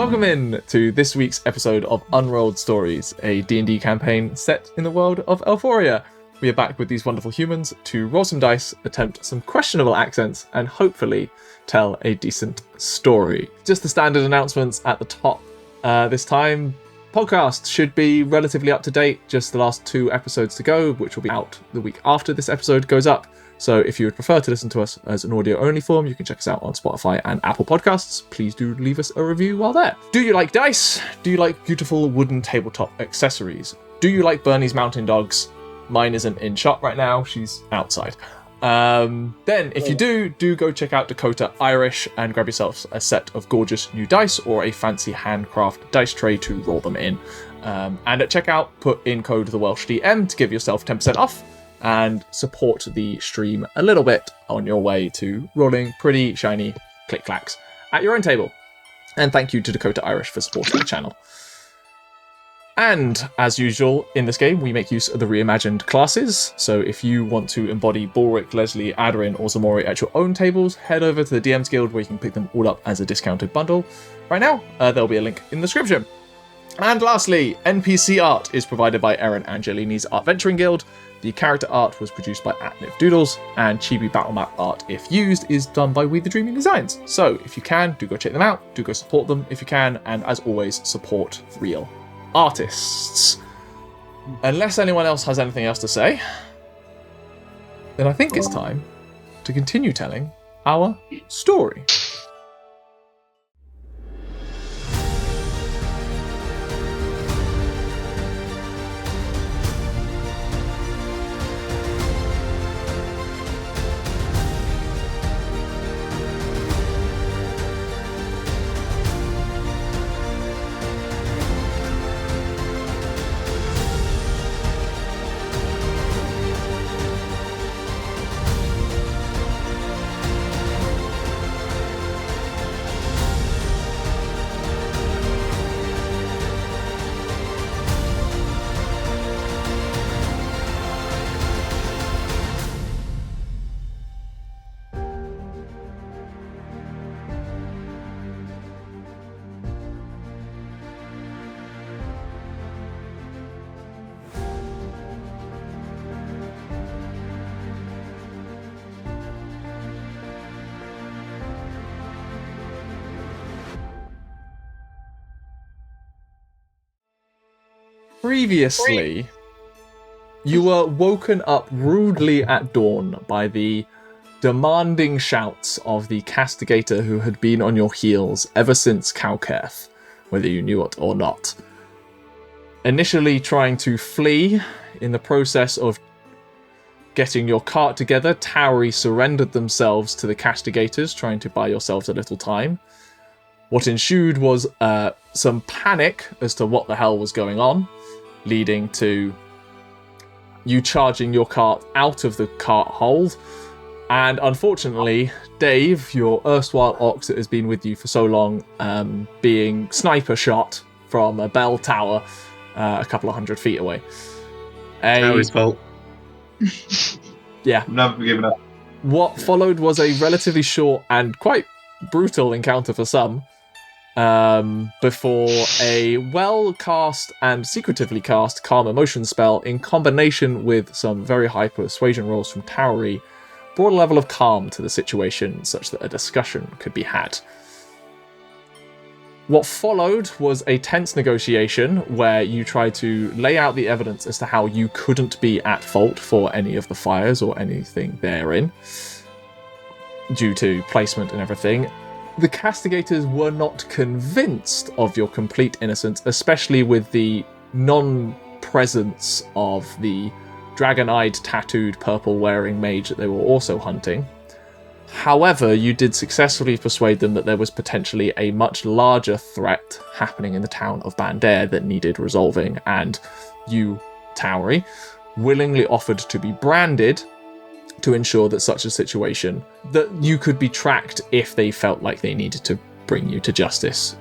Welcome in to this week's episode of Unrolled Stories, a D&D campaign set in the world of Elforia. We are back with these wonderful humans to roll some dice, attempt some questionable accents, and hopefully tell a decent story. Just the standard announcements at the top. This time, podcast should be relatively up to date, just the last 2 episodes to go, which will be out the week after this episode goes up. So if you would prefer to listen to us as an audio-only form, you can check us out on Spotify and Apple Podcasts. Please do leave us a review while there. Do you like dice? Do you like beautiful wooden tabletop accessories? Do you like Bernie's Mountain Dogs? Mine isn't in shot right now. She's outside. Then, if you do go check out Dakota Irish and grab yourself a set of gorgeous new dice or a fancy handcraft dice tray to roll them in. And at checkout, put in code TheWelshDM to give yourself 10% off. And support the stream a little bit on your way to rolling pretty shiny click-clacks at your own table. And thank you to Dakota Irish for supporting the channel. And, as usual, in this game, we make use of the Reimagined Classes. So if you want to embody Balrick, Lesley, Aderyn, or Ximori at your own tables, head over to the DM's Guild where you can pick them all up as a discounted bundle. Right now, there'll be a link in the description. And lastly, NPC Art is provided by Erin Angelini's Art Venturing Guild. The character art was produced by @NivDoodles, and Chibi battle map art, if used, is done by WeTheDreamingDesigns. So if you can, do go check them out, do go support them if you can, and as always, support real artists. Unless anyone else has anything else to say, then I think it's time to continue telling our story. Previously, you were woken up rudely at dawn by the demanding shouts of the castigator who had been on your heels ever since Calcath, whether you knew it or not. Initially trying to flee, in the process of getting your cart together, Tauri surrendered themselves to the castigators, trying to buy yourselves a little time. What ensued was some panic as to what the hell was going on, leading to you charging your cart out of the cart hold. And unfortunately, Dave, your erstwhile ox that has been with you for so long, being sniper shot from a bell tower a couple of 100 feet away. Tauri's fault. Yeah. I'm never giving up. What followed was a relatively short and quite brutal encounter for some, before a well-cast and secretively cast Calm Emotion spell, in combination with some very high persuasion rolls from Tauri, brought a level of calm to the situation such that a discussion could be had. What followed was a tense negotiation where you tried to lay out the evidence as to how you couldn't be at fault for any of the fires or anything therein, due to placement and everything. The castigators were not convinced of your complete innocence, especially with the non-presence of the dragon-eyed, tattooed, purple-wearing mage that they were also hunting. However, you did successfully persuade them that there was potentially a much larger threat happening in the town of Bandair that needed resolving, and you, Tauri, willingly offered to be branded to ensure that such a situation, that you could be tracked if they felt like they needed to bring you to justice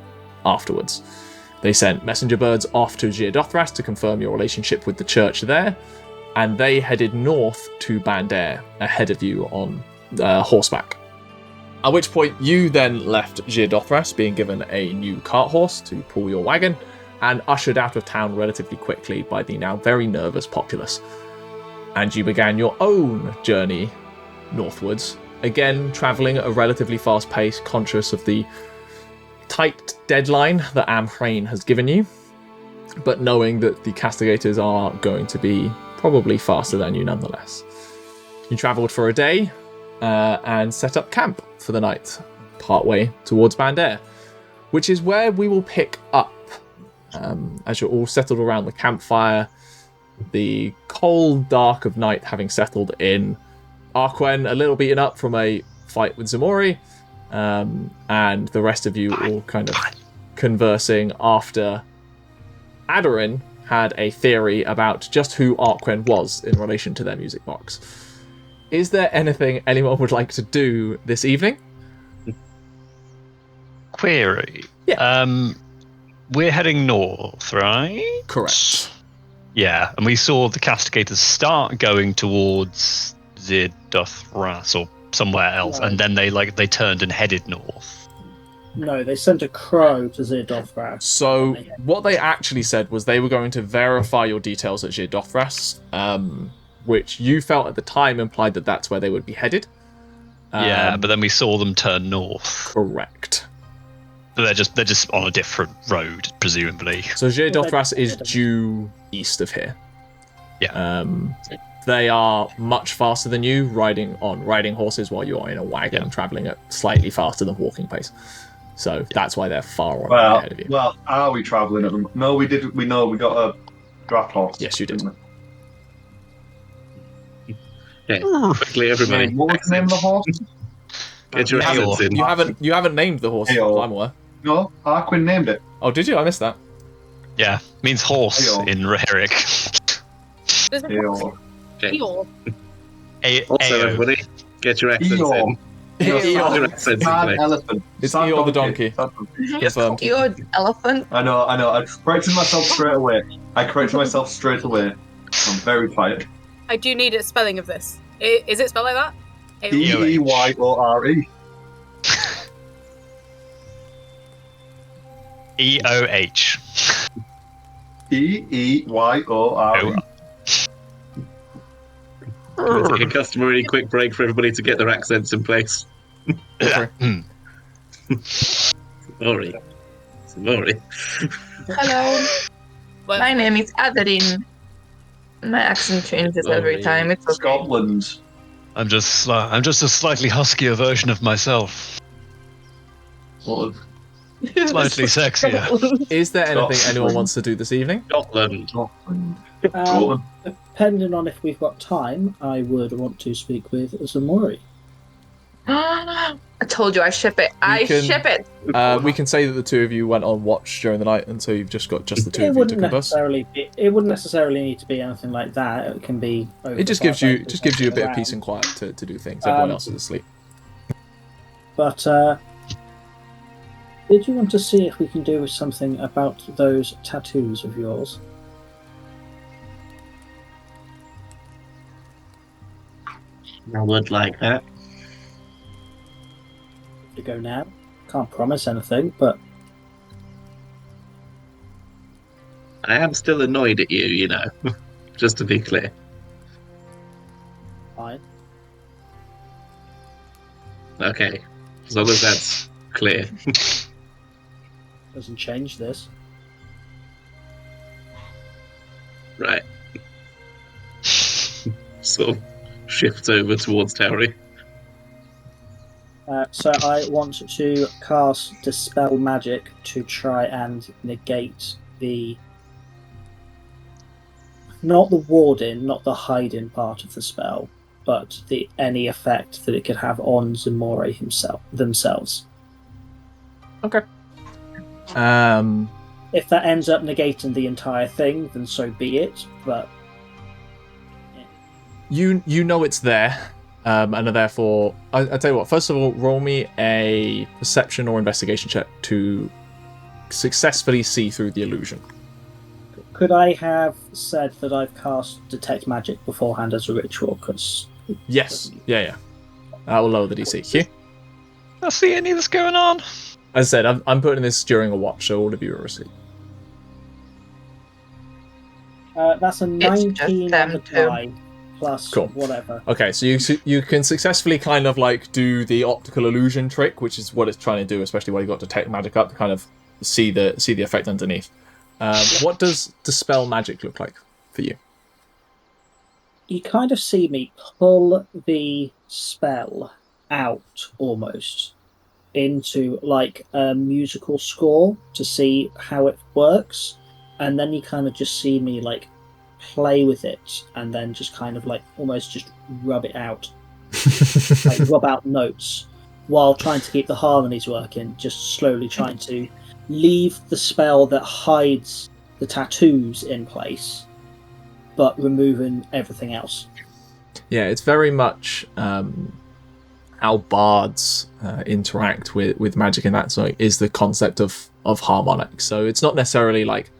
afterwards. They sent messenger birds off to Giadothras to confirm your relationship with the church there, and they headed north to Bandair ahead of you on horseback. At which point you then left Ximori, being given a new cart horse to pull your wagon, and ushered out of town relatively quickly by the now very nervous populace. And you began your own journey northwards, again travelling at a relatively fast pace, conscious of the tight deadline that Amhrain has given you, but knowing that the castigators are going to be probably faster than you nonetheless. You travelled for a day and set up camp for the night, partway towards Bandair, which is where we will pick up as you're all settled around the campfire, the cold dark of night having settled in. Arquen a little beaten up from a fight with Ximori, and the rest of you all kind of conversing after Aderyn had a theory about just who Arquen was in relation to their music box. Is there anything anyone would like to do this evening? Query. Yeah. We're heading north, right? Correct. Yeah, and we saw the castigators start going towards Ximori or somewhere else, and then they turned and headed north. No, they sent a crow to Ximori. So what they actually said was they were going to verify your details at Ximori, which you felt at the time implied that that's where they would be headed. Yeah, but then we saw them turn north. Correct. But they're just on a different road, presumably. So Ximori is due east of here. Yeah. They are much faster than you, riding horses while you are in a wagon, travelling at slightly faster than walking pace. So that's why they're far ahead of you. Well, are we travelling at them? No, we did. We know we got a draft horse. Yes, you did. Yeah, quickly, everybody. What was the name of the horse? Get your accents in. You haven't named the horse, as far as I'm aware. No, Arquen named it. Oh, did you? I missed that. Yeah, means horse in Reheric. Eeyore. Also, everybody, get your accents in. Sad elephant. It's Eeyore the donkey. Confirmed. Eeyore elephant. I know. I corrected myself straight away. I'm very tired. I do need a spelling of this. Is it spelled like that? Eeyore. EOH. Eeyore. We'll take a customary quick break for everybody to get their accents in place. Sorry. Hello. My name is Aderyn. My accent changes every time. It's okay. Scotland. I'm just a slightly huskier version of myself. Slightly sexier. Is there anything anyone wants to do this evening? Scotland. Depending on if we've got time, I would want to speak with Ximori. I told you I ship it. Ship it. We can say that the two of you went on watch during the night, and so you've just got just the two of you to converse. It wouldn't necessarily need to be anything like that. It can be. It just gives you a bit of peace and quiet to do things. Everyone else is asleep. But did you want to see if we can do something about those tattoos of yours? I would like that. To go now. Can't promise anything, but I am still annoyed at you, just to be clear. fine. Okay, as long as that's clear. Doesn't change this. Right. Sort of shifts over towards Tauri. So I want to cast Dispel Magic to try and negate the... not the warding, not the hiding part of the spell, but any effect that it could have on Ximori themselves. Okay. If that ends up negating the entire thing, then so be it, but... You know it's there, and are therefore... I'll tell you what, first of all, roll me a perception or investigation check to successfully see through the illusion. Could I have said that I've cast Detect Magic beforehand as a ritual? Cause Yes. Yeah. That will lower the DC. Hugh? I see any of this going on. As I said, I'm putting this during a watch, so all of you will receive. That's a 19 on them the two. die, plus Cool. whatever. Okay, so you can successfully kind of like do the optical illusion trick, which is what it's trying to do, especially while you got detect magic up to kind of see the effect underneath. What does dispel magic look like for you? You kind of see me pull the spell out almost into like a musical score to see how it works, and then you kind of just see me like play with it and then just kind of like almost just rub it out, like rub out notes while trying to keep the harmonies working, just slowly trying to leave the spell that hides the tattoos in place but removing everything else. Yeah, it's very much how bards interact with magic in that sort is the concept of harmonics. So it's not necessarily like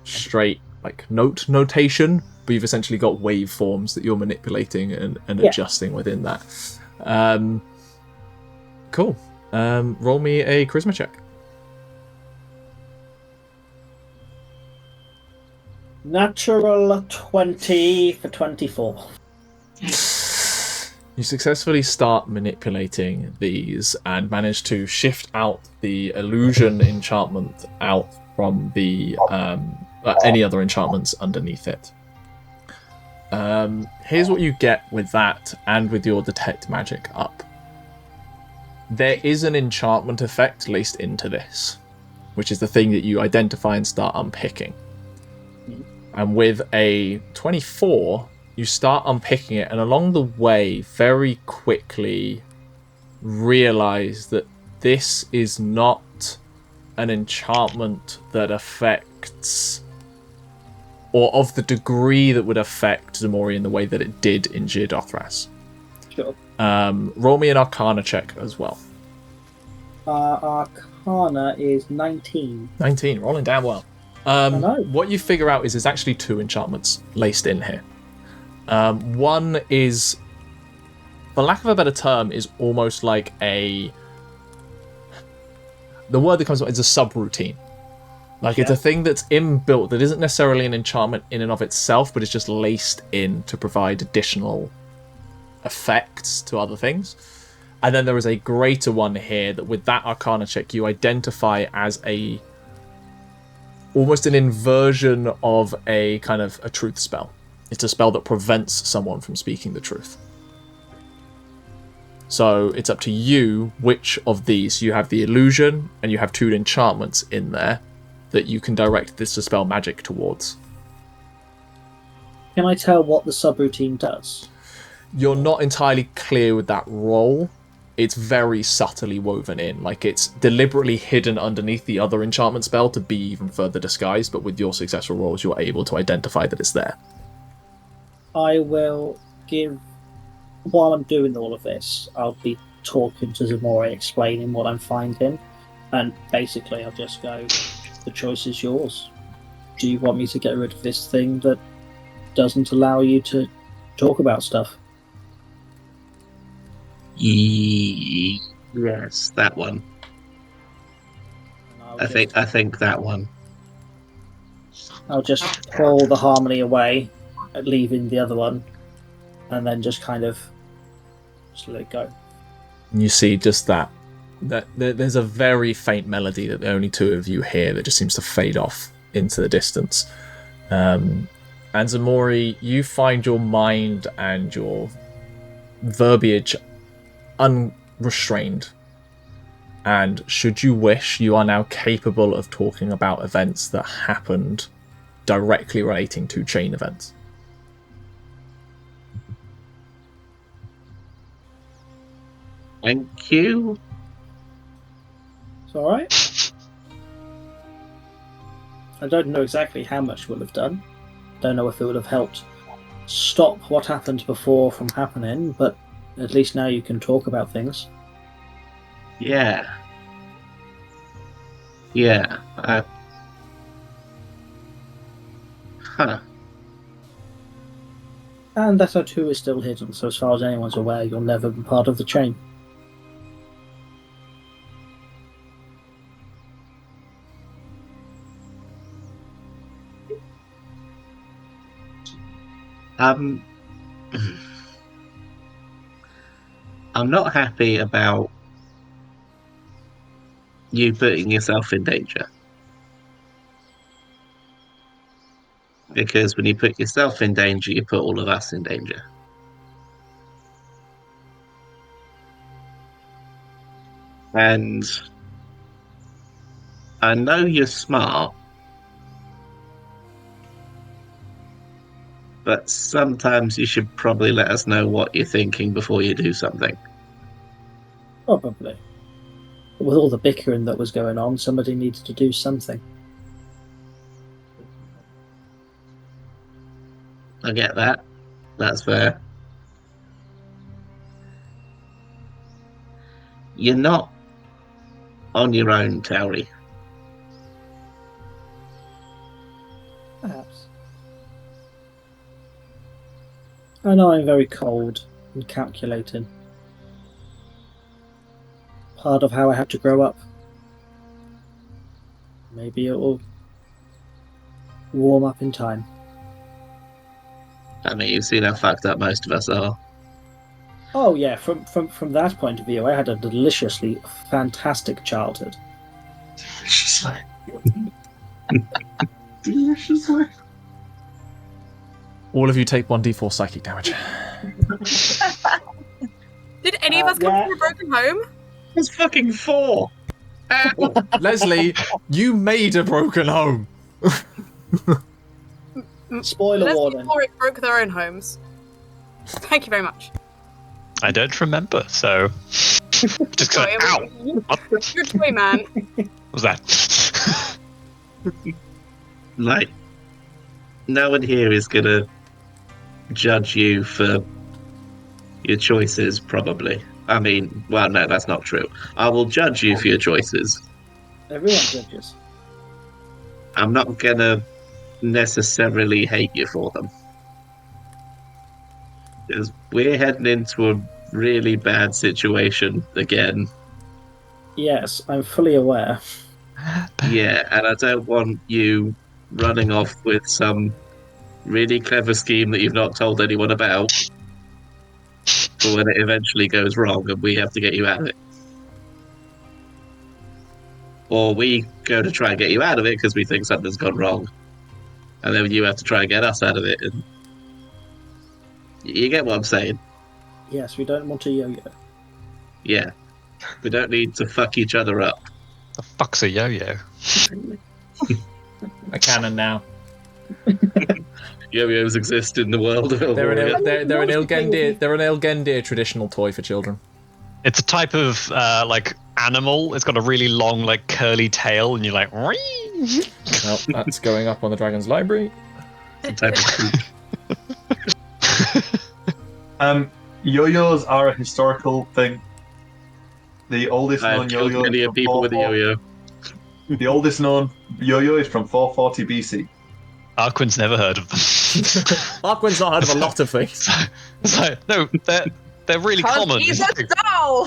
straight like notation, but you've essentially got waveforms that you're manipulating and adjusting within that. Cool. Roll me a charisma check. Natural 20 for 24. You successfully start manipulating these and manage to shift out the illusion enchantment out from the any other enchantments underneath it. Here's what you get with that and with your detect magic up. There is an enchantment effect laced into this, which is the thing that you identify and start unpicking. And with a 24, you start unpicking it, and along the way, very quickly realize that this is not an enchantment that affects, or of the degree that would affect Ximori in the way that it did in Dothras. Sure. Roll me an Arcana check as well. Arcana is 19. 19, rolling down well. What you figure out is there's actually two enchantments laced in here. One is, for lack of a better term, is almost like the word that comes up is a subroutine. Like it's a thing that's inbuilt that isn't necessarily an enchantment in and of itself, but it's just laced in to provide additional effects to other things. And then there is a greater one here that with that Arcana check you identify as almost an inversion of a kind of a truth spell. It's a spell that prevents someone from speaking the truth. So it's up to you which of these. You have the illusion and you have two enchantments in there that you can direct this dispel magic towards. Can I tell what the subroutine does? You're not entirely clear with that role. It's very subtly woven in. Like it's deliberately hidden underneath the other enchantment spell to be even further disguised, but with your successful rolls you're able to identify that it's there. I will give, while I'm doing all of this, I'll be talking to Ximori, explaining what I'm finding, and basically I'll just go, the choice is yours. Do you want me to get rid of this thing that doesn't allow you to talk about stuff? Yes, that one. I think that one. I'll just pull the harmony away, leaving the other one, and then just kind of just let it go. And you see just that there's a very faint melody that the only two of you hear that just seems to fade off into the distance. And Ximori, you find your mind and your verbiage unrestrained, and should you wish, you are now capable of talking about events that happened directly relating to chain events. Thank you. It's alright. I don't know exactly how much it would have done. Don't know if it would have helped stop what happened before from happening, but at least now you can talk about things. Yeah. Huh. And that tattoo is still hidden, so as far as anyone's aware, you'll never be part of the chain. I'm not happy about you putting yourself in danger. Because when you put yourself in danger, you put all of us in danger. And I know you're smart, but sometimes you should probably let us know what you're thinking before you do something. Probably. With all the bickering that was going on, somebody needed to do something. I get that. That's fair. You're not on your own, Tauri. Perhaps. I know I'm very cold and calculating. Part of how I had to grow up. Maybe it will warm up in time. I mean, you've seen how fucked up most of us are. Oh yeah, from that point of view, I had a deliciously fantastic childhood. Deliciously. Deliciously. All of you take 1d4 psychic damage. Did any of us come from a broken home? It's fucking 4. Lesley, you made a broken home. Spoiler Lesley warning. and Balrick broke their own homes. Thank you very much. I don't remember, so just Sorry, going, ow! What You're a toy man. was that? Like, no one here is gonna judge you for your choices, probably. I mean, well, no, that's not true. I will judge you for your choices. Everyone judges. I'm not gonna necessarily hate you for them. Because we're heading into a really bad situation again. Yes, I'm fully aware. Yeah, and I don't want you running off with some really clever scheme that you've not told anyone about for when it eventually goes wrong and we have to get you out of it. Or we go to try and get you out of it because we think something's gone wrong. And then you have to try and get us out of it. And you get what I'm saying? Yes, we don't want a yo-yo. Yeah. We don't need to fuck each other up. The fuck's a yo-yo? A cannon now. Yo-yos exist in the world of They're Elvoria. an Elgendir traditional toy for children. It's a type of like animal. It's got a really long, like curly tail, and you're like, Well, that's going up on the Dragon's Library. Type of creature. Yo-yos are a historical thing. The oldest known I've killed yo-yo. many is of from people with a 440 yo-yo. The oldest known yo-yo is from 440 BC. Arquen's never heard of them. Arquen's not heard of a lot of things. It's like, no, they're really common. He's a doll!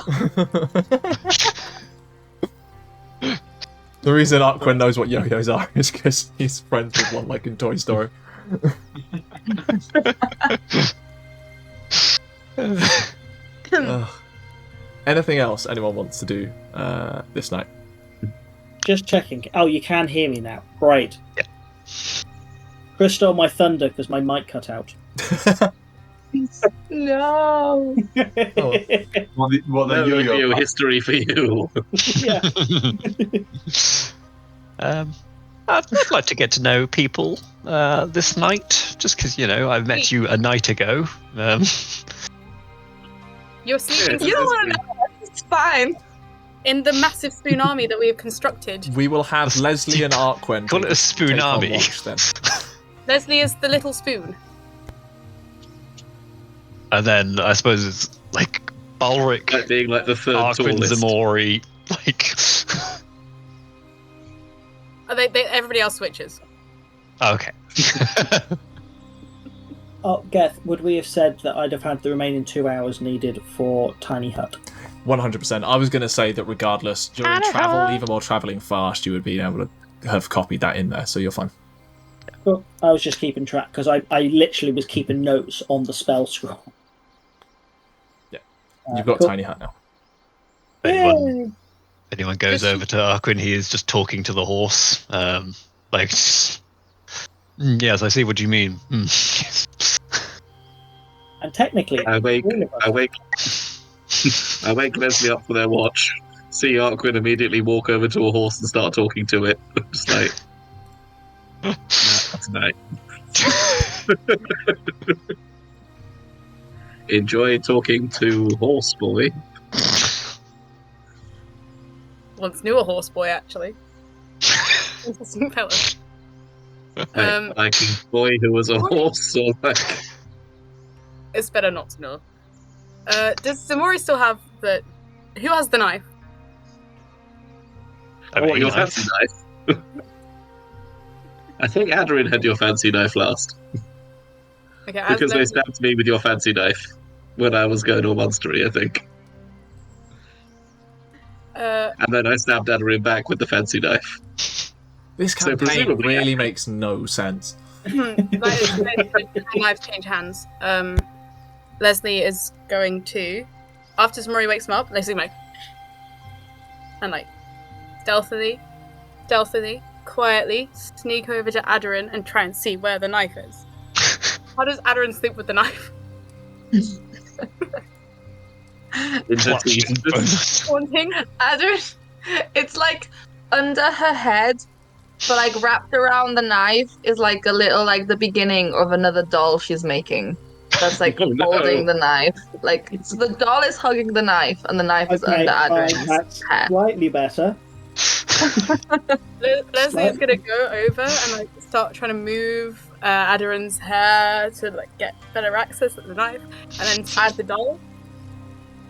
The reason Arquen knows what yo-yos are is because he's friends with one, like in Toy Story. Anything else anyone wants to do this night? Just checking. Oh, you can hear me now. Great. Yeah. Chris stole my thunder because my mic cut out. No! What the No yo-yo? yo-yo history for you. Yeah. I'd like to get to know people this night, just because, you know, I met you a night ago. You're sleeping You don't want to know. It's fine. in the massive spoon army that we have constructed. We will have Lesley and Arquen. Call it a spoon take on army. watch, then. Lesley is the little spoon. And then I suppose it's like Balrick, Like being like the third Arquen, tallest. Ximori, like. Everybody else switches. Okay. Oh, Geth, would we have said that I'd have had the remaining 2 hours needed for Tiny Hut? 100%. I was going to say that regardless, during travel, even while travelling fast, you would be able to have copied that in there, so you're fine. But I was just keeping track because I literally was keeping notes on the spell scroll. Yeah, you've got cool. tiny hat now. Anyone goes over to Arquen, he is just talking to the horse. Yes, I see what you mean. Yes. And technically, I wake Lesley up for their watch. See Arquen immediately walk over to a horse and start talking to it. Just like, that's nice. Enjoy talking to horse boy. Once knew a horse boy, actually. Interesting fellow. Like a boy who was a horse, or like... It's better not to know. Does Ximori still have the... Who has the knife? Your fancy knife. I think Aderyn had your fancy knife last. Okay, Because they stabbed me with your fancy knife when I was going all monstery, I think. And then I stabbed Aderyn back with the fancy knife. This campaign really makes no sense. Knives change hands. Lesley is going to, after Ximori wakes him up, Lesley stealthily, quietly sneak over to Aderyn and try and see where the knife is. How does Aderyn sleep with the knife? Haunting Aderyn. It's like under her head, but like wrapped around the knife is like a little like the beginning of another doll she's making. That's like holding the knife. Like so the doll is hugging the knife, and the knife is under Aderyn's head. Slightly better. Lesley is gonna go over and like start trying to move Aderyn's hair to like get better access at the knife, and then add the doll.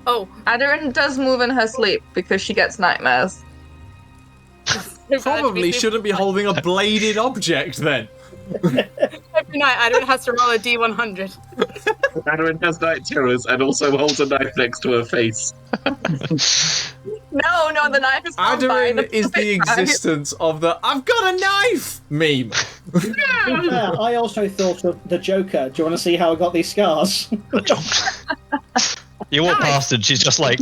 Oh, Aderyn does move in her sleep because she gets nightmares. Probably shouldn't be holding a bladed object then. Every night, Aderyn has to roll a D100. Aderyn has night terrors and also holds a knife next to her face. No, the knife is Aderyn is the existence of the "I've got a knife" meme. Yeah, I also thought of the Joker. Do you want to see how I got these scars? You walk past and she's just like...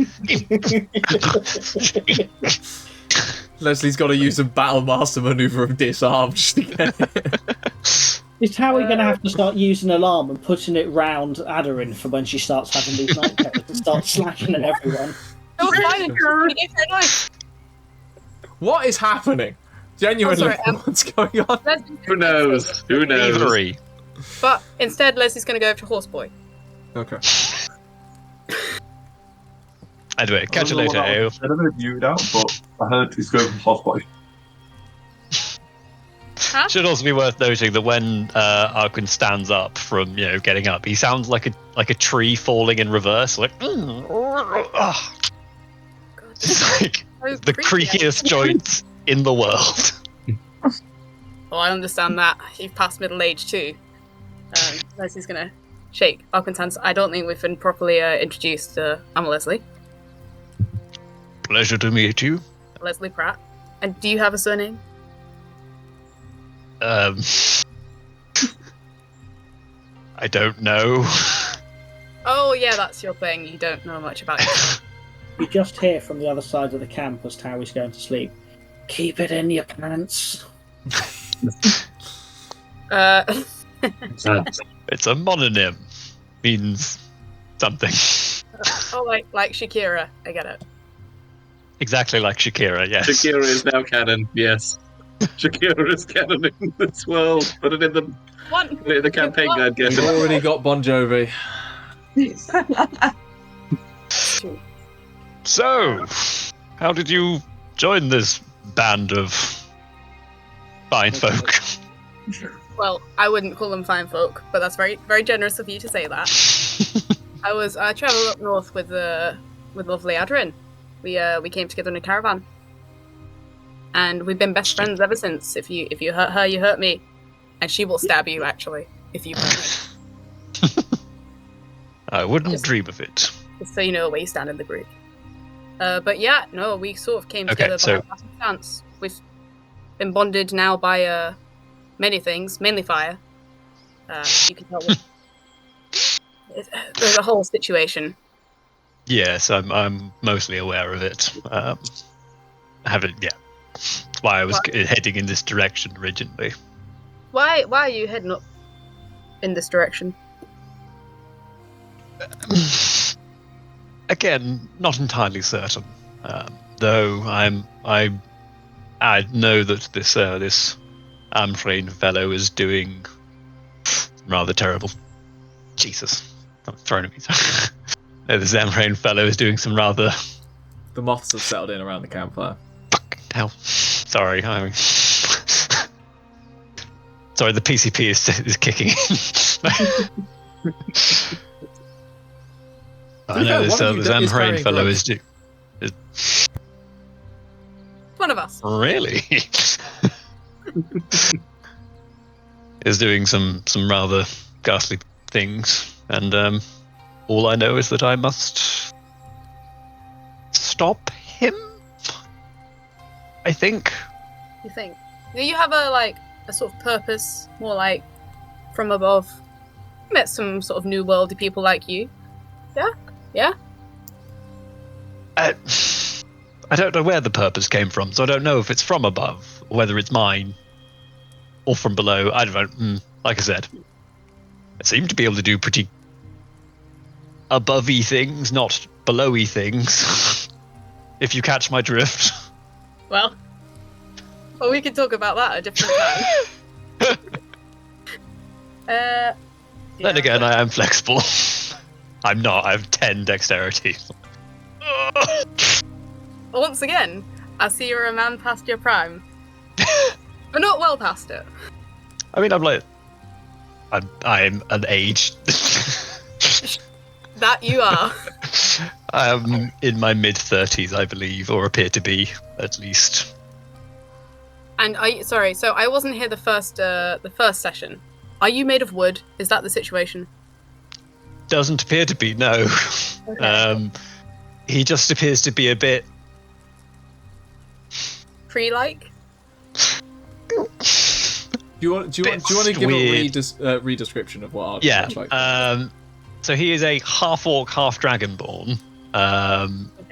Leslie's got to use a battle master maneuver of disarm just to get it. Is Tauri going to have to start using alarm and putting it round Aderyn for when she starts having these night terrors and start slashing at everyone? What is happening? Genuinely, what's going on? Who knows? Thievery. But instead, Leslie's going to go over to Horseboy. Okay. Anyway, catch you later, AO. I don't know if you out, but I heard it's going from Horseboy. Huh? Should also be worth noting that when Arquen stands up from getting up, he sounds like a tree falling in reverse, like it's like the creakiest joints in the world. Well, I understand that. You've passed middle age too. Leslie's gonna shake Arquen's hands. I don't think we've been properly introduced. I'm Lesley. Pleasure to meet you. Lesley Pratt. And do you have a surname? I don't know. Oh yeah, that's your thing. You don't know much about it. You just hear from the other side of the camp as Tauri's going to sleep. Keep it in your pants. It's a mononym. Means something. Oh, like Shakira. I get it. Exactly like Shakira, yes. Shakira is now canon, yes. Shakira is canon in this world. Put it in the campaign guide. We've already got Bon Jovi. So, how did you join this band of fine folk? Well, I wouldn't call them fine folk, but that's very, very generous of you to say that. I travelled up north with lovely Aderyn. We came together in a caravan, and we've been best friends ever since. If you hurt her, you hurt me, and she will stab you actually if you hurt me. I wouldn't dream of it. Just so you know where you stand in the group. But yeah, no, we sort of came together by circumstance. We've been bonded now by many things, mainly fire. You can tell there's a whole situation. Yes, I'm mostly aware of it. That's why I was heading in this direction originally. Why are you heading up in this direction? Again, not entirely certain. Though I know that this Amfrain fellow is doing rather terrible. Jesus, I'm throwing at me. This Amfrain fellow is doing some rather. The moths have settled in around the campfire. Fucking hell. Sorry, sorry, the PCP is kicking in. I know this Amfrain fellow is one of us. Really? Is doing some rather ghastly things, and all I know is that I must stop him. I think. You think? Do you have a sort of purpose, more like from above? Met some sort of new worldy people like you. Yeah. I don't know where the purpose came from, so I don't know if it's from above, or whether it's mine, or from below. I don't know. Like I said, I seem to be able to do pretty above-y things, not below-y things. If you catch my drift. Well, we can talk about that at a different time. Then again, I am flexible. I'm not. I have 10 dexterity. Once again, I see you're a man past your prime. But not well past it. I mean, I'm an age. That you are. I'm in my mid-30s, I believe, or appear to be, at least. And sorry, so I wasn't here the first session. Are you made of wood? Is that the situation? Doesn't appear to be, no. Okay. He just appears to be a bit... Tree-like? Do you want to give a re-description of what Arquen looks like? So he is a half-orc, half-dragonborn.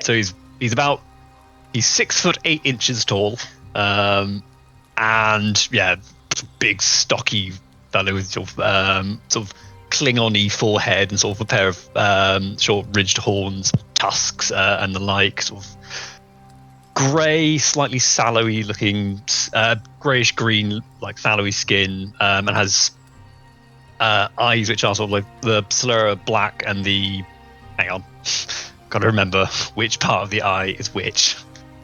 So he's 6'8" tall. And yeah, big stocky fellow with sort of Klingon-y forehead and sort of a pair of short ridged horns, tusks, and the like. Sort of grey, slightly sallowy looking, greyish green, like sallowy skin, and has eyes which are sort of like the slur black and the. Hang on, gotta remember which part of the eye is which.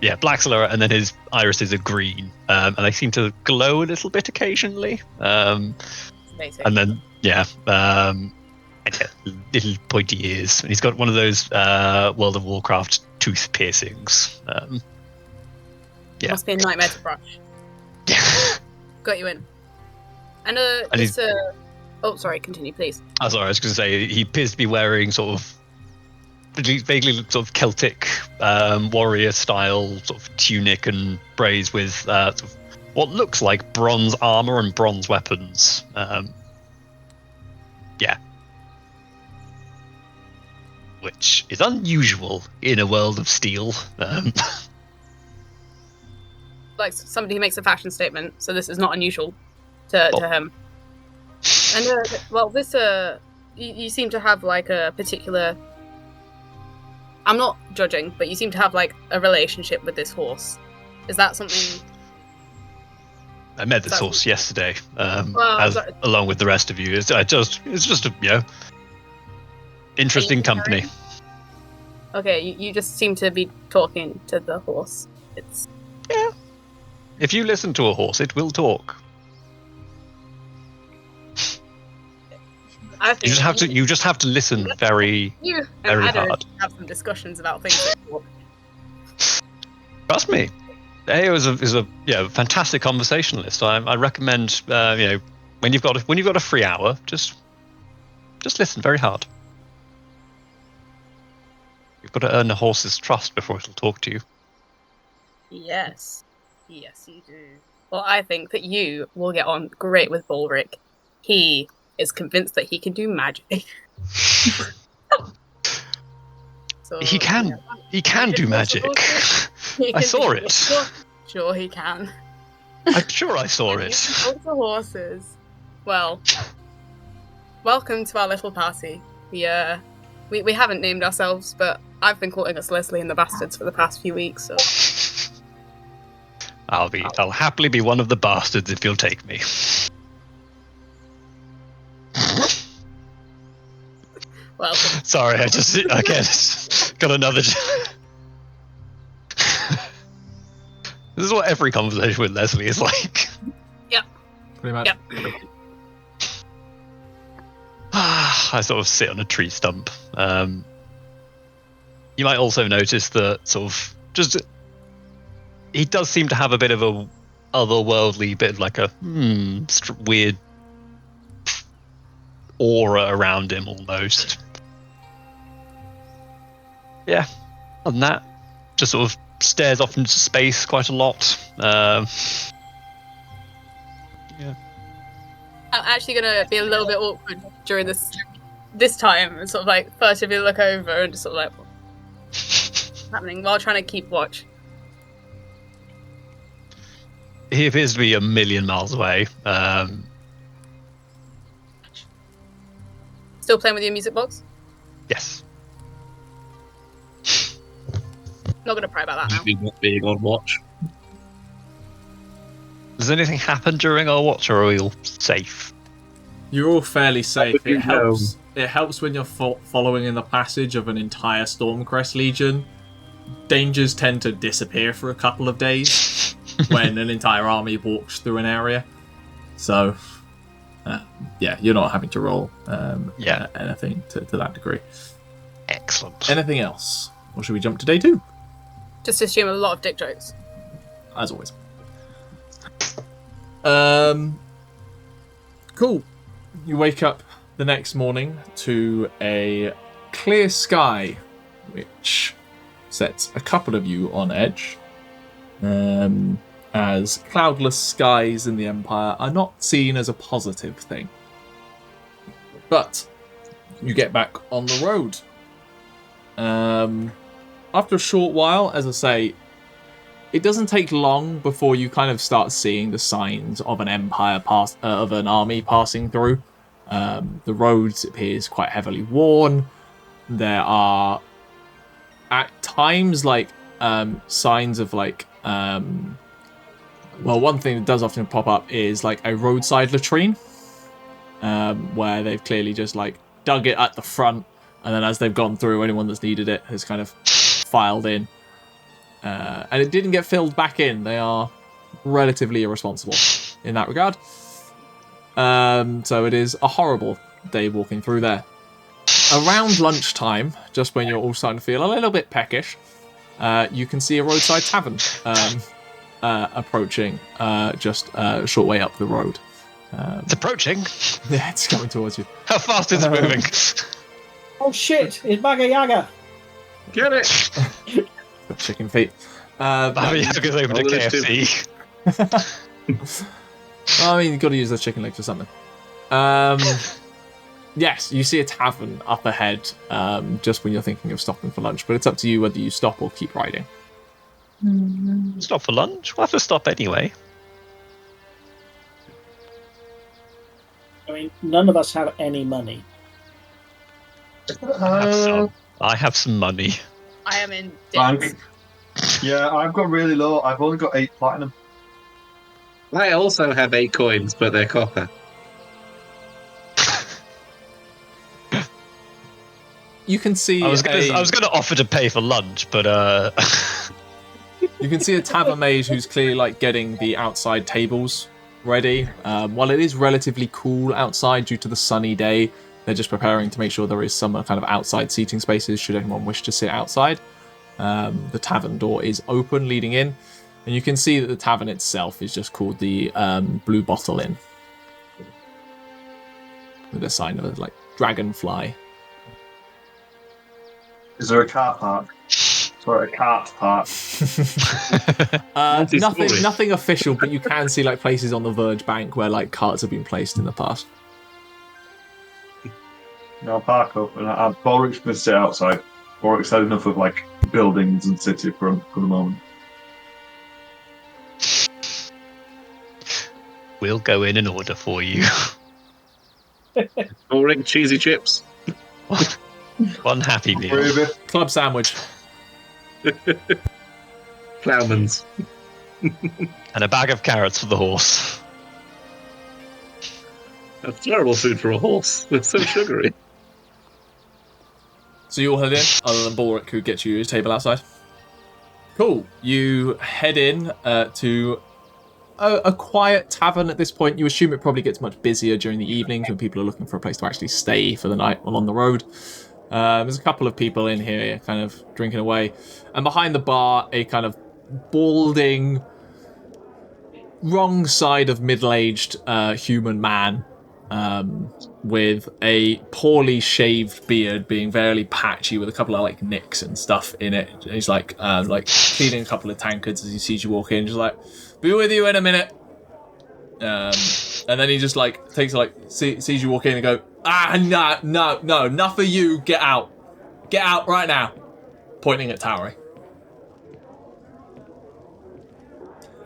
Yeah, black slur, and then his irises are green, and they seem to glow a little bit occasionally. Amazing. And then and little pointy ears, and he's got one of those World of Warcraft tooth piercings. Must be a nightmare to brush. Got you in. And he's... oh, sorry, continue, please. Oh, sorry, I was going to say he appears to be wearing sort of vaguely sort of Celtic warrior style sort of tunic and braids with sort of what looks like bronze armor and bronze weapons. Which is unusual in a world of steel. Like somebody who makes a fashion statement, so this is not unusual to him. And this you seem to have like a particular. I'm not judging, but you seem to have like a relationship with this horse. Is that something? I met this horse yesterday, well, along with the rest of you. It's just a interesting company. Okay, you just seem to be talking to the horse. Yeah. If you listen to a horse, it will talk. You just have to listen very hard. Have some discussions about things. Trust me, Ayo is a fantastic conversationalist. I recommend when you've got a free hour, just listen very hard. You've got to earn the horse's trust before it'll talk to you. Yes, you do. Well, I think that you will get on great with Balrick. He is convinced that he can do magic. So, He can. yeah. He can do magic. I saw it. Sure, he can. I'm sure I saw it. Lots of horses. Well, welcome to our little party. We haven't named ourselves, but I've been calling us Lesley and the Bastards for the past few weeks. So I'll happily be one of the bastards if you'll take me. welcome. Sorry, I just got another. This is what every conversation with Lesley is like. Pretty much. Yep. I sort of sit on a tree stump. You might also notice that sort of he does seem to have a bit of a otherworldly, bit of like a weird aura around him almost. Yeah. Other than that, just sort of stares off into space quite a lot. Yeah. I'm actually gonna be a little bit awkward during this time, and sort of like first if you look over and just sort of like what's happening while trying to keep watch. He appears to be a million miles away. Still playing with your music box? Yes. Not gonna pry about that now. Maybe not being on watch. Does anything happen during our watch, or are we all safe? You're all fairly safe. you It helps. It helps when you're following in the passage of an entire Stormcrest Legion. Dangers tend to disappear for a couple of days when an entire army walks through an area. So, yeah, you're not having to roll anything to that degree. Excellent. Anything else? Or should we jump to day 2? Just assume a lot of dick jokes. As always. Cool. You wake up the next morning to a clear sky, which sets a couple of you on edge, as cloudless skies in the Empire are not seen as a positive thing. But you get back on the road. After a short while, as I say, it doesn't take long before you kind of start seeing the signs of an of an army passing through. The road appears quite heavily worn. There are at times like signs of like one thing that does often pop up is like a roadside latrine, where they've clearly just like dug it at the front, and then as they've gone through, anyone that's needed it has kind of filed in. And it didn't get filled back in. They are relatively irresponsible in that regard. So it is a horrible day walking through there. Around lunchtime, just when you're all starting to feel a little bit peckish, you can see a roadside tavern approaching just a short way up the road. It's approaching? Yeah, it's coming towards you. How fast is it moving? Oh shit! It's Baba Yaga! Get it! Got chicken feet. Baba Yaga's opened a KFC. I mean, you've got to use the chicken legs or something. Yes, you see a tavern up ahead just when you're thinking of stopping for lunch, but it's up to you whether you stop or keep riding. Stop for lunch? We'll have to stop anyway. I mean, none of us have any money. I have some money. I am in debt. Yeah, I've got really low. I've only got 8 platinum. I also have 8 coins, but they're copper. You can see. I was going to offer to pay for lunch, but you can see a tavern maid who's clearly like getting the outside tables ready. While it is relatively cool outside due to the sunny day, they're just preparing to make sure there is some kind of outside seating spaces should anyone wish to sit outside. The tavern door is open leading in, and you can see that the tavern itself is just called the Blue Bottle Inn, with a sign of like dragonfly. Is there a car park? Sorry, a cart part. Nothing official, but you can see like places on the Verge Bank where like carts have been placed in the past. I'll park up, and Balrick's going to sit outside. Balrick's had enough of like buildings and city for the moment. We'll go in order for you. Balrick, cheesy chips. One happy meal. Gravy. Club sandwich. Ploughman's. And a bag of carrots for the horse. That's terrible food for a horse. It's so sugary. So you all head in, other than Balrick, who gets you a table outside. Cool. You head in to a quiet tavern at this point. You assume it probably gets much busier during the evenings when people are looking for a place to actually stay for the night while on the road. There's a couple of people in here kind of drinking away. And behind the bar, a kind of balding, wrong side of middle-aged human man with a poorly shaved beard being very patchy with a couple of like nicks and stuff in it. And he's like cleaning a couple of tankards as he sees you walk in, just like, be with you in a minute. And then he just like takes sees you walk in and go, no, enough of you, get out right now, pointing at Tauri.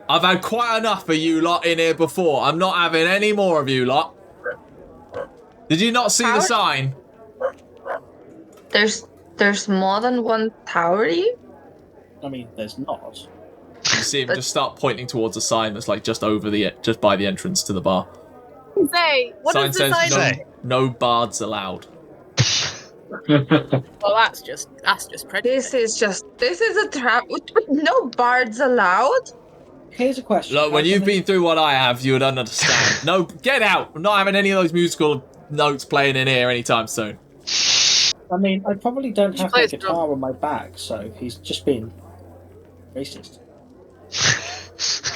I've had quite enough of you lot in here before. I'm not having any more of you lot. Did you not see the sign? There's more than one Tauri? I mean, there's not. You see him just start pointing towards a sign that's like just by the entrance to the bar. Say, what Sign does the sign says say? no bards allowed. Well, that's just prejudice. This is a trap. No bards allowed. Here's a question. Look, when you've been through what I have, you would understand. No, get out! I'm not having any of those musical notes playing in here anytime soon. I mean, I probably don't have my plays guitar drum. on my back, so he's just been racist.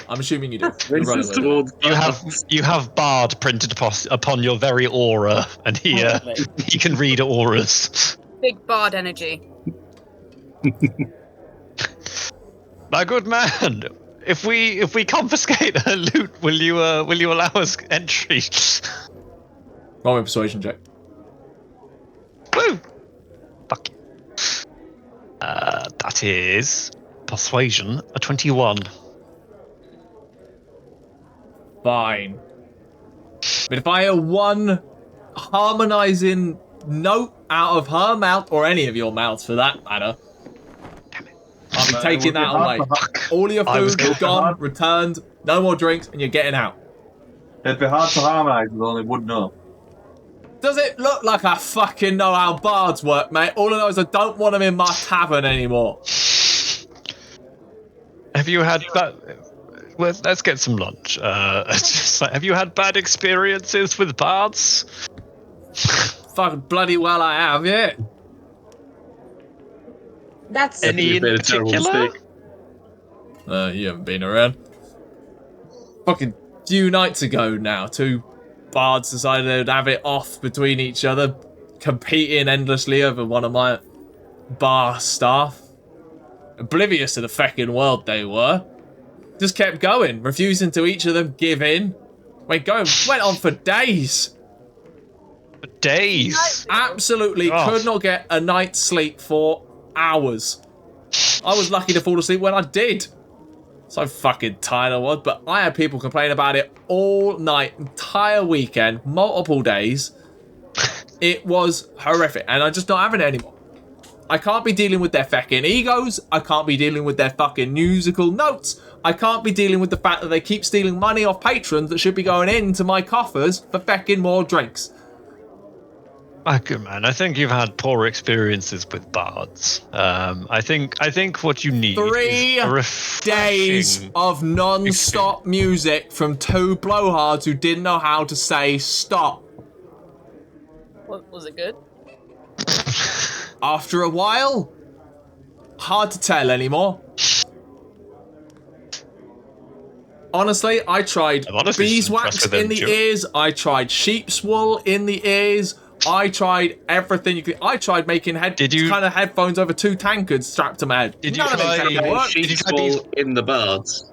I'm assuming you do. You're running with it. Towards You have Bard printed upon your very aura, and he can read auras. Big bard energy. My good man, if we confiscate her loot, will you allow us entry? Roll me a persuasion check. Woo! Fuck you. That is persuasion, a 21. Fine. But if I hear one harmonizing note out of her mouth, or any of your mouths for that matter, I'll be taking that away. All of your food is gone, returned, no more drinks, and you're getting out. It'd be hard to harmonise with only one note. Does it look like I fucking know how bards work, mate? All I know is I don't want them in my tavern anymore. Have you had well, let's get some lunch. Have you had bad experiences with bards? Fucking bloody well I have, yeah. That's Any in made a terrible particular? mistake. You haven't been around. Fucking few nights ago now, two bards decided they'd have it off between each other, competing endlessly over one of my bar staff. Oblivious to the feckin' world they were. Just kept going, refusing to each of them give in. Went on for days. For days. Absolutely could not get a night's sleep for hours. I was lucky to fall asleep when I did. So fucking tired I was, but I had people complain about it all night, entire weekend, multiple days. It was horrific, and I'm just not having it anymore. I can't be dealing with their fucking egos. I can't be dealing with their fucking musical notes. I can't be dealing with the fact that they keep stealing money off patrons that should be going into my coffers for fucking more drinks. Oh, good man. I think you've had poor experiences with bards. I think what you need 3 is a refreshing days of non-stop music from two blowhards who didn't know how to say stop. Was it good? After a while, hard to tell anymore. Honestly, I tried I'm honestly just beeswax impressed with in the them, ears, I tried sheep's wool in the ears, I tried everything you could. I tried making kind of headphones over 2 tankards strapped to my head. Did you None of it try- fucking worked. Did you try Sheep's wool in the bards.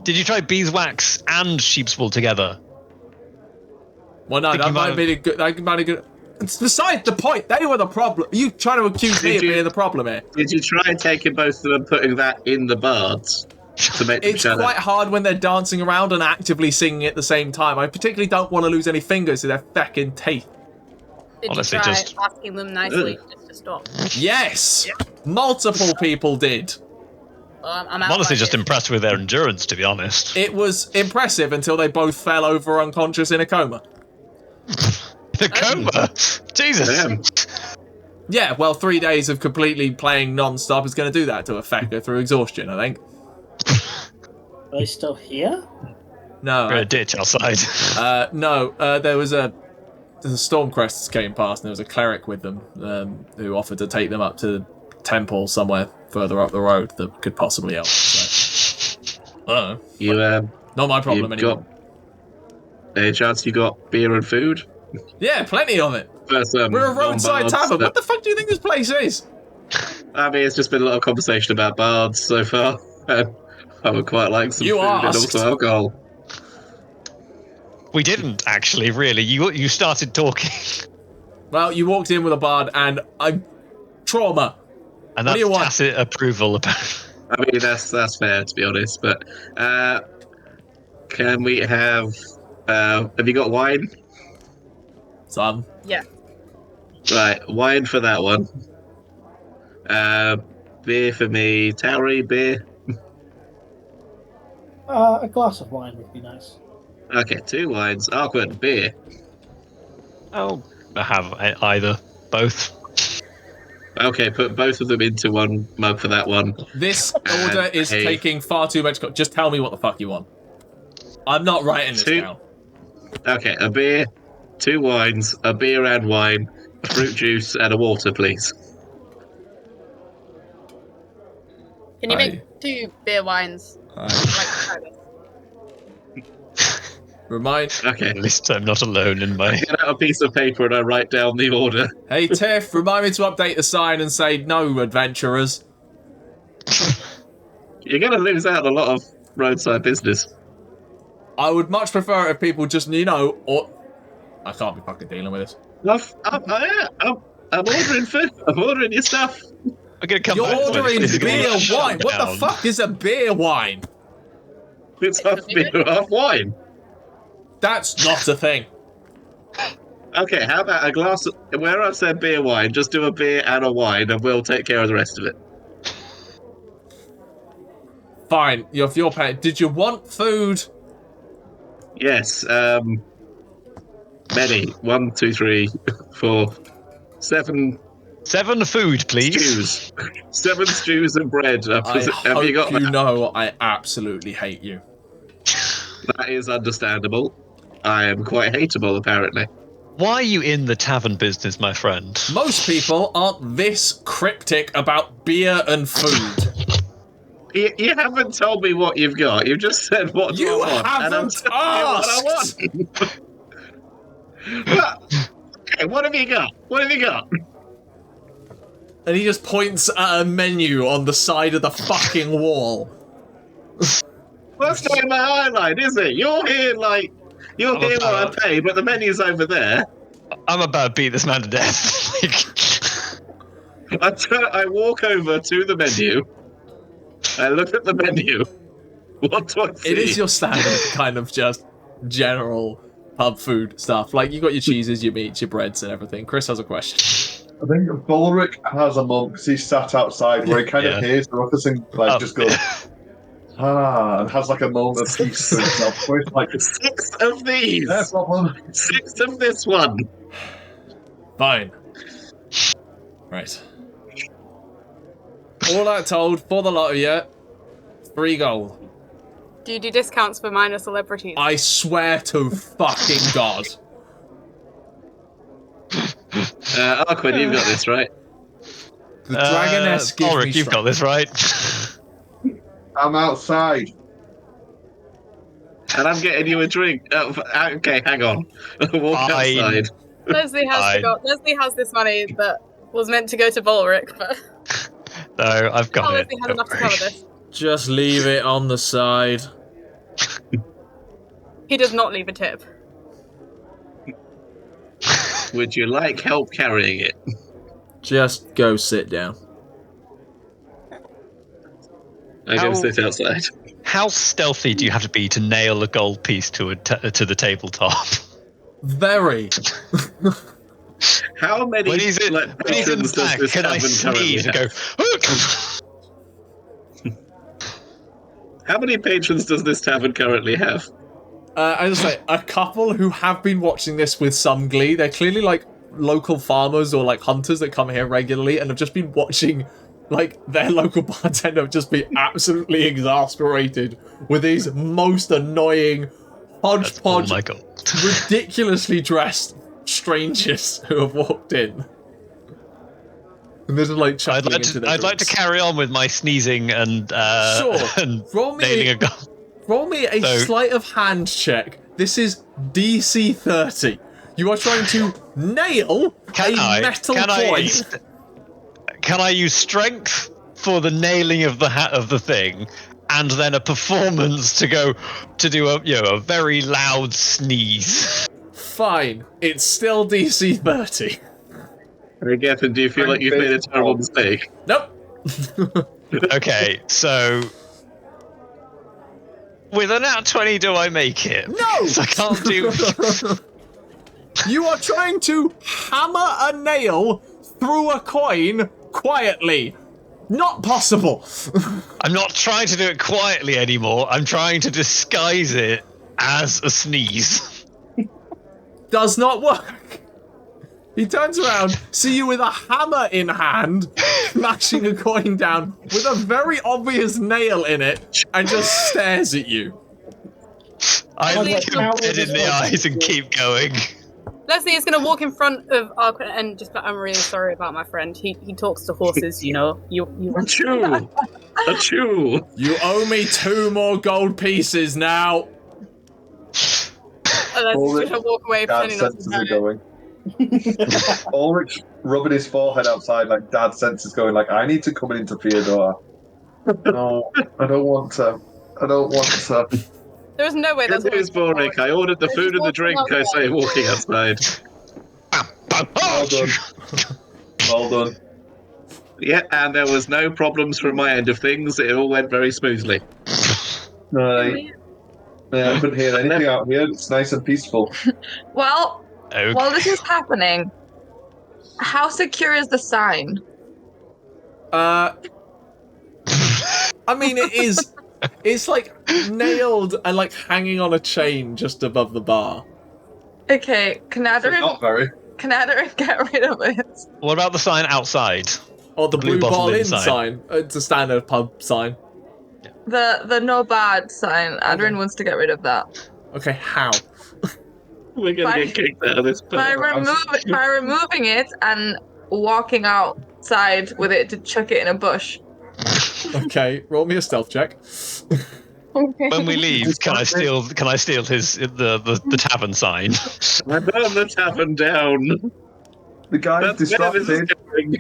Did you try beeswax and sheep's wool together? Well, no, that might have been a good. That might have been. It's beside the point. They were the problem. You trying to accuse me of being the problem here? Did you try taking both of them and putting that in the bards to make them It's shadow? quite hard when they're dancing around and actively singing at the same time. I particularly don't want to lose any fingers to their fucking teeth. Did Honestly, you try just- asking them nicely just to stop? Yes, multiple people did. I'm I'm honestly just impressed with their endurance, to be honest. It was impressive until they both fell over unconscious in a coma. The coma? Jesus. Damn. Yeah, well, 3 days of completely playing non-stop is going to do that to a fecker through exhaustion, I think. Are they still here? No. We're in a ditch outside. There was the Stormcrests came past, and there was a cleric with them who offered to take them up to the temple somewhere further up the road that could possibly help. So, I don't know. You Not my problem anymore. Any chance you got beer and food? Yeah, plenty of it. For some We're a roadside non-bards tavern. that- What the fuck do you think this place is? I mean, it's just been a lot of conversation about bards so far. And I would quite like some You food and asked. also alcohol. We didn't, actually, really. You started talking. Well, you walked in with a bard, and I'm trauma. And What do that's you want? tacit approval about. I mean, that's fair, to be honest. But can we have you got wine? Some. Yeah. Right, wine for that one. Beer for me. Tauri, beer. A glass of wine would be nice. Okay, 2 wines. Arquen, beer. I'll have either. Both. Okay, put both of them into one mug for that one. This order is taking far too much. Just tell me what the fuck you want. I'm not writing this 2 down. Okay, a beer, 2 wines, a beer and wine, a fruit juice, and a water, please. Can you make 2 beer wines? Remind. Okay. At least I'm not alone in my. I get out a piece of paper and I write down the order. Hey Tiff, remind me to update the sign and say no, adventurers. You're going to lose out on a lot of roadside business. I would much prefer if people just, or I can't be fucking dealing with this. I'm ordering food. I'm ordering your stuff. I'm gonna come You're back when ordering this is gonna beer shut wine. What the down. fuck is a beer wine? It's half beer, half wine. That's not a thing. Okay, how about a glass of, where I've said beer wine, just do a beer and a wine and we'll take care of the rest of it. Fine, you're paying. Did you want food? Yes, many. 1, 2, 3, 4, 7 7 food, please. stews. 7 stews and bread. I Have you got hope you that? know I absolutely hate you. That is understandable. I am quite hateable, apparently. Why are you in the tavern business, my friend? Most people aren't this cryptic about beer and food. You haven't told me what you've got. You've just said what You do I want, and I'm haven't telling you what I want. Well, okay, what have you got? What have you got? And he just points at a menu on the side of the fucking wall. That's not in my highlight, is it? You're here I'm while I about- pay, but the menu's over there. I'm about to beat this man to death. I walk over to the menu. I look at the menu. What do I see? It is your standard kind of just general pub food stuff. Like, you got your cheeses, your meats, your breads and everything. Chris has a question. I think Balrick has a moment because he's sat outside where he kind of hears the ruckus and just goes, and has like a moment of peace to himself. Where it's like, 6 of these. no problem. 6 of this one. Fine. Right. All that told, for the lot of you, 3 gold. Do you do discounts for minor celebrities? I swear to fucking God. Arquen, you've got this, right? The Dragoness gives Balrick, me you've got this, right? I'm outside. And I'm getting you a drink. Okay, hang on. Walk Fine. outside. Lesley has this money that was meant to go to Balrick, but No, I've got it. Lesley has enough to cover this. Just leave it on the side. He does not leave a tip. Would you like help carrying it? Just go sit down. I go sit outside. How stealthy do you have to be to nail a gold piece to the tabletop? Very. How many When he's in patrons does this can I tavern currently sneeze and have? go? How many patrons does this tavern currently have? I just say a couple who have been watching this with some glee. They're clearly like local farmers or like hunters that come here regularly and have just been watching like their local bartender just be absolutely exasperated with these most annoying hodgepodge, Oh my god. ridiculously dressed strangers who have walked in. And they're just like chuckling into their I'd like to drinks. carry on with my sneezing and Sure. and Roll nailing me, a gold. roll me a So- sleight of hand check. This is DC 30. You are trying to nail a metal coin. Can I use strength for the nailing of the thing, and then a performance to do a very loud sneeze? Fine. It's still DC 30. Hey, Geffen, do you feel like you've made a terrible mistake? Nope. Okay, so with a nat 20, do I make it? No! 'Cause I can't do. You are trying to hammer a nail through a coin quietly. Not possible. I'm not trying to do it quietly anymore. I'm trying to disguise it as a sneeze. Does not work. He turns around, see you with a hammer in hand, smashing a coin down with a very obvious nail in it, and just stares at you. I Lesley, look him dead in the eyes and keep going. Lesley is going to walk in front of Arquen and just be like, I'm really sorry about my friend. He talks to horses, you know. You Achoo! Achoo! You owe me 2 more gold pieces now. And then Balrick, she's going to walk away Dad's pretending not to senses know are it. going. Ulrich rubbing his forehead outside, like Dad's senses going, like, I need to come and interfere, Dora. No, I don't want to. I don't want to. There is no way that's Good news, Balrick. I ordered the food and the drink, I say, walking outside. Well done. Well done. Yeah, and there was no problems from my end of things. It all went very smoothly. Right. Yeah, I couldn't hear anything out here. It's nice and peaceful. Well, Okay. while this is happening, how secure is the sign? I mean, it is. It's like nailed and like hanging on a chain just above the bar. Okay, can Not Aderyn get rid of it? What about the sign outside? Or the Blue Blue Bottle Bottle Inn Inn sign. sign. It's a standard pub sign. The no bad sign. Aderyn wants to get rid of that. Okay, how? We're going to get kicked out of this By pub. removing it and walking outside with it to chuck it in a bush. Okay, roll me a stealth check. Okay. When we leave, can I steal his the tavern sign? I burn the tavern down. The guy's That's where this is distracted. going.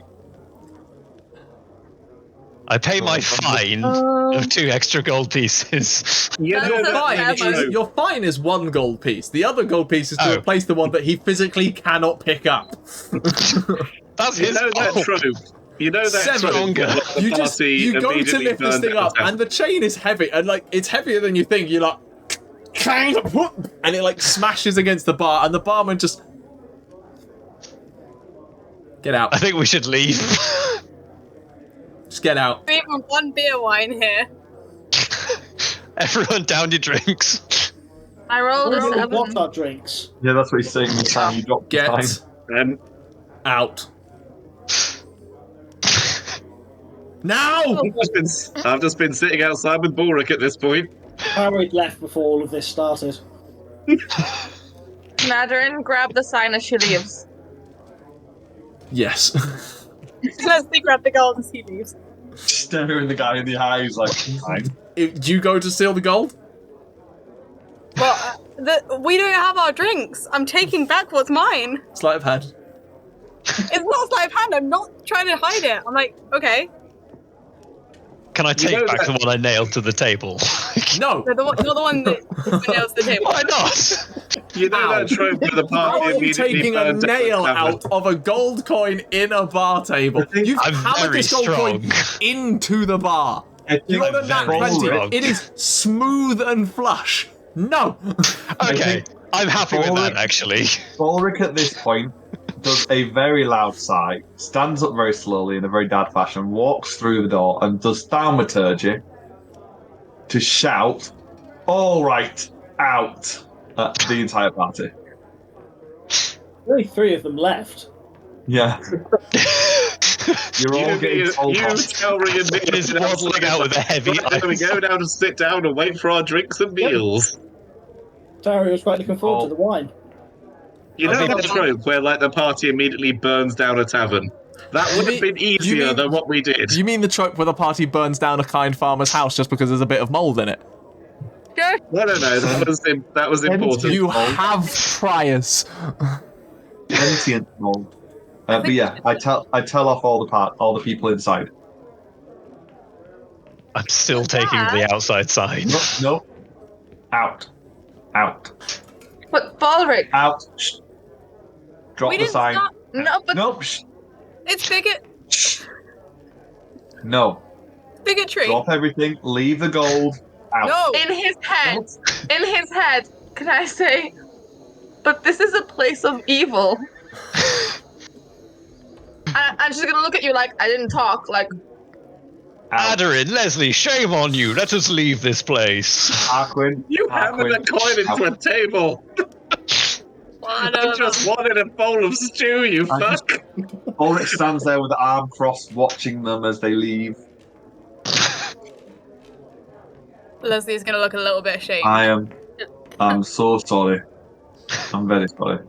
I pay my fine of 2 extra gold pieces. You know That's that- a fine. Your fine is 1 gold piece. The other gold piece is to Oh. replace the one that he physically cannot pick up. That's You his know that fault. trope. You know that Seven. trope. Stronger. where the You just party you go to immediately lift this burns thing down up, the and the chain is heavy, and like it's heavier than you think. You're like, clang, whoop, and it like smashes against the bar, and the barman just get out. I think we should leave. Just get out. We have 1 beer wine here. Everyone down your drinks. I rolled a What 7. our drinks? Yeah, that's what he's saying. The time you dropped the Get time. out. Now! I've just been sitting outside with Balrick at this point. Howard left before all of this started. Can Aderyn grab the sign as she leaves? Yes. Lesley grab the gold as he leaves. Staring the guy in the eyes, like, fine. Do you go to steal the gold? Well, We don't have our drinks. I'm taking back what's mine. Sleight of hand. It's not sleight of hand. I'm not trying to hide it. I'm like, okay. Can I take back the one I nailed to the table? No! You're the one that nails the table. Why not? You know that trope where the How party are you immediately taking a burns down the nail tavern? out of a gold coin in a bar table? You've I'm hammered very this gold coin strong. into the bar. You got a nat very 20. strong. It is smooth and flush. No! Okay, I'm happy with that, Balrick- actually. Balrick at this point does a very loud sigh, stands up very slowly in a very dad fashion, walks through the door, and does thaumaturgy to shout, "All right, out," at the entire party. Only 3 of them left. Yeah. You're all getting told off. Tauri, and It is waddling out with a heavy Right, then we go down and sit down and wait for our drinks and meals. Tauri was quite looking forward to the wine. You I know think that trope where like the party immediately burns down a tavern? That would have been easier than what we did. You mean the trope where the party burns down a kind farmer's house just because there's a bit of mould in it? No, that was important. You have priors. Sentient mold. But yeah, I tell off all the people inside. I'm still taking the outside side. No. Out. But Balrick. Out. Shh. Drop We the didn't sign. stop. No, but Nope. Shh. It's No. bigotry. Drop everything. Leave the gold. Out. No. in his head, can I say, but this is a place of evil. And she's gonna look at you like, I didn't talk, like, Out. Aderyn, Lesley, shame on you. Let us leave this place. Arquen. You hammered a coin into a table. I just wanted a bowl of stew, you fuck. Balrick stands there with the arm crossed, watching them as they leave. Leslie's gonna look a little bit ashamed. I'm so sorry. I'm very sorry.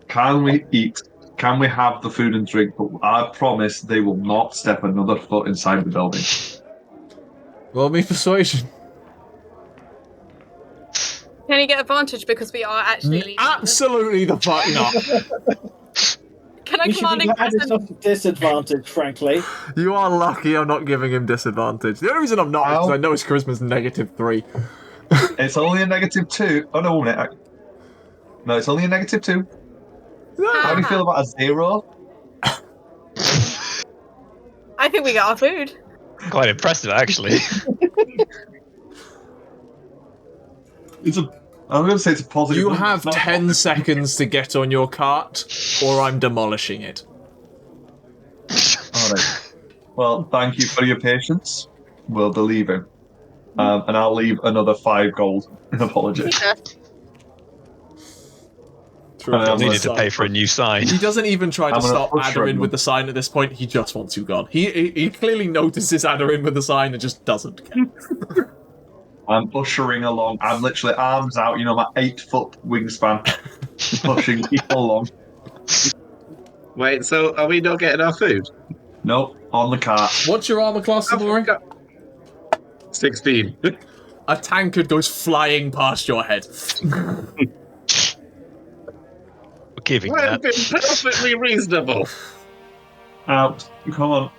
Can we eat? Can we have the food and drink? But I promise they will not step another foot inside the building. Roll me persuasion. Can you get advantage because we are actually leaving? Absolutely the fuck not. Can I You should command be glad it's aggressive? not a disadvantage, frankly. You are lucky I'm not giving him disadvantage. The only reason I'm not is because Ow. I know his charisma's -3. It's only a -2. Oh no, no, it's only a -2. How do you feel about a 0? I think we got our food. Quite impressive, actually. I'm going to say it's a positive. You number. have It's not 10 positive. seconds to get on your cart, or I'm demolishing it. All right. Well, thank you for your patience. We'll believe him. And I'll leave another 5 gold in apology. I needed to pay for a new sign. He doesn't even try to I'm gonna stop push Aderyn him. with the sign at this point. He just wants you gone. He clearly notices Aderyn with the sign and just doesn't care. I'm ushering along. I'm literally arms out, my 8-foot wingspan, pushing people along. Wait, so are we not getting our food? Nope, on the cart. What's your armor class, Ximori? 16. A tankard goes flying past your head. We're giving Would that. have been perfectly reasonable. Out. Come on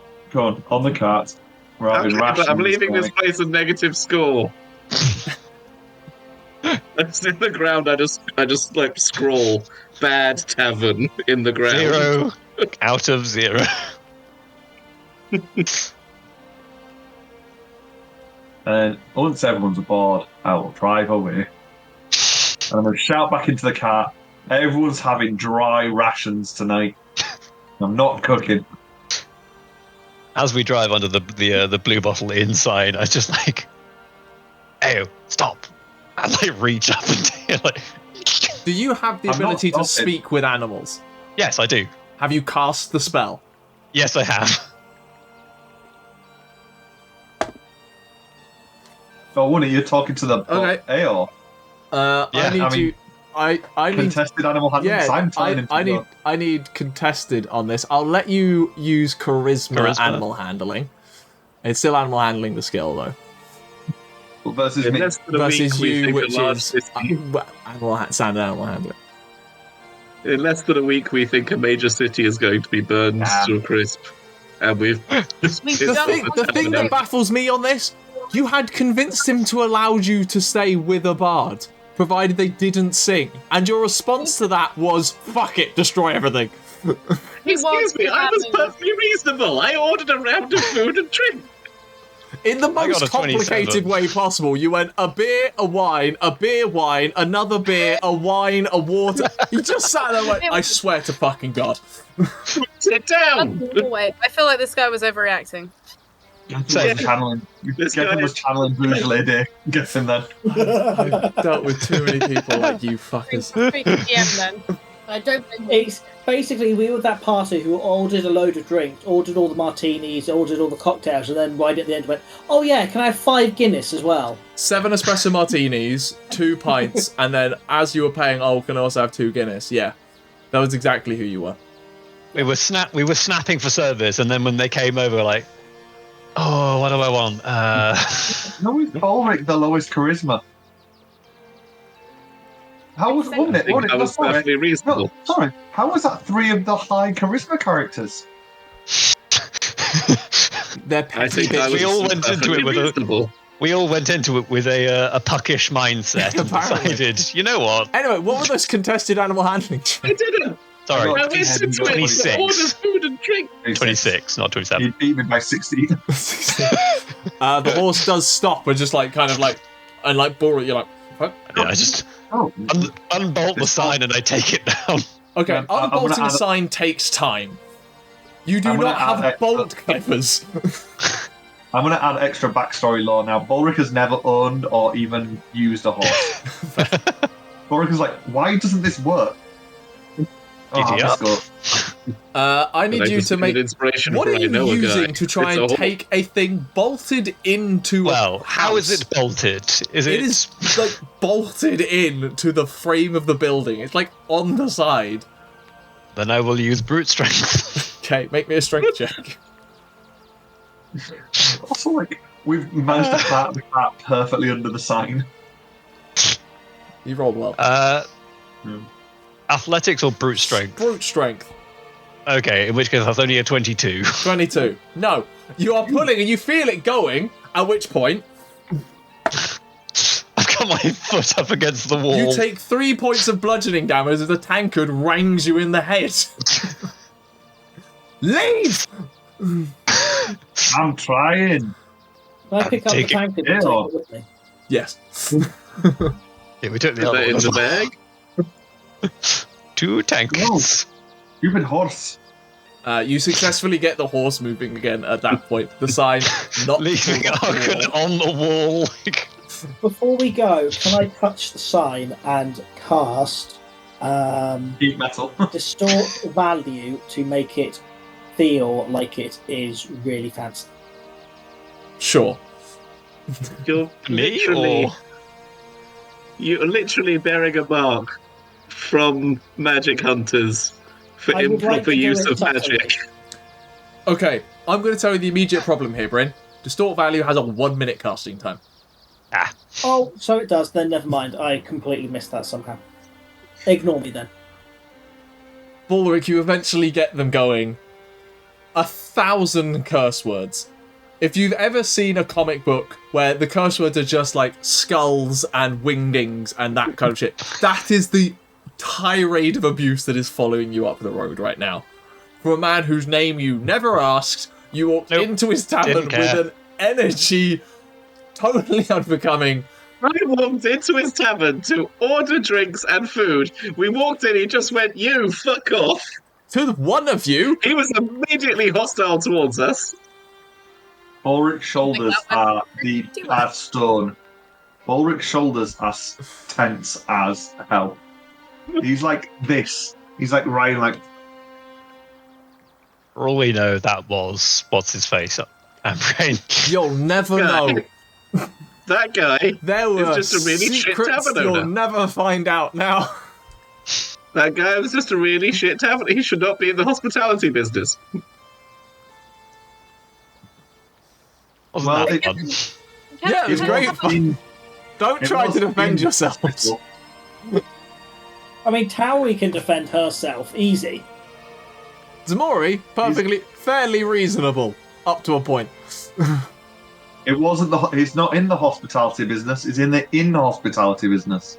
the cart. We're having Okay, but I'm rations leaving this going. place a negative score. It's in the ground. I just like scroll bad tavern in the ground. 0 out of 0. And once everyone's aboard, I will drive away. And I'm going to shout back into the cart. Everyone's having dry rations tonight. I'm not cooking. As we drive under the Blue Bottle Inn sign, I just like, "Ew, stop!" And I reach up and like, Do you have the I'm not ability to stopping. speak with animals? yes, I do. Have you cast the spell? Yes, I have. Oh, one of you talking to the Okay. AO. Yeah, I need I mean, you. I need. Contested animal handling. Yeah, I'm telling him to go. I need contested on this. I'll let you use charisma. Charisma. Animal handling. It's still animal handling the skill though. versus In me. less than a versus week, we you, think which a large is city. Scanlan will handle it. In less than a week, we think a major city is going to be burned to a crisp, and we've just We pissed The don't off thing, the the town thing that now. baffles me on this, you had convinced him to allow you to stay with a bard, provided they didn't sing, and your response to that was, fuck it, destroy everything. Excuse me, I was perfectly reasonable. I ordered a round of food and drink. In the I got most a 27. complicated way possible, you went a beer, wine, another beer, a wine, a water. You just sat there and went, I swear to fucking God. Sit down. No way. I feel like this guy was overreacting. Gethin was channeling. This Gethin guy- was channeling Bouge Lady. Get him then. I've dealt with too many people like you fuckers. PM then. I don't think It's basically we were that party who ordered a load of drinks, ordered all the martinis, ordered all the cocktails, and then right at the end went, "Oh yeah, can I have 5 Guinness as well?" 7 espresso martinis, 2 pints, and then as you were paying, oh, can I also have 2 Guinness? Yeah, that was exactly who you were. We were snapping for service, and then when they came over, like, oh, what do I want? No, is Balrick the lowest charisma? How was one I it? think that was perfectly reasonable. No, sorry. How was that 3 of the high charisma characters? They're I petty think that bitches. was We all went into perfectly it with a- reasonable. We all went into it with a puckish mindset and Apparently. decided, you know what? Anyway, what were those contested animal handling checks? I didn't. Sorry, I I got went into it. 26. Orders food and drink. 26, not 27. He beat me by 16. The horse does stop and just like kind of like, and like Balrick, you're like, what? Yeah, I just Oh, unbolt the sign and I take it down. Okay, Yeah, I'm gonna unbolting a add- sign takes time. You do I'm gonna not have add bolt extra- clippers. I'm going to add extra backstory lore now. Balrick has never owned or even used a horse. Balrick is like, why doesn't this work? Giddy up. let's go. I need But I you just to need make. inspiration What for are I you know a guy. using to try It's a and horse. take a thing bolted into Well, a how is house? it bolted? Is It is like bolted in to the frame of the building. It's like on the side. Then I will use brute strength. Okay, make me a strength check. Also, like, we've managed to park the car perfectly under the sign. You rolled well. Athletics or brute strength? Brute strength. Okay, in which case that's only a 22. 22. No, you are pulling and you feel it going. At which point I've got my foot up against the wall. you take 3 points of bludgeoning damage as the tankard rangs you in the head. Leave. I'm trying. Can I pick up the Take it. tank and Yeah. take it with me? Yes. Yeah, we took the Put other that in one. the bag. 2 tanks. Stupid horse. You successfully get the horse moving again at that point. The sign not Leaving pulled off the Arquen wall. on the wall. Before we go, can I touch the sign and cast Heat metal. distort value to make it feel like it is really fancy? Sure. You're Me literally, or you're literally bearing a mark from magic hunters for I would like improper to do use it of magic. subtly. Okay, I'm going to tell you the immediate problem here, Bryn. Distort value has a 1 minute casting time. Oh, so it does. Then never mind. I completely missed that somehow. Ignore me then. Balrick, you eventually get them going. 1,000 curse words. If you've ever seen a comic book where the curse words are just like skulls and wingdings and that kind of shit, that is the tirade of abuse that is following you up the road right now. For a man whose name you never asked, you walked Nope, into his tavern didn't with care. an energy totally unbecoming. I walked into his tavern to order drinks and food. We walked in, he just went, "You, fuck off." To one of you, He was immediately hostile towards us. Balrick's shoulders are deep as stone. Balrick's shoulders are tense as hell. He's like this. He's like Ryan, like, for all we know, that was what's his face. Brain. you'll never Guy. know. That guy, There were just a really shit secrets tavern you'll owner. never find out now. that guy was just a really shit tavern. He should not be in the hospitality business. Wasn't Well, that it- fun? Yeah, it was great fun. Don't try to defend yourselves. I mean, Tauri can defend herself. Easy. Ximori, fairly reasonable, up to a point. It wasn't he's not in the hospitality business. He's in the in-hospitality business.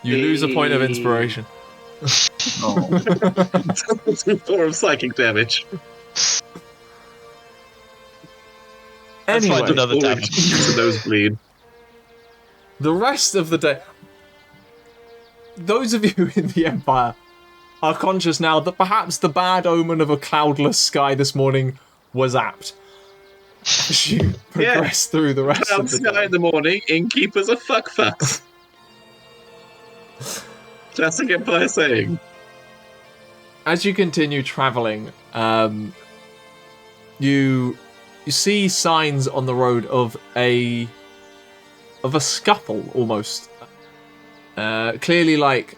You lose a point of inspiration. Oh. 4 of psychic damage. Anyway, find another tavern. It's a nosebleed. the rest of the day, those of you in the Empire are conscious now that perhaps the bad omen of a cloudless sky this morning was apt. As you progress through the rest of the day. In the morning, innkeepers are fucks. Just a Empire saying. As you continue traveling, you see signs on the road of a scuffle almost. Clearly, like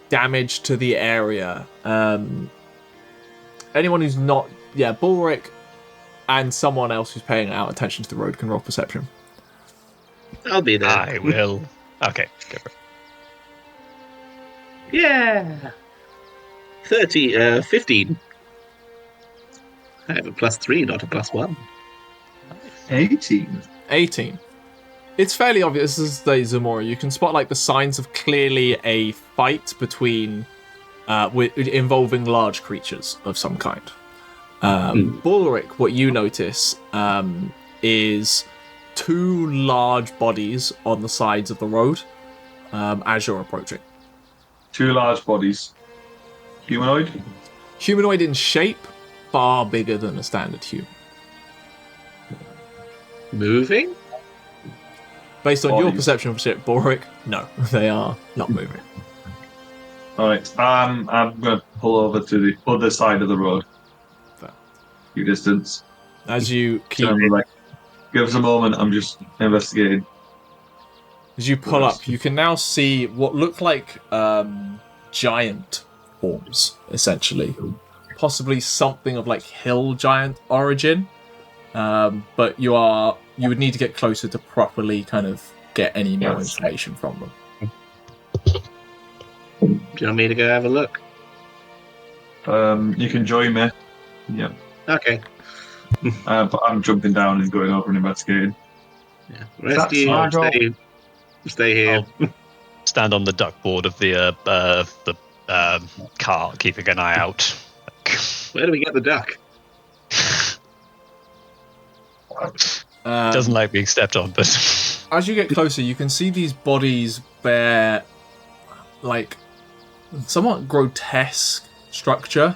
damage to the area. Anyone who's not, Balrick and someone else who's paying out attention to the road can roll perception. I'll be there. I will. Okay, go for it. Yeah. 15. I have a +3, not a +1. 18. 18. It's fairly obvious as the Ximori. You can spot like the signs of clearly a fight between, involving large creatures of some kind. Balrick, what you notice is 2 large bodies on the sides of the road as you're approaching. 2 large bodies. Humanoid? Humanoid in shape, far bigger than a standard human. Moving? Based on your Bodies. perception of shit, Balrick, no, they are not moving. Alright, I'm going to pull over to the other side of the road. Fair. Few distance. As you keep, Give us a moment, I'm just investigating. as you pull up, you can now see what look like giant forms, essentially. Possibly something of like hill giant origin. But you would need to get closer to properly kind of get any more information from them. Do you want me to go have a look? You can join me. Yeah. Okay. But I'm jumping down and going over and investigating. Yeah. The rest of you stay here. Stand on the duckboard of the car, keeping an eye out. Where do we get the duck? Doesn't like being stepped on, but as you get closer, you can see these bodies bear like somewhat grotesque structure.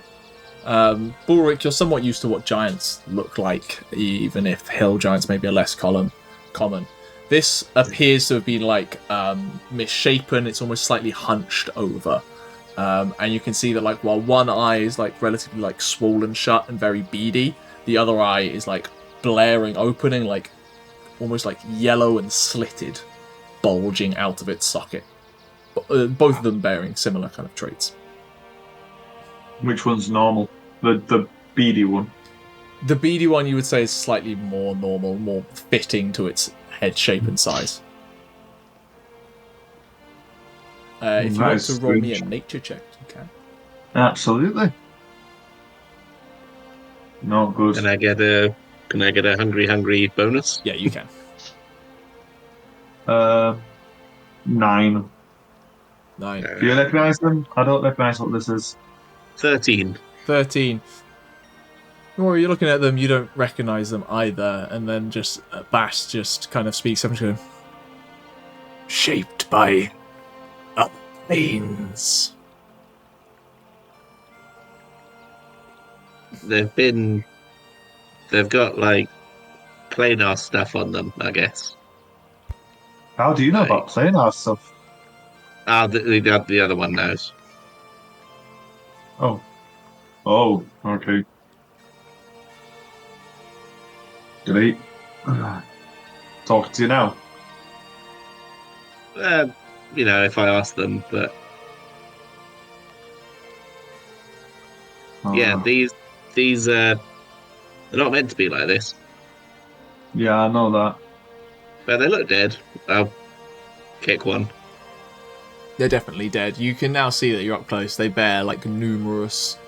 Balrick, you're somewhat used to what giants look like, even if hill giants maybe are less common. This appears to have been like misshapen. It's almost slightly hunched over, and you can see that like while one eye is like relatively like swollen shut and very beady, the other eye is like blaring opening, like almost like yellow and slitted, bulging out of its socket. Both of them bearing similar kind of traits. Which one's normal? The beady one. The beady one you would say is slightly more normal, more fitting to its head shape and size. If you want to roll me a nature check, you can. Absolutely. Not good. Can I get a hungry bonus? Yeah, you can. 9. 9. Do you recognise them? I don't recognise what this is. 13. 13. Or you're looking at them, you don't recognise them either, and then just Bass just kind of speaks up and goes, shaped by veins. They've got like planar stuff on them, I guess. How do you know about planar stuff? The other one knows. Oh, okay. Great. Talking to you now. If I ask them, but yeah, these they're not meant to be like this. Yeah, I know that. But they look dead. I'll kick one. They're definitely dead. You can now see that you're up close. They bear like numerous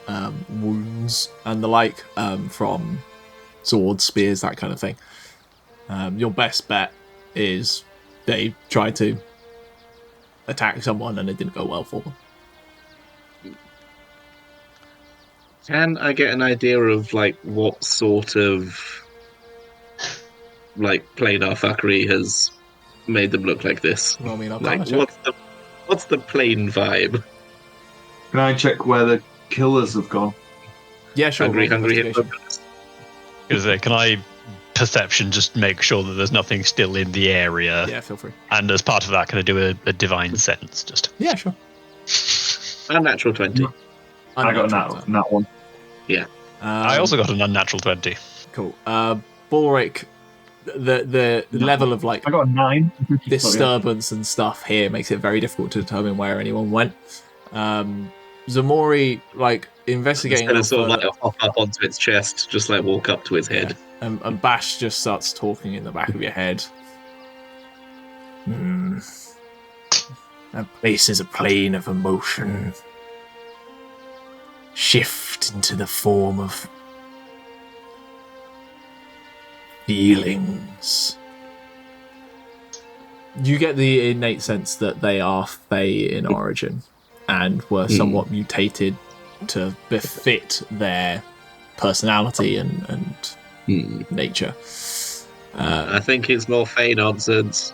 wounds and the like from swords, spears, that kind of thing. Your best bet is they tried to attack someone and it didn't go well for them. Can I get an idea of like what sort of like planar fuckery has made them look like this? Roll me an Like Arcana check. what's the plain vibe? Can I check where the killers have gone? Yeah, sure. Hungry, roll hungry investigation. hippos. Can I perception just make sure that there's nothing still in the area? Yeah, feel free. And as part of that, can I do a divine sense? Just Yeah, sure. Unnatural 20. I got Unnatural. that one. I also got an unnatural 20. Cool. Balrick, the level of like I got a 9. disturbance and stuff here makes it very difficult to determine where anyone went. Ximori, like investigating, Instead of sort of further, like hop up onto its chest, just like walk up to his head. and Bash just starts talking in the back of your head. That place is a plane of emotion. Shift into the form of feelings. You get the innate sense that they are Fae in origin and were somewhat mutated to befit their personality and nature. I think it's more Fey nonsense.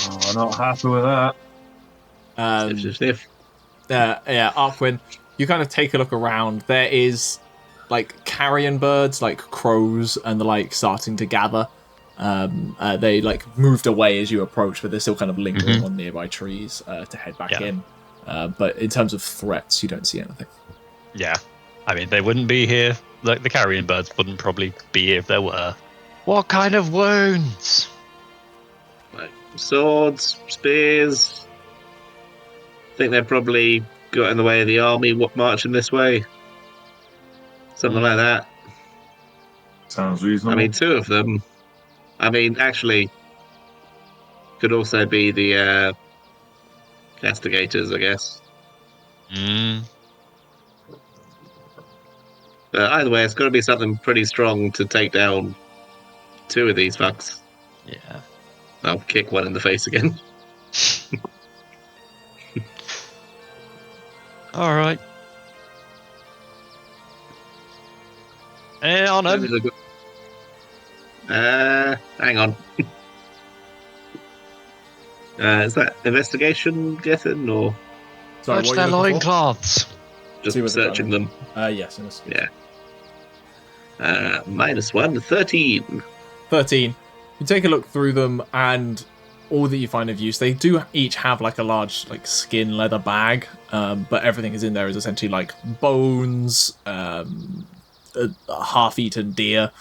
Oh, I'm not happy with that. Sniff. Yeah, Arquen, you kind of take a look around. There is like carrion birds, like crows and the like, starting to gather. They like moved away as you approach, but they're still kind of lingering on nearby trees to head back in. But in terms of threats, you don't see anything. Yeah. I mean, they wouldn't be here. Like, the carrion birds wouldn't probably be here if there were. What kind of wounds? Like swords, spears. I think they probably got in the way of the army marching this way. Something like that. Sounds reasonable. I mean, 2 of them. I mean, actually, could also be the castigators, I guess. Either way, it's got to be something pretty strong to take down 2 of these fucks. Yeah. I'll kick one in the face again. All right. On him. Hang on. Is that investigation getting or Sorry, Touch what their are you looking for? loincloths. just See what they've searching done. them? Yes, in this Yeah. -1, 13. 13. You take a look through them, and all that you find of use, they do each have like a large like skin leather bag, but everything is in there is essentially like bones, a half-eaten deer,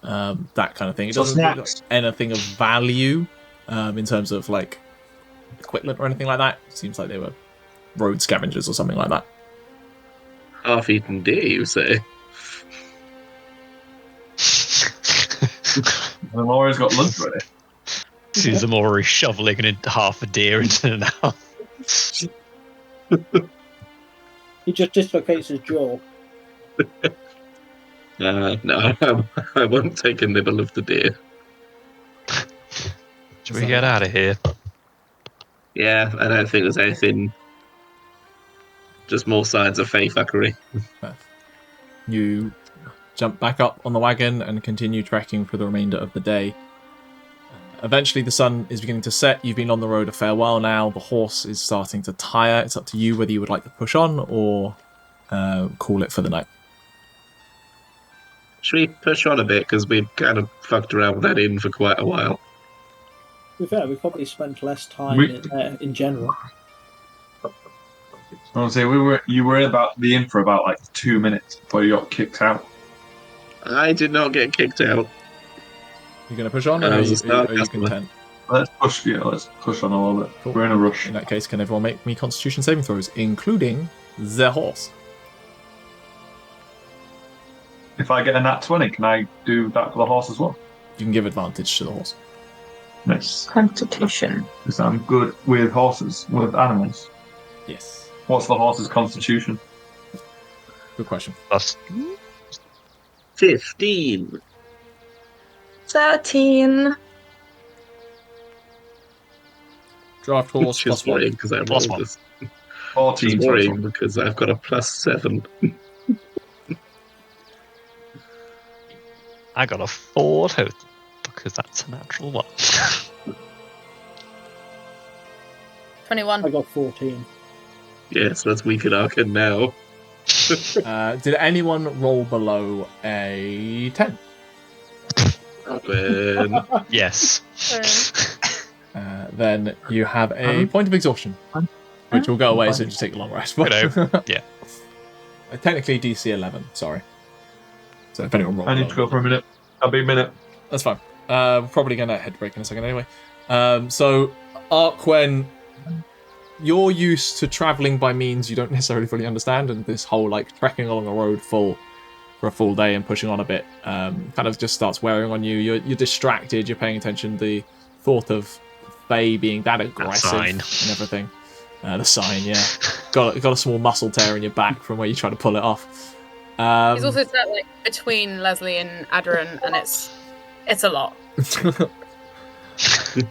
that kind of thing. It So doesn't look snacks. like anything of value in terms of like equipment or anything like that. It seems like they were road scavengers or something like that. Half-eaten deer, you say? And Laura's got lunch ready. Sees them already shoveling half a deer into an house. He just dislocates his jaw. No, I won't take a nibble of the deer. Should we get out of here? Yeah, I don't think there's anything. Just more signs of fey fuckery. You jump back up on the wagon and continue trekking for the remainder of the day. Eventually the sun is beginning to set. You've been on the road a fair while now. The horse is starting to tire. It's up to you whether you would like to push on or call it for the night. Should we push on a bit, because we've kind of fucked around with that inn for quite a while. To be fair, we probably spent less time in general. I want to say you were about the inn for about like 2 minutes before you got kicked out. I did not get kicked out. You're going to push on, or I are was you, a star are you customer. content? Let's push on a little bit. Cool. We're in a rush. In that case, can everyone make me Constitution saving throws, including the horse? If I get a nat 20, can I do that for the horse as well? You can give advantage to the horse. Nice. Constitution. Because I'm good with horses, with animals. Yes. What's the horse's constitution? Good question. Plus 15. 13. Draft horse Which plus is worrying 1. because I Plus rolled 1. this. 14 It's worrying total. because I've got a +7. I got a 4 total because that's a natural 1. 21. I got 14. Yes, that's weak at Arquen now. Did anyone roll below a 10? Arquen. Yes. Then you have a point of exhaustion, which will go away as soon as you take a long rest. Yeah. Technically DC 11, sorry. So if anyone rolls I need to go for a minute. I'll be a minute. That's fine. Probably going to head break in a second anyway. So, Arquen, you're used to travelling by means you don't necessarily fully understand, and this whole like trekking along a road for a full day and pushing on a bit kind of just starts wearing on you. You're distracted, you're paying attention. The thought of Faye being that aggressive and everything. The sign, yeah. Got a small muscle tear in your back from where you try to pull it off. He's also sat like between Lesley and Aderyn, and it's a lot.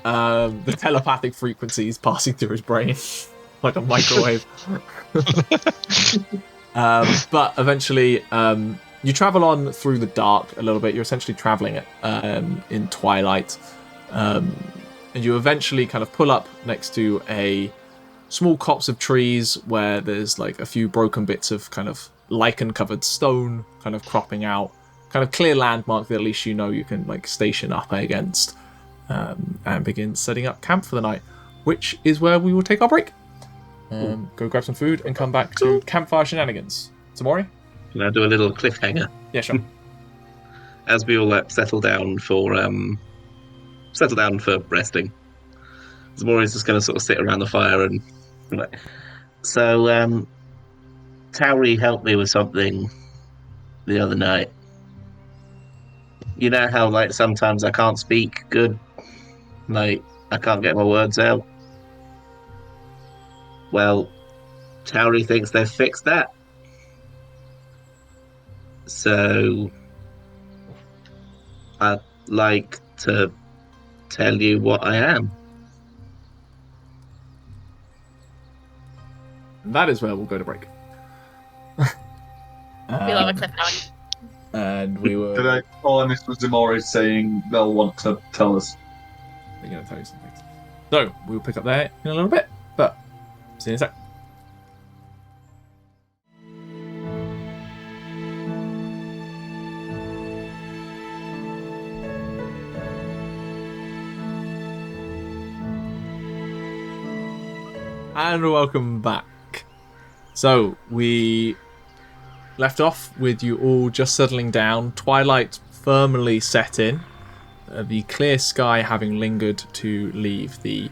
The telepathic frequencies passing through his brain like a microwave. But eventually, you travel on through the dark a little bit. You're essentially traveling in twilight. And you eventually kind of pull up next to a small copse of trees where there's like a few broken bits of kind of lichen-covered stone kind of cropping out. Kind of clear landmark that at least you know you can like station up against and begin setting up camp for the night, which is where we will take our break. Go grab some food and come back to campfire shenanigans. Ximori? Can I do a little cliffhanger? Yeah, sure. As we all settle down for resting, Ximori's just going to sort of sit around the fire and like. So, Tauri helped me with something the other night. You know how like sometimes I can't speak good, like I can't get my words out. Well, Tauri thinks they've fixed that. So I'd like to tell you what I am. That is where we'll go to break. We love a cliffhanger. And we were Did I call this was Ximori saying they'll want to tell us? They're going to tell you something. So, we'll pick up there in a little bit, but see you in a sec. And welcome back. So, we left off with you all just settling down, twilight firmly set in, the clear sky having lingered to leave the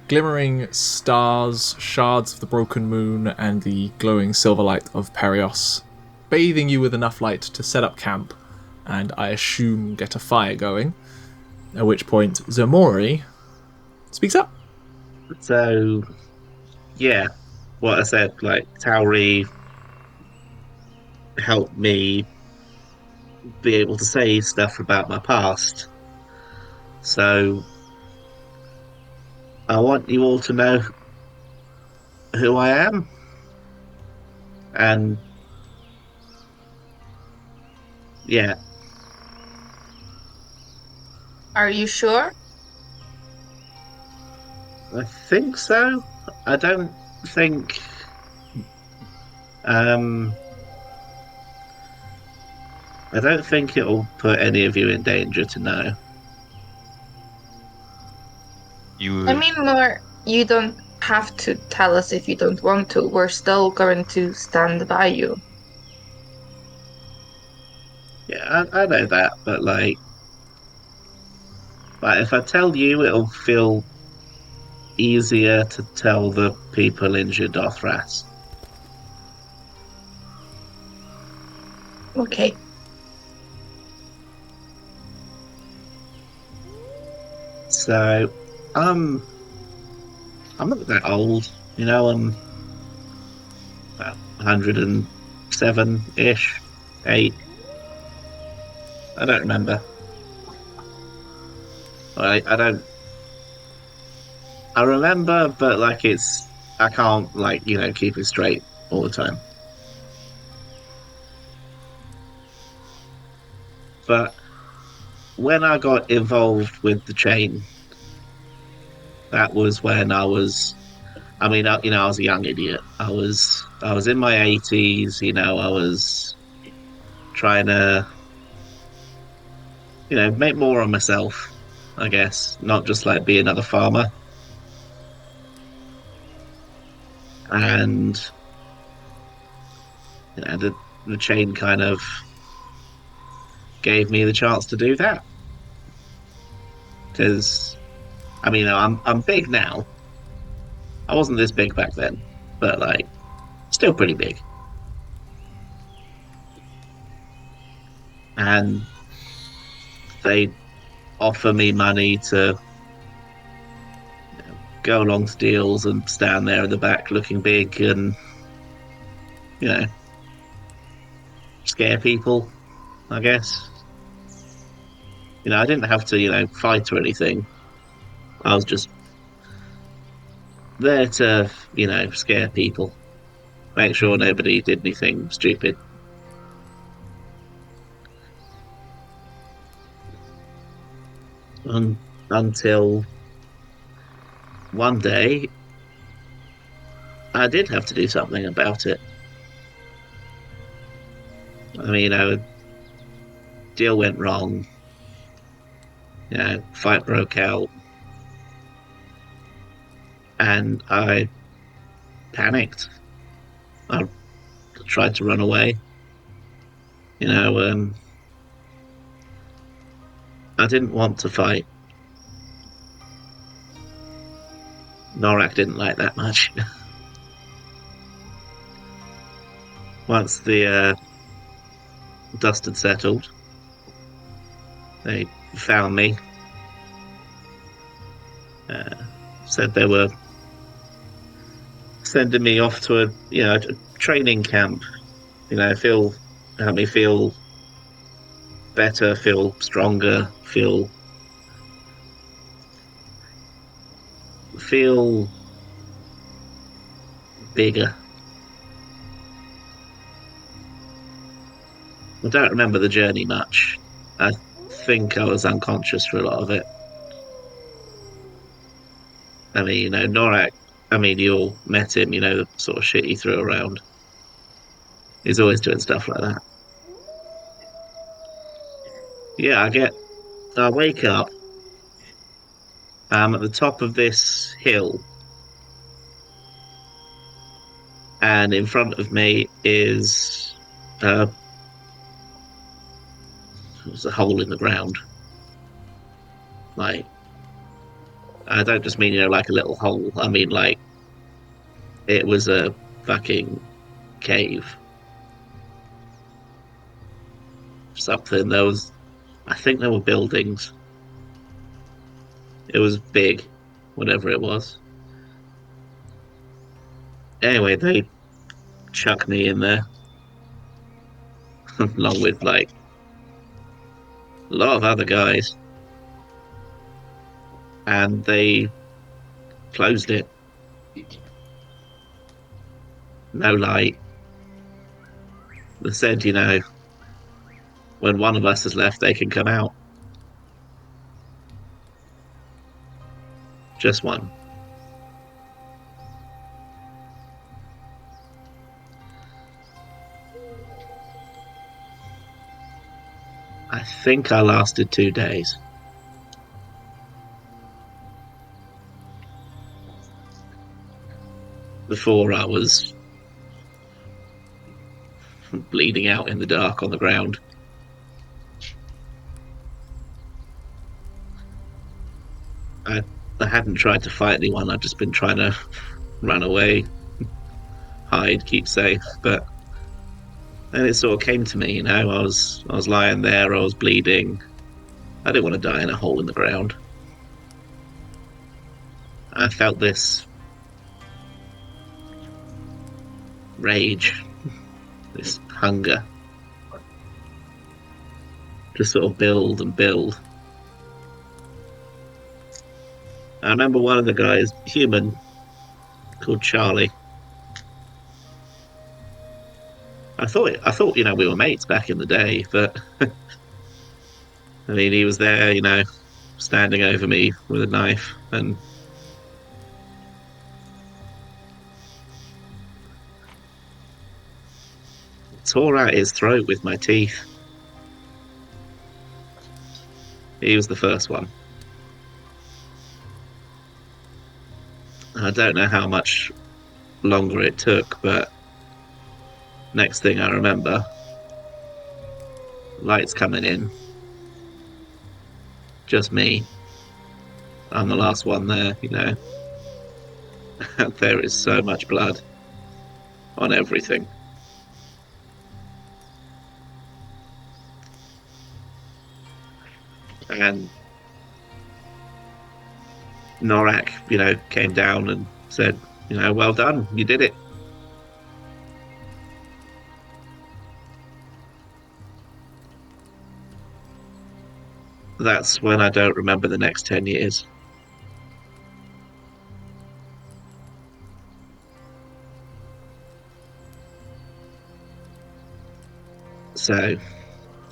glimmering stars, shards of the broken moon, and the glowing silver light of Perios, bathing you with enough light to set up camp, and I assume get a fire going, at which point Ximori speaks up. So, yeah, what I said, like Tauri helped me be able to say stuff about my past. So I want you all to know who I am. And yeah. Are you sure? I think so. I don't think I don't think it'll put any of you in danger to know. I mean, more, you don't have to tell us if you don't want to. We're still going to stand by you. Yeah, I know that, but like if I tell you, it'll feel easier to tell the people in Dothras. Okay. So, I'm not that old, you know. I'm about 107-ish, 8. I don't remember. I don't. I remember, but like I can't like keep it straight all the time. But when I got involved with the chain, that was when I was. I mean, I was a young idiot. I was in my 80s. I was trying to, make more of myself. I guess not just like be another farmer. And the chain kind of gave me the chance to do that. Because, I mean, I'm big now. I wasn't this big back then, but like, still pretty big. And they offer me money to go along to deals and stand there in the back looking big and, scare people, I guess. I didn't have to, fight or anything. I was just there to, scare people, make sure nobody did anything stupid. Until one day, I did have to do something about it. I mean, deal went wrong. Fight broke out. And I panicked. I tried to run away. I didn't want to fight. Norak didn't like that much. Once the dust had settled, they found me. Said they were sending me off to a training camp. Help me feel better, feel stronger, feel bigger. I don't remember the journey much. I think I was unconscious for a lot of it. I mean, Norak, you all met him, the sort of shit he threw around. He's always doing stuff like that. Yeah, I wake up. I'm at the top of this hill. And in front of me is there's a hole in the ground. Like, I don't just mean, like a little hole. I mean, like, it was a fucking cave. Something. I think there were buildings. It was big, whatever it was. Anyway, they chuck me in there. Along with, like, a lot of other guys. And they closed it. No light. They said, when one of us is left, they can come out. Just one. I think I lasted 2 days. Before I was bleeding out in the dark on the ground. I hadn't tried to fight anyone. I'd just been trying to run away, hide, keep safe. But then it sort of came to me, I was lying there. I was bleeding. I didn't want to die in a hole in the ground. I felt this rage, this hunger, to sort of build and build. I remember one of the guys, human, called Charlie. I thought, we were mates back in the day, but I mean, he was there, standing over me with a knife, and tore out his throat with my teeth. He was the first one. I don't know how much longer it took, but next thing I remember, lights coming in. Just me. I'm the last one there, There is so much blood on everything. And Norak, came down and said, well done, you did it. That's when I don't remember the next 10 years. So,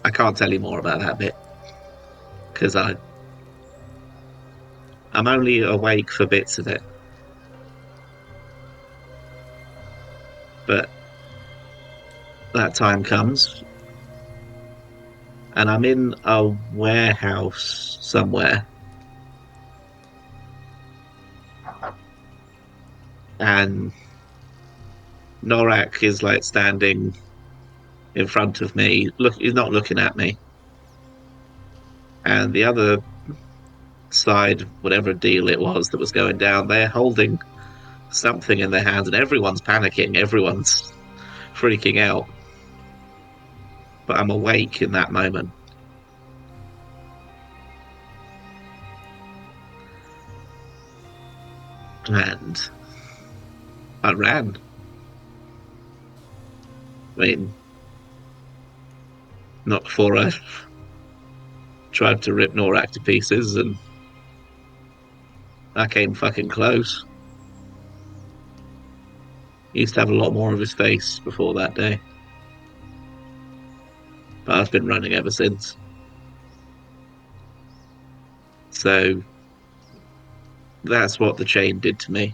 I can't tell you more about that bit. Because I'm only awake for bits of it. But that time comes, and I'm in a warehouse somewhere. And Norak is standing in front of me. He's not looking at me. And the other side, whatever deal it was that was going down, they're holding something in their hands, and everyone's panicking, everyone's freaking out. But I'm awake in that moment. And I ran. I mean, not before I tried to rip Norak to pieces, and I came fucking close. He used to have a lot more of his face before that day. But I've been running ever since. So that's what the chain did to me.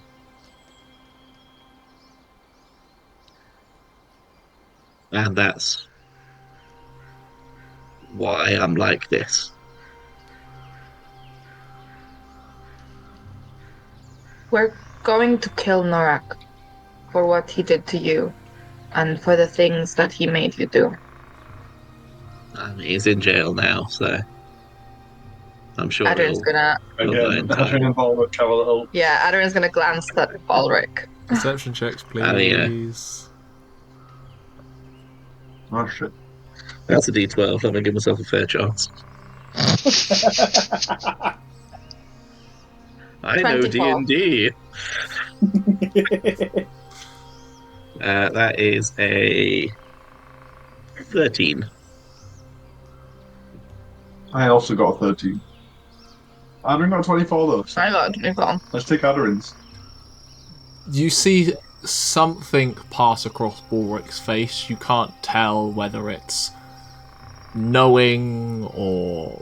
And that's why I'm like this. We're going to kill Norak for what he did to you and for the things that he made you do. I mean, he's in jail now, so I'm sure Aderyn's gonna... Again, Aderyn and Balrick have a little... Yeah, Aderyn's gonna glance at Balrick. Perception checks, please. Oh, shit. That's a D12. Let me give myself a fair chance. I know 24. D&D. That is a 13. I also got a 13. Aderyn got 24 though. So I got 24. let's take Aderyn's. You see something pass across Balrick's face. You can't tell whether it's knowing or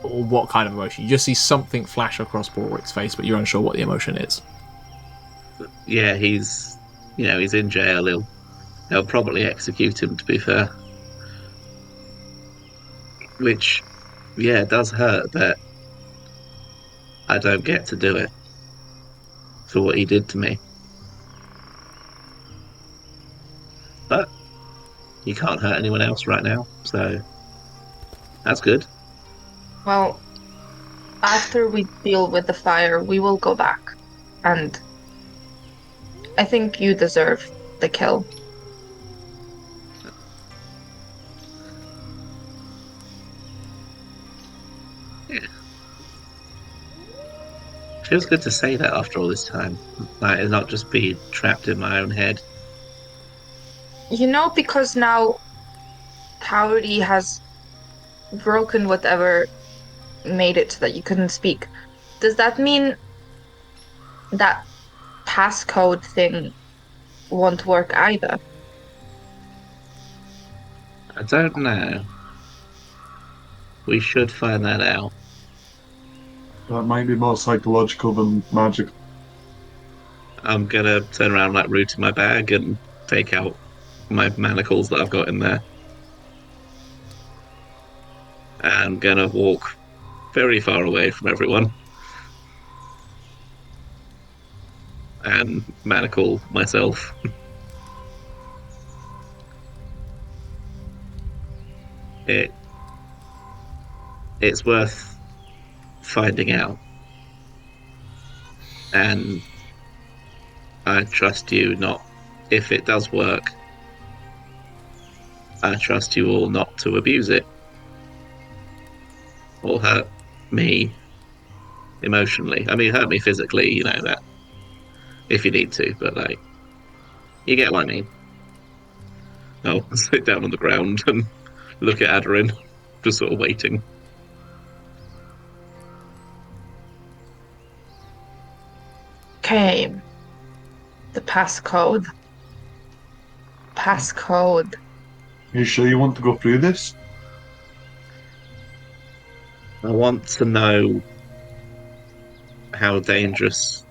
what kind of emotion. You just see something flash across Balrick's face, but you're unsure what the emotion is. Yeah, he's in jail. They'll probably execute him, to be fair. Which, yeah, does hurt that I don't get to do it for what he did to me. But he can't hurt anyone else right now, so that's good. Well, after we deal with the fire, we will go back. And I think you deserve the kill. Feels good to say that after all this time. Like, and not just be trapped in my own head. Because now Tauri has broken whatever made it so that you couldn't speak. Does that mean that passcode thing won't work either? I don't know. We should find that out. That might be more psychological than magical. I'm gonna turn around, like, root in my bag and take out my manacles that I've got in there. I'm gonna walk very far away from everyone. And manacle myself. It's worth finding out. And I trust you not, if it does work, I trust you all not to abuse it. Or hurt me emotionally. I mean, hurt me physically, that. If you need to, but, like, you get what I mean. I'll sit down on the ground and look at Aderyn, just sort of waiting. Okay. The passcode. Passcode. Are you sure you want to go through this? I want to know how dangerous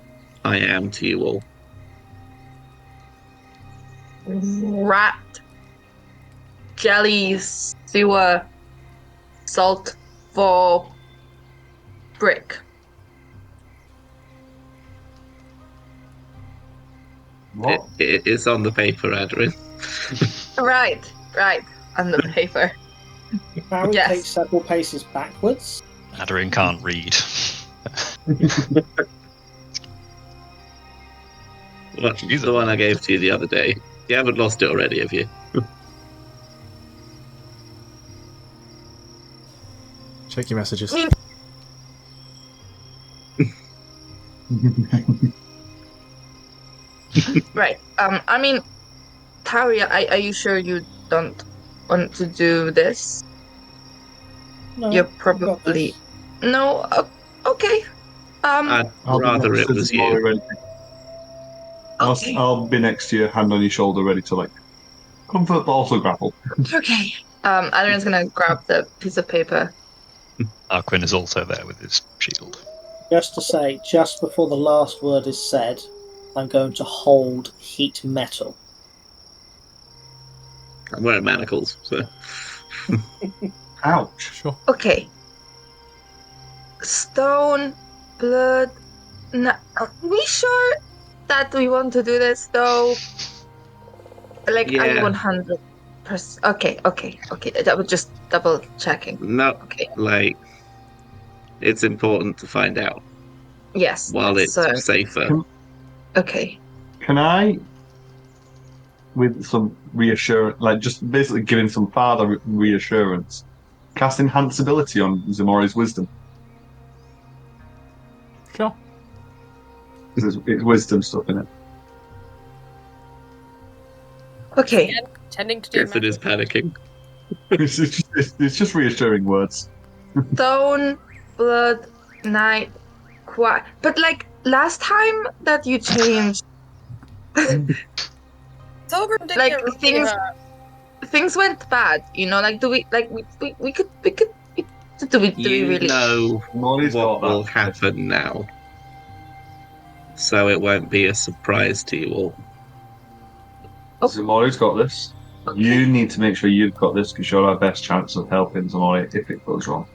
I am to you all. Rat. Jelly. Sewer. Salt. For. Brick. What? It's on the paper, Aderyn. Right. On the paper. Barry Yes. takes several paces backwards. Aderyn can't read. Well, the one I gave to you the other day. You haven't lost it already, have you? Check your messages. Right. Tauri, are you sure you don't want to do this? No, You're I've got probably... this. No? Okay. I'd I'll be rather next it to was Ximori you. ready. Okay. I'll be next to you, hand on your shoulder, ready to, like, comfort but also grapple. Okay. Aderyn's gonna grab the piece of paper. Arquen is also there with his shield. Just to say, just before the last word is said, I'm going to hold heat metal. I'm wearing manacles, so... Ouch. Sure. Okay. Stone, blood... are we sure that we want to do this, though? Like, Yeah. are you 100%? Okay. That was just double checking. No, Okay. like, it's important to find out Yes. while it's so, safer. Okay. Can I, with some reassurance, like just basically giving some father reassurance, cast Enhance ability on Ximori's wisdom? Sure. Because it's wisdom stuff in it. Okay. Again, tending to do Guess it is panicking. It's just reassuring words. Stone, blood, night, quiet. But like last time that you changed, Silgrim did like, get really things- hurt. things went bad. Like, do we could do we You really? know Ximori's what got will that. happen now. So it won't be a surprise to you all. Ximori's got this. You need to make sure you've got this because you're our best chance of helping Ximori if it goes wrong.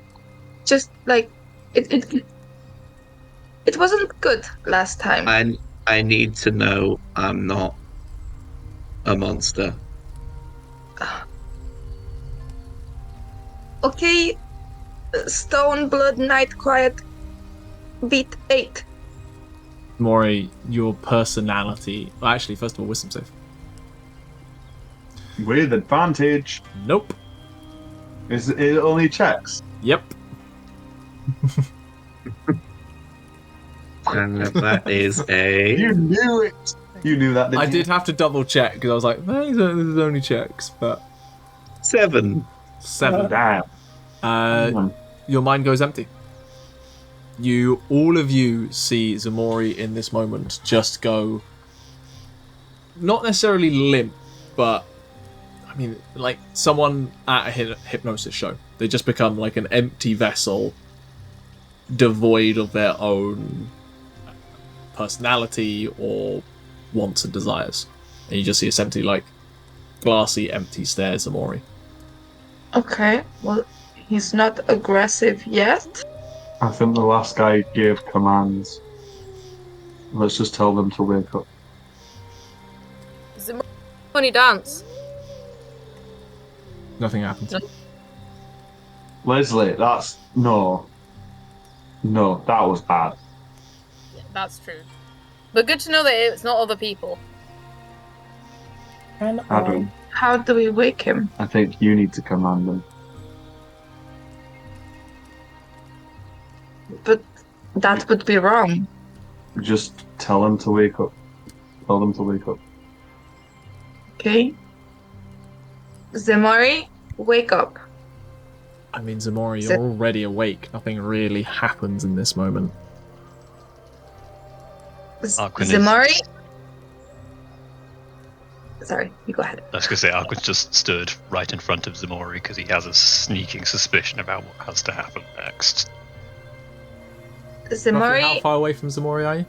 Just like it wasn't good last time. I need to know I'm not a monster. Okay. Stone, blood, night, quiet. Beat 8. Mori, your personality. Well, actually, first of all, wisdom save. With advantage. Nope. It only checks. Yep. And that is a... You knew it! You knew that, didn't I you? did have to double check because I was like, "There's only checks," but 7. 7. Damn. Your mind goes empty. All of you see Ximori in this moment just go, not necessarily limp, but I mean, like someone at a hypnosis show. They just become like an empty vessel, devoid of their own personality or wants and desires. And you just see this empty, like, glassy, empty stare Ximori. Okay, well, he's not aggressive yet. I think the last guy gave commands. Let's just tell them to wake up. Funny dance. Nothing happens. Lesley, that's... No, that was bad. Yeah, that's true. But good to know that it's not other people. Can Aderyn, How do we wake him? I think you need to command them. But that would be wrong. Just tell them to wake up. Tell them to wake up. Okay? Ximori, wake up. I mean, Ximori, you're already awake. Nothing really happens in this moment. Arquen is- Ximori? Sorry, you go ahead. I was going to say, Arquen just stood right in front of Ximori because he has a sneaking suspicion about what has to happen next. Roughly how Ximori, far away from Ximori are you?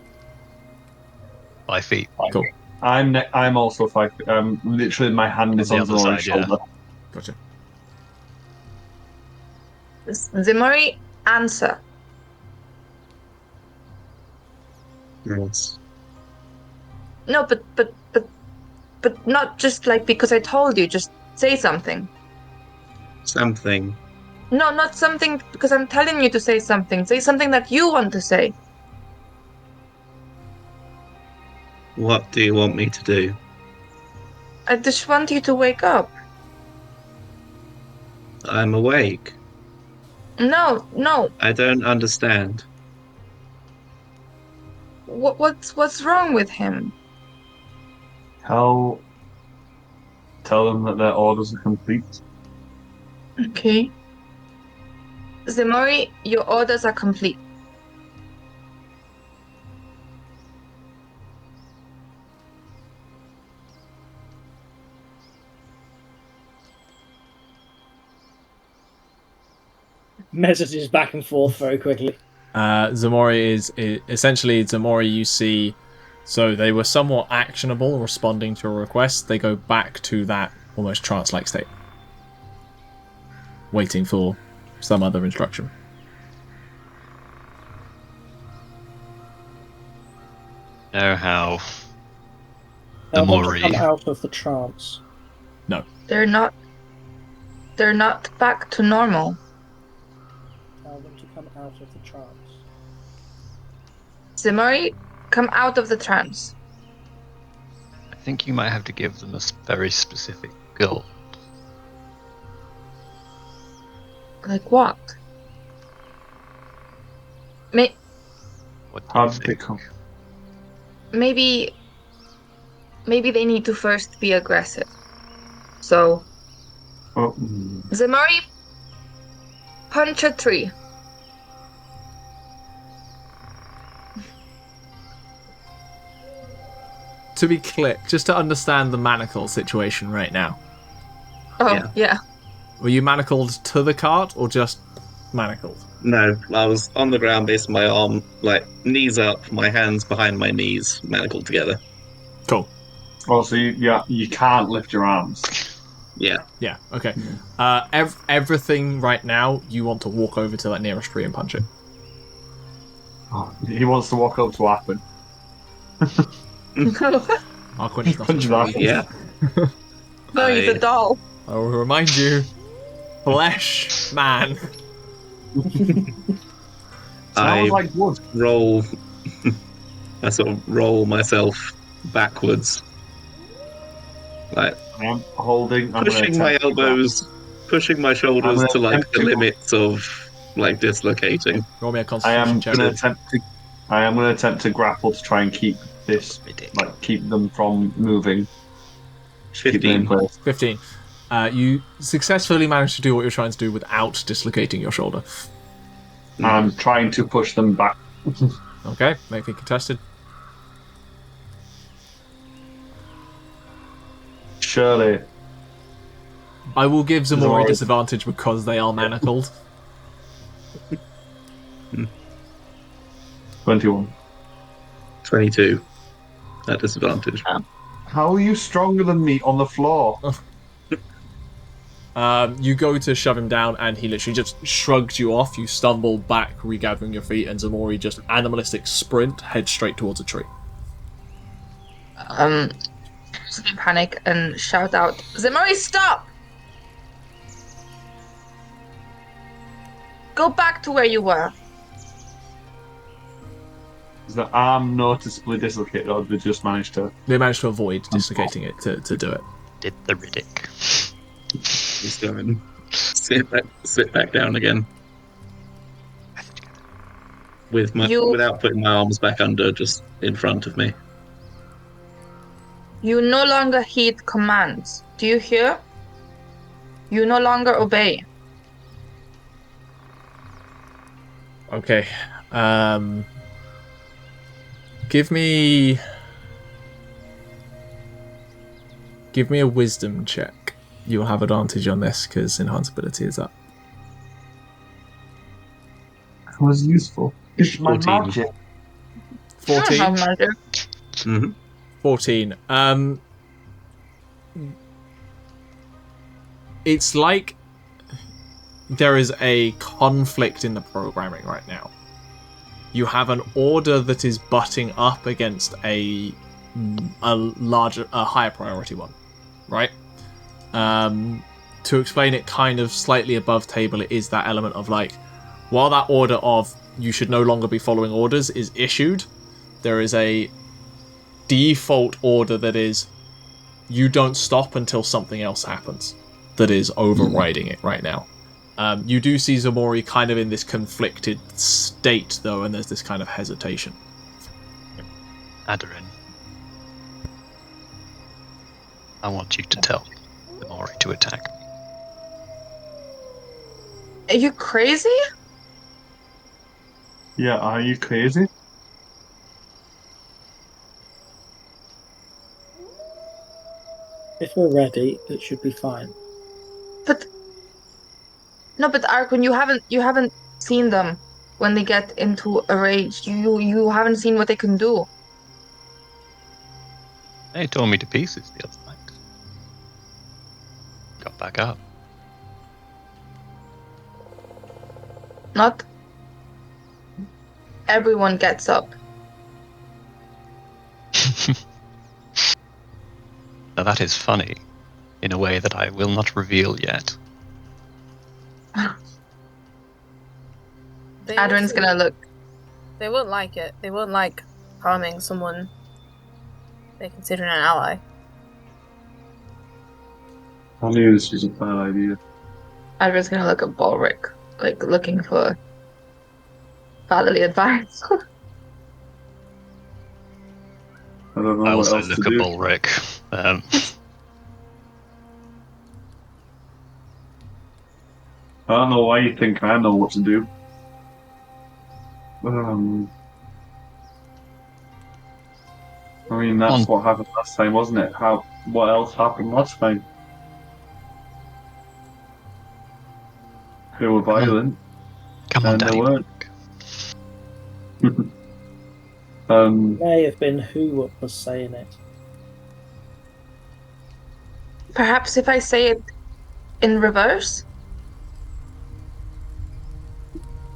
5 feet. Cool. I'm also 5 feet. Literally, my hand is On on the other Zori's side, yeah. shoulder. Gotcha. Ximori, answer. Yes. No, but not just like because I told you. Just say something. Something. No, not something because I'm telling you to say something. Say something that you want to say. What do you want me to do? I just want you to wake up. I'm awake. No. I don't understand. What's wrong with him? Tell them that their orders are complete. Okay. Ximori, your orders are complete. Messages back and forth very quickly. Ximori is essentially Ximori. You see, so they were somewhat actionable, responding to a request. They go back to that almost trance-like state, waiting for some other instruction. Know how Tell them to Ximori- come out of the trance. They're not back to normal. Tell them to come out of the trance. Ximori, come out of the trance. I think you might have to give them a very specific goal. Like what? What do How you did they think? come? Maybe they need to first be aggressive. So, Oh, Ximori, punch a tree. To be clear, just to understand the manacle situation right now, Oh, yeah. were you manacled to the cart or just manacled? No, I was on the ground, based on my arm, like knees up, my hands behind my knees, manacled together. Cool. oh, so you can't lift your arms. Yeah. Yeah, okay. Everything right now, you want to walk over to that nearest tree and punch it. Oh, he wants to walk up to Arquen. Arquen is not a Punch tree. Arquen. Yeah. No, he's a doll. I will remind you, flesh man. I Sounds like wood. roll. I sort of roll myself backwards, like I am holding. I'm pushing gonna my attempt to elbows, pushing my shoulders I'm to like attempt the to- limits of like dislocating. Roll me a I constitution am check. going to attempt to I am going to attempt to grapple to try and keep keep them from moving. Keep them in 15. place. 15. You successfully managed to do what you're trying to do without dislocating your shoulder. I'm trying to push them back. Okay, make me contested. Surely. I will give Ximori Ximori. disadvantage because they are manacled. 21. 22. At disadvantage. How are you stronger than me on the floor? You go to shove him down, and he literally just shrugs you off. You stumble back, regathering your feet, and Ximori just animalistic sprint, head straight towards a tree. Panic and shout out, Ximori, stop! Go back to where you were. Is the arm noticeably dislocated, or did they just manage to... They managed to avoid dislocating it to do it. Did the Riddick. Just go and sit back down again. Without putting my arms back under, just in front of me. You no longer heed commands. Do you hear? You no longer obey. Okay. Give me a wisdom check. You'll have advantage on this because enhance ability is up. That was useful. It's my 14. magic. 14. I don't have magic. Mm-hmm. 14. It's like there is a conflict in the programming right now. You have an order that is butting up against a higher priority one, right? To explain it kind of slightly above table, it is that element of like, while that order of you should no longer be following orders is issued, there is a default order that is you don't stop until something else happens that is overriding it right now. You do see Ximori kind of in this conflicted state, though, and there's this kind of hesitation. Aderyn, I want you to tell Ximori to attack. Are you crazy? Yeah, are you crazy? If we're ready, it should be fine. But Arquen, you haven't seen them when they get into a rage. You haven't seen what they can do. They tore me to pieces the other night. Got back up. Not everyone gets up. Now that is funny, in a way that I will not reveal yet. Aderyn's gonna look. They won't like it. They won't like harming someone they consider an ally. I knew this was a bad idea. Aderyn's gonna look at Balrick, like looking for fatherly advice. I don't know I what also else look to at do. Balrick. I don't know why you think I know what to do. I mean, that's what happened last time, wasn't it? What else happened last time? They were violent. Come on, And they Daddy. weren't. May have been who was saying it. Perhaps if I say it in reverse?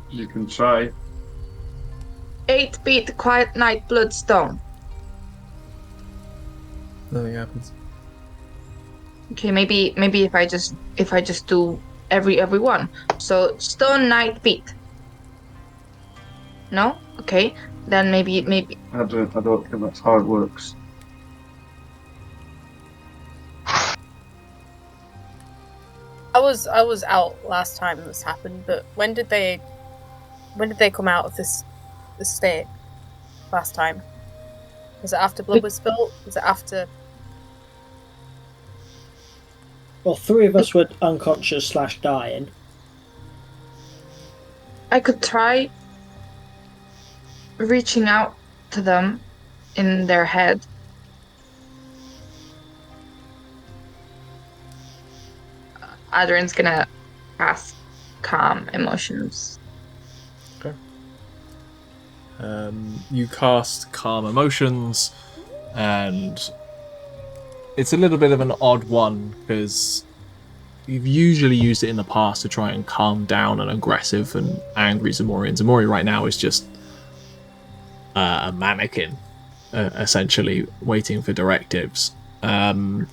You can try. 8-beat quiet night bloodstone. Nothing happens. Okay, maybe if I just do every one. So stone night beat. No? Okay. Then maybe I don't think that's how it works. I was out last time this happened, but when did they come out of this state? last time? Was it after blood was spilled? Was it after? Well, 3 of us were unconscious / dying. I could try reaching out to them in their head. Aderyn's gonna cast Calm Emotions. Okay. You cast Calm Emotions, and it's a little bit of an odd one because you've usually used it in the past to try and calm down an aggressive and angry Ximori. And Ximori right now is just a mannequin, essentially, waiting for directives. And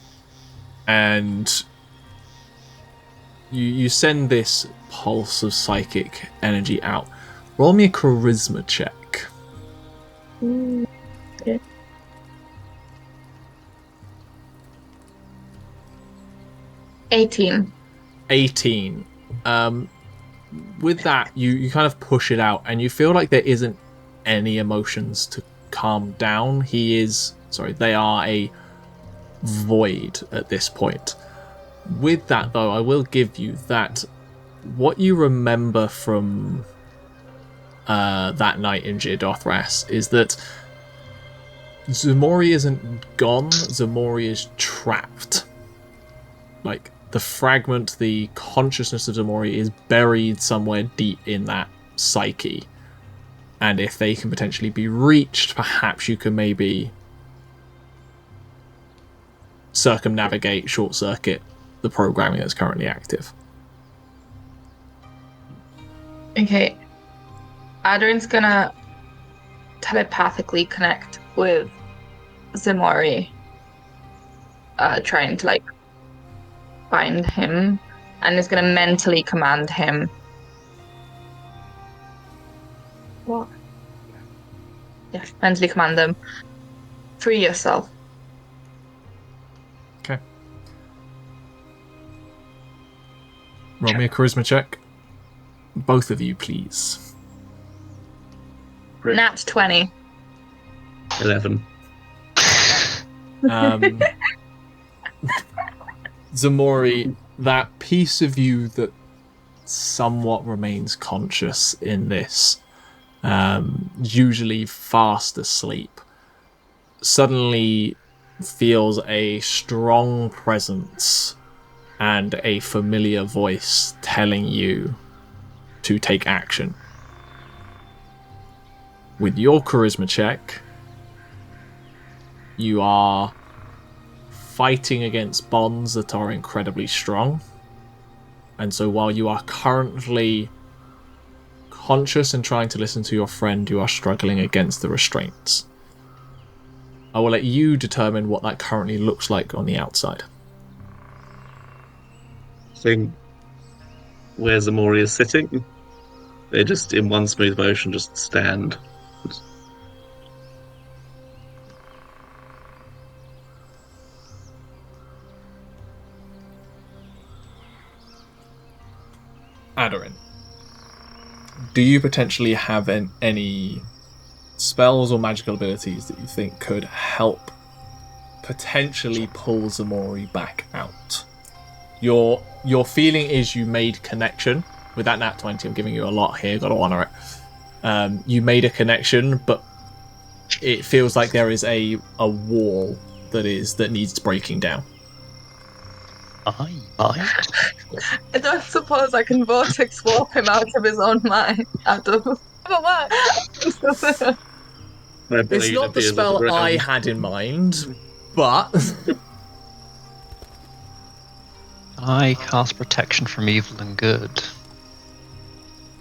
you send this pulse of psychic energy out. Roll me a charisma check. Okay. 18. 18. With that, you kind of push it out, and you feel like there isn't any emotions to calm down. They are a void at this point. With that, though, I will give you that what you remember from that night in Geodothras is that Ximori isn't gone, Ximori is trapped. Like, the fragment, the consciousness of Ximori is buried somewhere deep in that psyche. And if they can potentially be reached, perhaps you can maybe circumnavigate, short-circuit the programming that's currently active. Okay. Aderyn's gonna telepathically connect with Ximori, trying to, like, find him, and is gonna mentally command him. What? Yeah, mentally command them. Free yourself. Okay. Roll me a charisma check. Both of you, please. Nat 20. 11. Ximori, that piece of you that somewhat remains conscious in this, usually fast asleep, suddenly feels a strong presence and a familiar voice telling you to take action. With your charisma check, you are fighting against bonds that are incredibly strong. And so while you are currently conscious and trying to listen to your friend, you are struggling against the restraints. I will let you determine what that currently looks like on the outside. I think where Ximori is sitting, they just, in one smooth motion, just stand. Aderyn, do you potentially have any spells or magical abilities that you think could help potentially pull Ximori back out? Your feeling is you made connection. With that nat 20, I'm giving you a lot here, gotta honour it. You made a connection, but it feels like there is a wall that needs breaking down. I don't suppose I can vortex warp him out of his own mind. Adam. But what? It's not the spell I had in mind, but I cast protection from evil and good.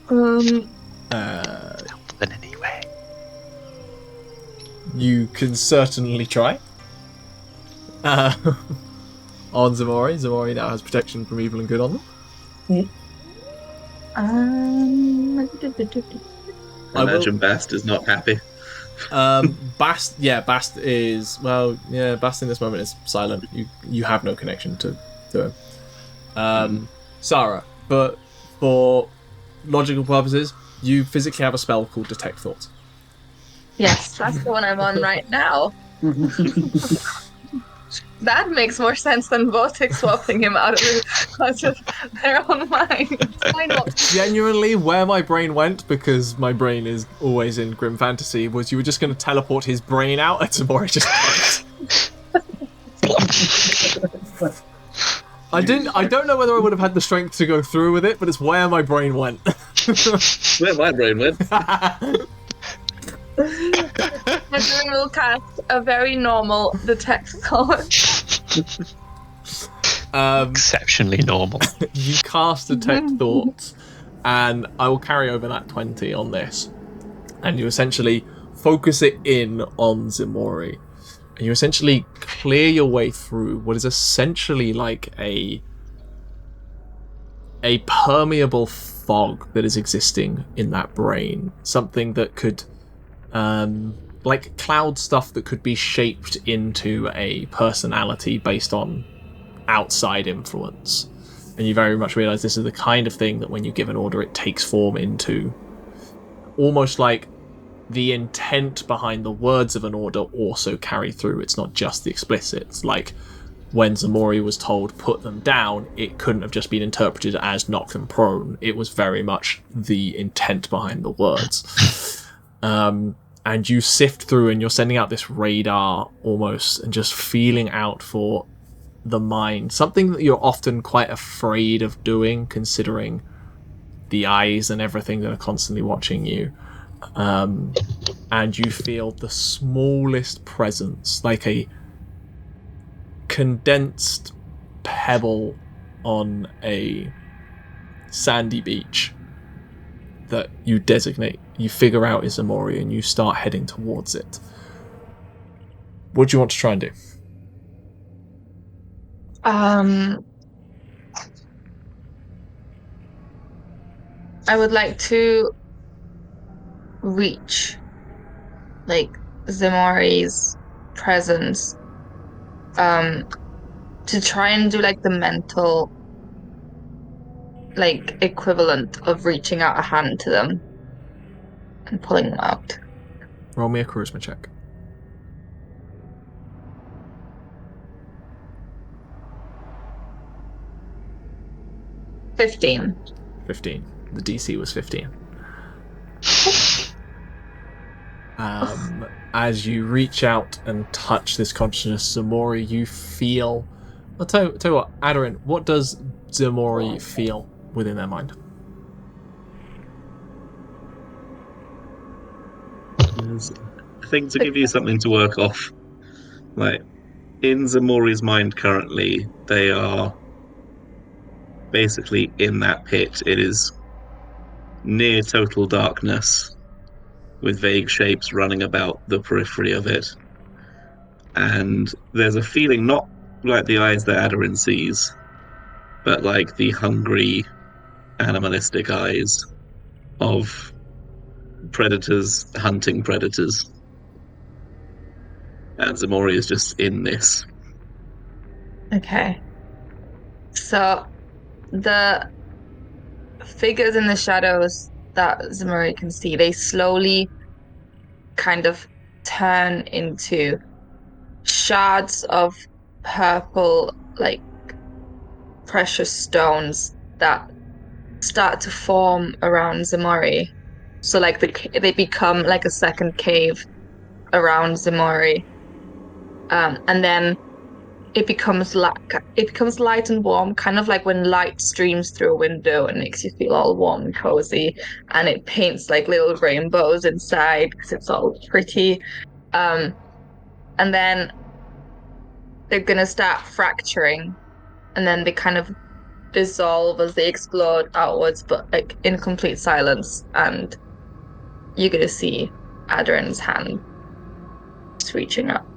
uh, Help in any way. you can certainly try. On Ximori. Ximori now has protection from evil and good on them. I imagine Bast is not happy. Bast is Bast in this moment is silent. You have no connection to him. Sarah, but for logical purposes, you physically have a spell called Detect Thoughts. Yes, that's the one I'm on right now. That makes more sense than Vortex swapping him out of their own minds. Why not? Genuinely, where my brain went, because my brain is always in grim fantasy, was you were just going to teleport his brain out and Ximori just I don't know whether I would have had the strength to go through with it, but it's where my brain went. Where my brain went. Aderyn will cast a very normal detect thought. Exceptionally normal. You cast Detect Thoughts, and I will carry over that 20 on this. And you essentially focus it in on Ximori. And you essentially clear your way through what is essentially like a permeable fog that is existing in that brain. Something that could, like cloud stuff that could be shaped into a personality based on outside influence. And you very much realize this is the kind of thing that when you give an order, it takes form into. Almost like the intent behind the words of an order also carry through. It's not just the explicit. It's like when Ximori was told put them down, it couldn't have just been interpreted as knock them prone. It was very much the intent behind the words. And you sift through and you're sending out this radar almost and just feeling out for the mind. Something that you're often quite afraid of doing, considering the eyes and everything that are constantly watching you. And you feel the smallest presence, like a condensed pebble on a sandy beach that you designate, you figure out is Ximori, and you start heading towards it. What do you want to try and do? I would like to reach like Ximori's presence to try and do like the mental like equivalent of reaching out a hand to them and pulling them out. Roll me a charisma check. $15. 15. The DC was 15. As you reach out and touch this consciousness, Ximori, you feel... I'll tell you what, Aderyn, what does Ximori feel within their mind? I think to give you something to work off, like in Ximori's mind currently, they are basically in that pit. It is near total darkness, with vague shapes running about the periphery of it. And there's a feeling not like the eyes that Aderyn sees, but like the hungry, animalistic eyes of predators hunting predators. And Ximori is just in this. Okay. So the figures in the shadows that Ximori can see, they slowly kind of turn into shards of purple, like precious stones that start to form around Ximori. So like they become like a second cave around Ximori. And then it becomes light and warm, kind of like when light streams through a window and makes you feel all warm and cozy, and it paints like little rainbows inside because it's all pretty. And then they're gonna start fracturing, and then they kind of dissolve as they explode outwards, but like in complete silence. And you're gonna see Aderyn's hand just reaching up.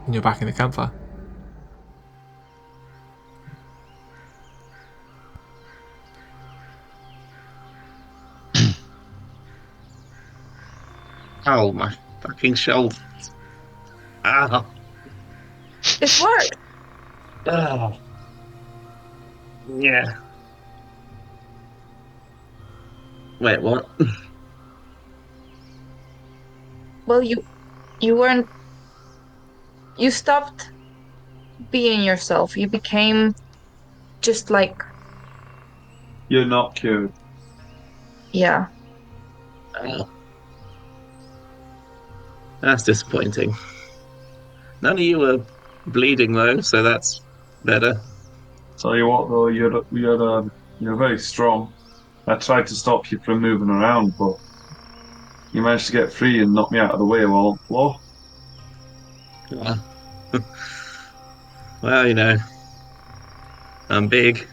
And you're back in the campfire. Oh, my fucking shoulder. Ah. It's worked. Oh. Yeah. Wait, what? Well, you weren't. You stopped being yourself. You became just like, You're not cured. yeah. Oh, that's disappointing. None of you were bleeding though, so that's better. Tell you what, though, you're very strong. I tried to stop you from moving around, but you managed to get free and knock me out of the way while on the floor. Uh, well, I'm big.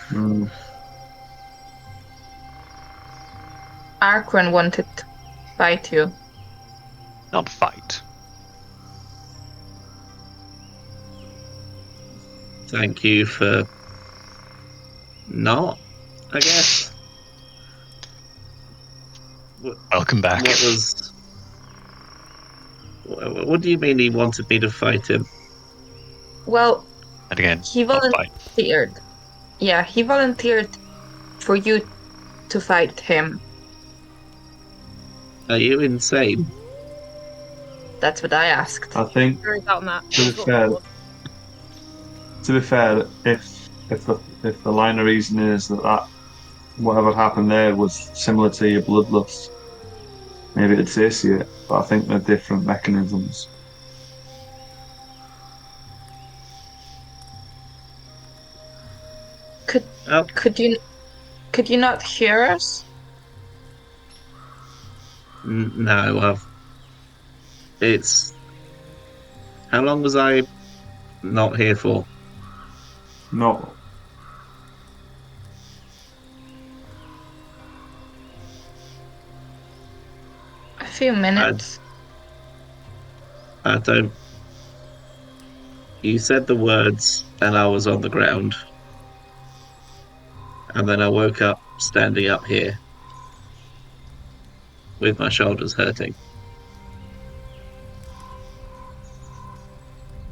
Mm. Arquen wanted to fight you. Not fight. Thank you for not, I guess. Welcome back. What do you mean he wanted me to fight him? Well, And again, he not fight. volunteered. Yeah, he volunteered for you to fight him. Are you insane? That's what I asked. I think, Very down that. to be fair, if the line of reasoning is that whatever happened there was similar to your bloodlust, maybe it'd satiate. But I think they're different mechanisms. Oh, Could you not hear us? no, it's... How long was I not here for? No, A few minutes. I don't... You said the words and I was on the ground. And then I woke up standing up here with my shoulders hurting.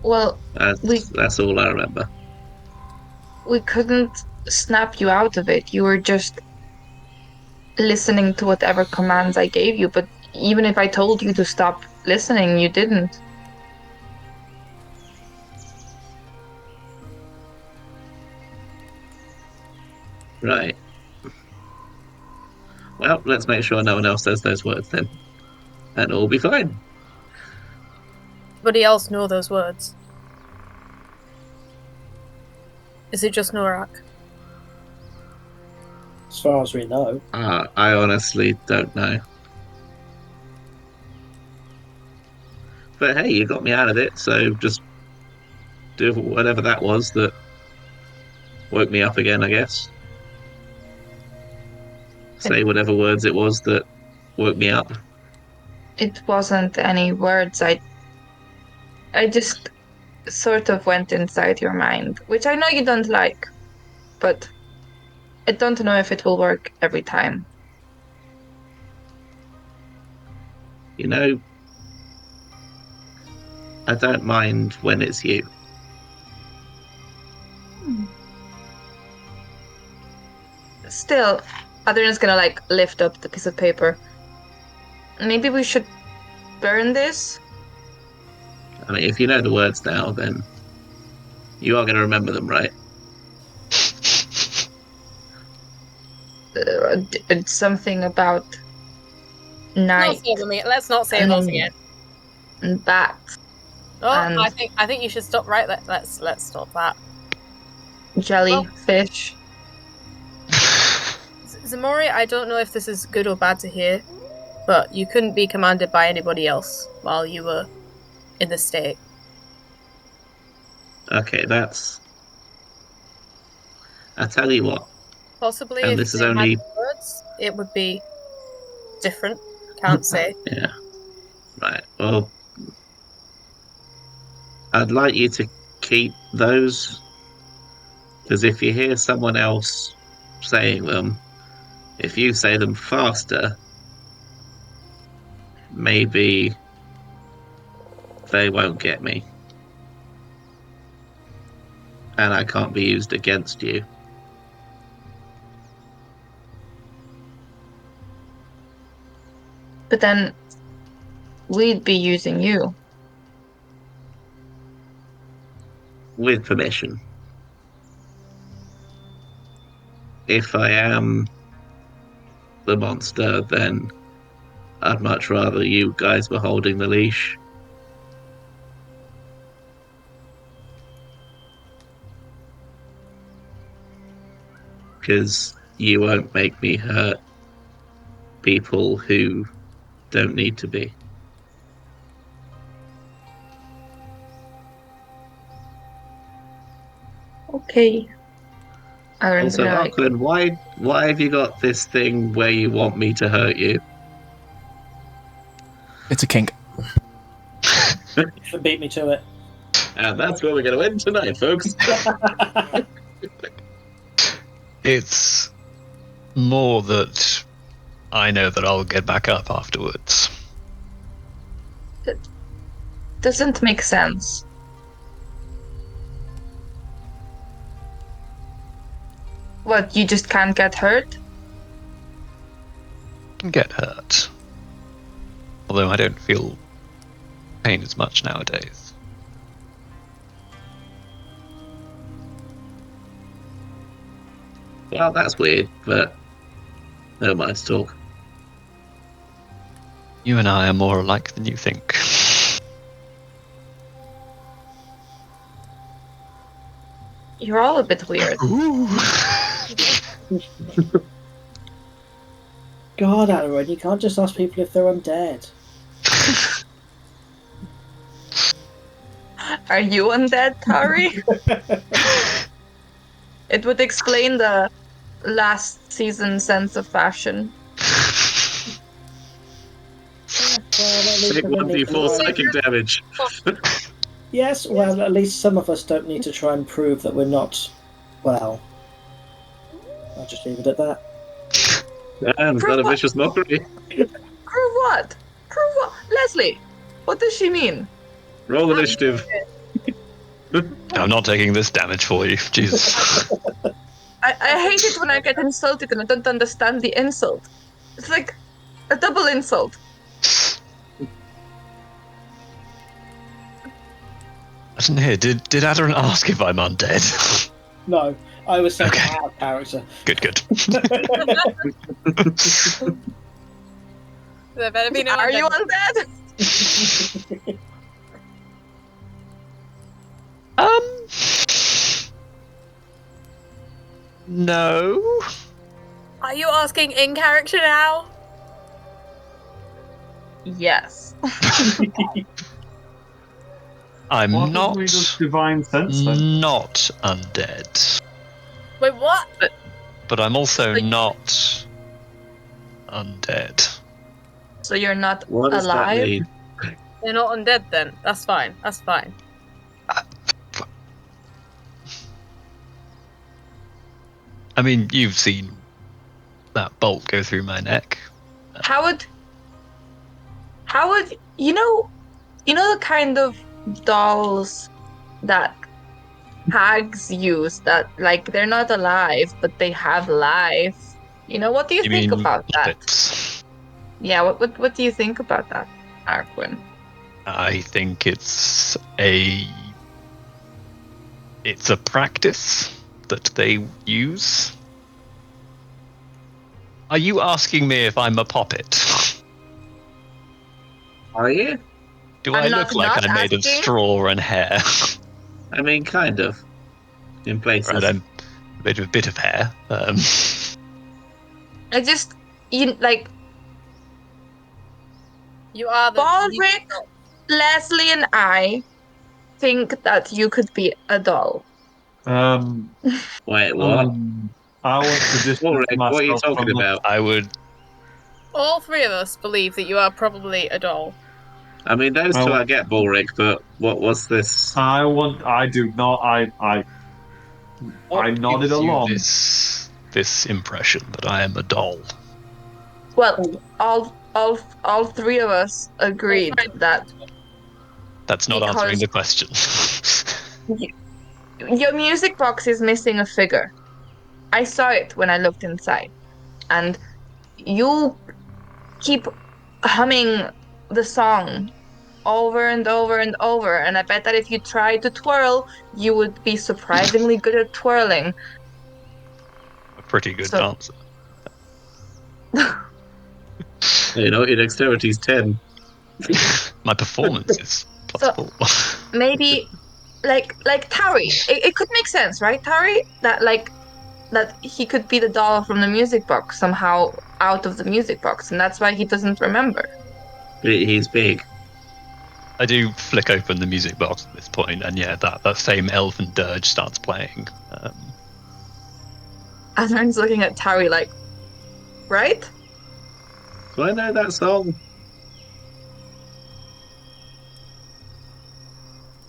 Well, That's all I remember. we couldn't snap you out of it. You were just listening to whatever commands I gave you, but even if I told you to stop listening, you didn't. Right. Well, let's make sure no one else says those words then. And all be fine. Anybody else know those words? Is it just Norak? As far as we know. I honestly don't know. But hey, you got me out of it, so just do whatever that was that woke me up again, I guess. Say whatever words it was that woke me up. It wasn't any words. I just sort of went inside your mind, which I know you don't like, but I don't know if it will work every time. I don't mind when it's you. Still, Aderyn's gonna lift up the piece of paper. Maybe we should burn this? I mean, if you know the words now, then you are going to remember them, right? It's something about night Let's not say those again. and bats. Oh, and I think you should stop right there. Let's stop that. jellyfish. Ximori, I don't know if this is good or bad to hear, but you couldn't be commanded by anybody else while you were in the state. Okay, I tell you what. Possibly And if this is they only... had words, it would be different. Can't say. Yeah. Right, well... I'd like you to keep those, because if you hear someone else saying them, if you say them faster, maybe they won't get me. And I can't be used against you. But then we'd be using you. With permission. If I am the monster, then I'd much rather you guys were holding the leash. Because you won't make me hurt people who don't need to be. Okay. Aderyn's Also, gonna, like, Arquen, why have you got this thing where you want me to hurt you? It's a kink. You beat me to it. And that's where we're going to end tonight, folks. It's more that I know that I'll get back up afterwards. doesn't make sense. What, you just can't get hurt? Can get hurt. Although I don't feel pain as much nowadays. Well, that's weird, but no mind to talk. You and I are more alike than you think. You're all a bit weird. God, Aderyn, you can't just ask people if they're undead. Are you undead, Tauri? It would explain the last season sense of fashion. Take 1d4 psychic damage. Yes, well, at least some of us don't need to try and prove that we're not, well, I'll just leave it at that. And it's not a vicious mockery. Prove what? Prove what? Lesley, what does she mean? Roll initiative. I'm not taking this damage for you. Jesus. I hate it when I get insulted and I don't understand the insult. It's like a double insult. Listen here, did Aderyn ask if I'm undead? No, I was saying Okay. out of character. Good. There better be no Are you undead. undead? No. Are you asking in character now? Yes. I'm What not does divine sense then? not undead. Wait, what? But I'm also But- not undead. So you're not What does that alive? mean? You're not undead then. That's fine. That's fine. I mean, you've seen that bolt go through my neck. How would you know the kind of dolls that hags use that like they're not alive but they have life? You know, what do you think mean about that? puppets? Yeah, what do you think about that, Arquen? I think it's a practice that they use. Are you asking me if I'm a puppet? Are you? Do I'm I not look like I'm made of asking. straw and hair? I mean, kind of. In places. Right, I'm made of a bit of hair. I just you You are the Balrick, Lesley, and I think that you could be a doll. Wait, what? I want to distance Ulrich, myself what are you talking from the- about? I would. All three of us believe that you are probably a doll. I mean, those two Well- I get, Balrick, but what was this? I do not. I nodded gives you along. This impression that I am a doll. Well, all three of us agreed that That's not Because- answering the question. your music box is missing a figure. I saw it when I looked inside, and you keep humming the song over and over and over. And I bet that if you tried to twirl, you would be surprisingly good at twirling. A pretty good So- dancer. You know, your dexterity's 10. My performance is So- +4. Maybe like Tauri. It could make sense, right, Tauri? That he could be the doll from the music box somehow out of the music box, and that's why he doesn't remember. He's big. I do flick open the music box at this point, and yeah, that same elven dirge starts playing. Aderyn's looking at Tauri like, right? Do I know that song?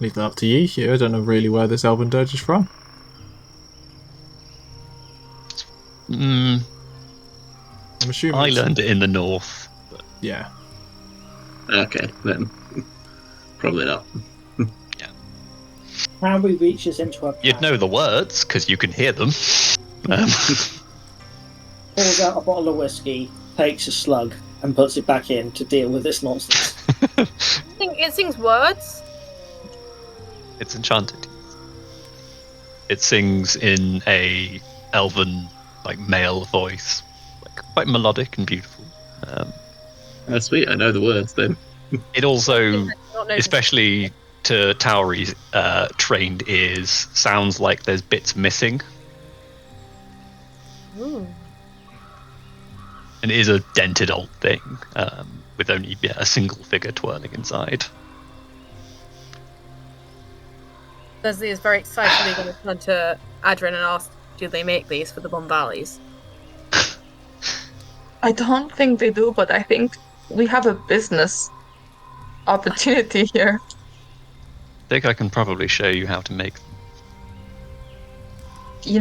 Leave that up to you here. I don't know really where this Elven Dirge is from. Mm, I'm assuming I it's- learned it in the north. Yeah. Okay, then. Probably not. Harry reaches into a You'd know the words because you can hear them. pulls out a bottle of whiskey, takes a slug, and puts it back in to deal with this nonsense. It sings words. It's enchanted. It sings in a elven, like male voice, like quite melodic and beautiful. That's sweet, I know the words then. It also, Not know- especially to Tauri's trained ears, sounds like there's bits missing, Ooh. and it is a dented old thing with only a single figure twirling inside. Lesley is very excitedly going to turn to Aderyn and ask, do they make these for the Bombalis? I don't think they do, but I think we have a business opportunity here. I think I can probably show you how to make them. You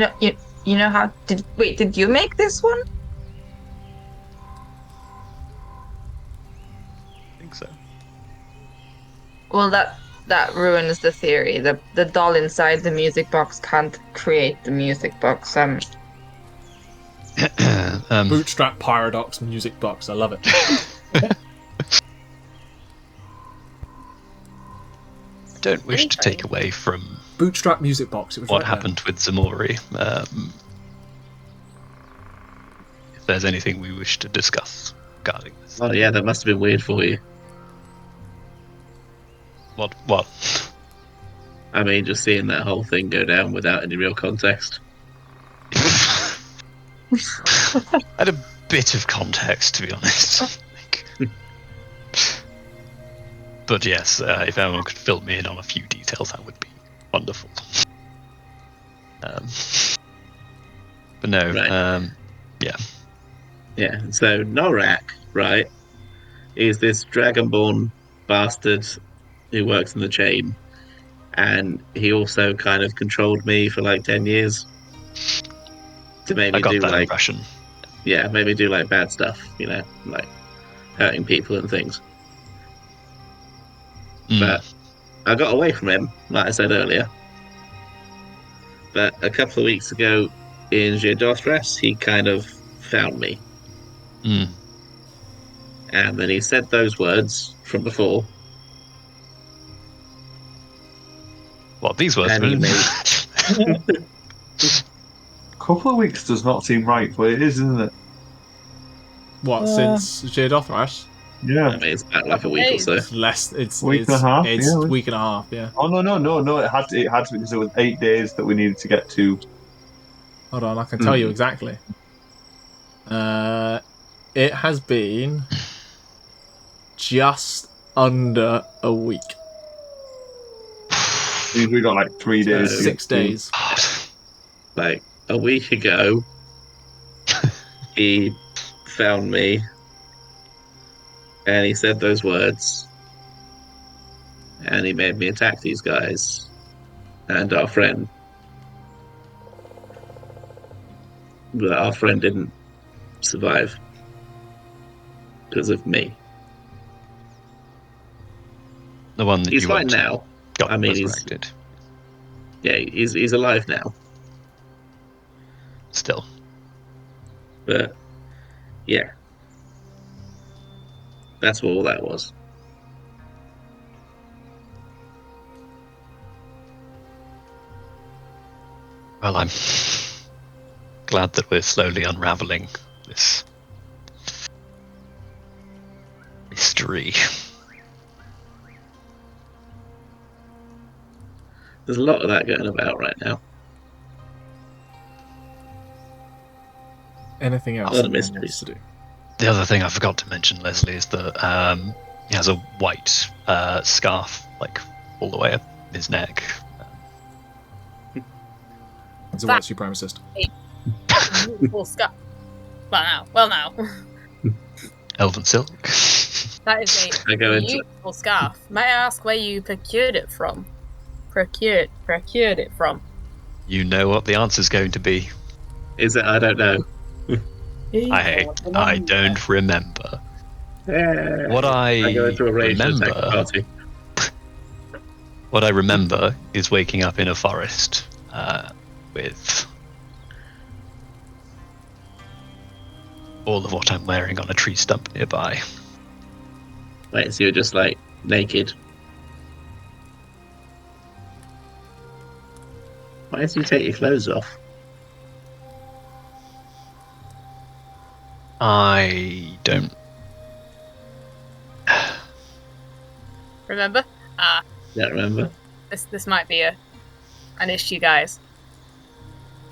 know how did you make this one? I think so. Well, that ruins the theory. The doll inside the music box can't create the music box. Bootstrap Paradox music box. I love it. I don't wish to take away from Bootstrap music box. It was what right there. happened with Ximori. If there's anything we wish to discuss regarding this. Oh yeah, that must have been weird for you. What? I mean, just seeing that whole thing go down without any real context. I had a bit of context, to be honest. But yes, if anyone could fill me in on a few details, that would be wonderful. But no, Right. yeah. Yeah, so Norak, right, is this dragonborn bastard who works in the chain, and he also kind of controlled me for like 10 years to make I me got do that like, impression. yeah, made me do like bad stuff, you know, like hurting people and things. Mm. But I got away from him, like I said earlier. But a couple of weeks ago in Geodothras, he kind of found me. Mm. And then he said those words from before. What, these words? And he made- Couple of weeks does not seem right, but it is, isn't it? What, since Geodothras? I Yeah. mean, it's about like a week or so. It's less. It's Week it's, and a half, It's yeah. week and a half. Yeah. Oh no! It had to because it was 8 days that we needed to get to. Hold on, I can tell you exactly. It has been just under a week. We got like 3 days. to get 6 to. days. Like a week ago, he found me and he said those words and he made me attack these guys and our friend. But our friend didn't survive because of me. The one that He's you fine went now. got I mean, he's- resurrected. Yeah, he's alive now. Still. But yeah. That's what all that was. Well, I'm glad that we're slowly unraveling this mystery. There's a lot of that going about right now. Anything else A lot of anyone wants mysteries. to do? The other thing I forgot to mention, Lesley, is that he has a white scarf, like all the way up his neck. He's a white supremacist. Beautiful scarf. Well now. Elven silk. That is I go a into- beautiful scarf. May I ask where you procured it from? Procured it from. You know what the answer's going to be. Is it? I don't know. I don't remember. What I go I into a rage and attack the remember, party. what I remember is waking up in a forest with all of what I'm wearing on a tree stump nearby. Wait, so you're just like naked? Why did you take your clothes off? I don't. Remember? Don't remember. This might be an issue, guys.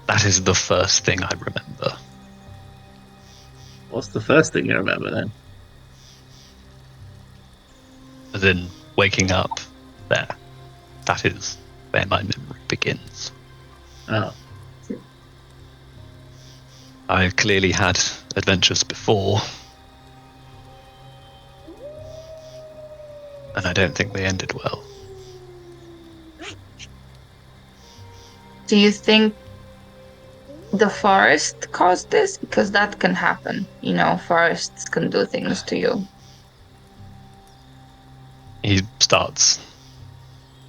That is the first thing I remember. What's the first thing you remember then? As in waking up there. That is where my memory begins. Oh, I've clearly had adventures before. And I don't think they ended well. Do you think the forest caused this? Because that can happen. You know, forests can do things to you. He starts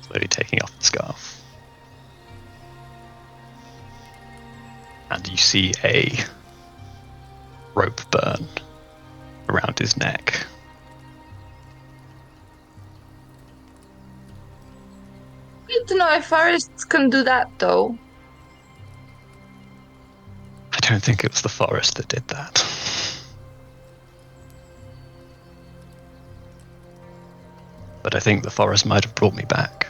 slowly taking off the scarf. And you see a rope burn around his neck. I need to know if forests can do that, though. I don't think it was the forest that did that. But I think the forest might have brought me back.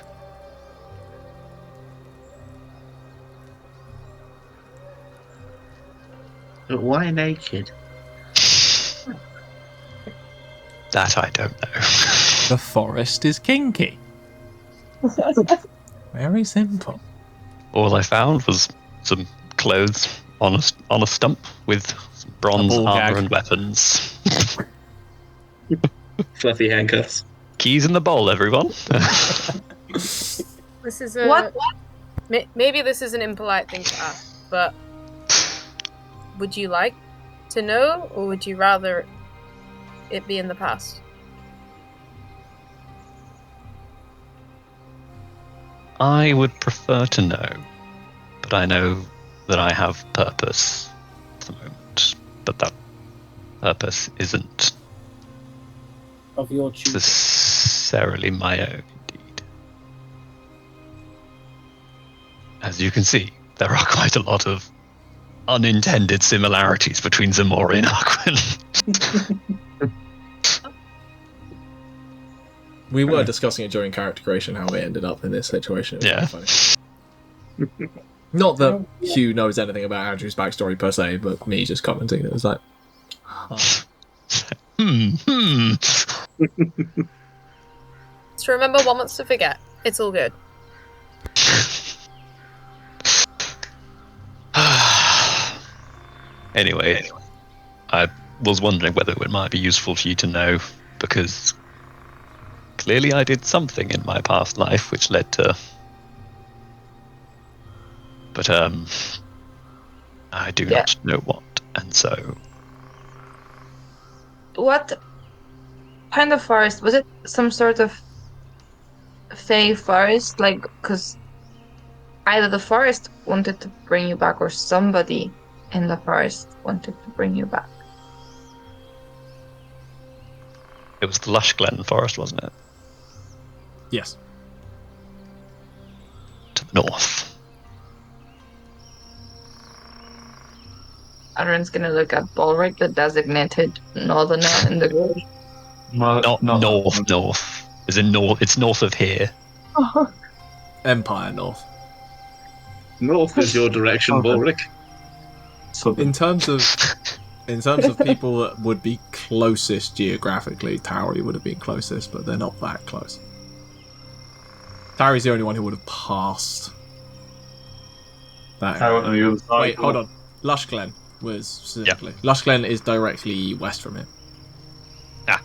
but why naked? That I don't know. The forest is kinky. Very simple. All I found was some clothes on a stump with some bronze A ball armor gag. and weapons. Fluffy handcuffs. Keys in the bowl, everyone. This is a What? maybe this is an impolite thing to ask, but would you like to know, or would you rather it be in the past? I would prefer to know, but I know that I have purpose at the moment. But that purpose isn't Of your choosing. necessarily my own, indeed. As you can see, there are quite a lot of unintended similarities between Ximori and Arquen. We were discussing it during character creation how we ended up in this situation. It was Yeah. quite funny. Not that Hugh knows anything about Andrew's backstory per se, but me just commenting. It was like, So remember, one wants to forget. It's all good. Anyway, I was wondering whether it might be useful for you to know, because clearly I did something in my past life which led to... But, I do not know what, and so... What kind of forest? Was it some sort of fey forest? Like, because either the forest wanted to bring you back or somebody in the forest wanted to bring you back. I don't know. It was the Lush Glen Forest, wasn't it? Yes. To the north. Aderyn's gonna look at Balrick, the designated northerner in the group. Not north. As in north. It's north of here. Empire North. North is your direction, Okay. Balrick. In terms of people that would be closest geographically, Tauri would have been closest, but they're not that close. Tauri's the only one who would have passed that. I went on the other side. Wait, hold on. Lush Glen was specifically. Lush Glen is directly west from him. Ah.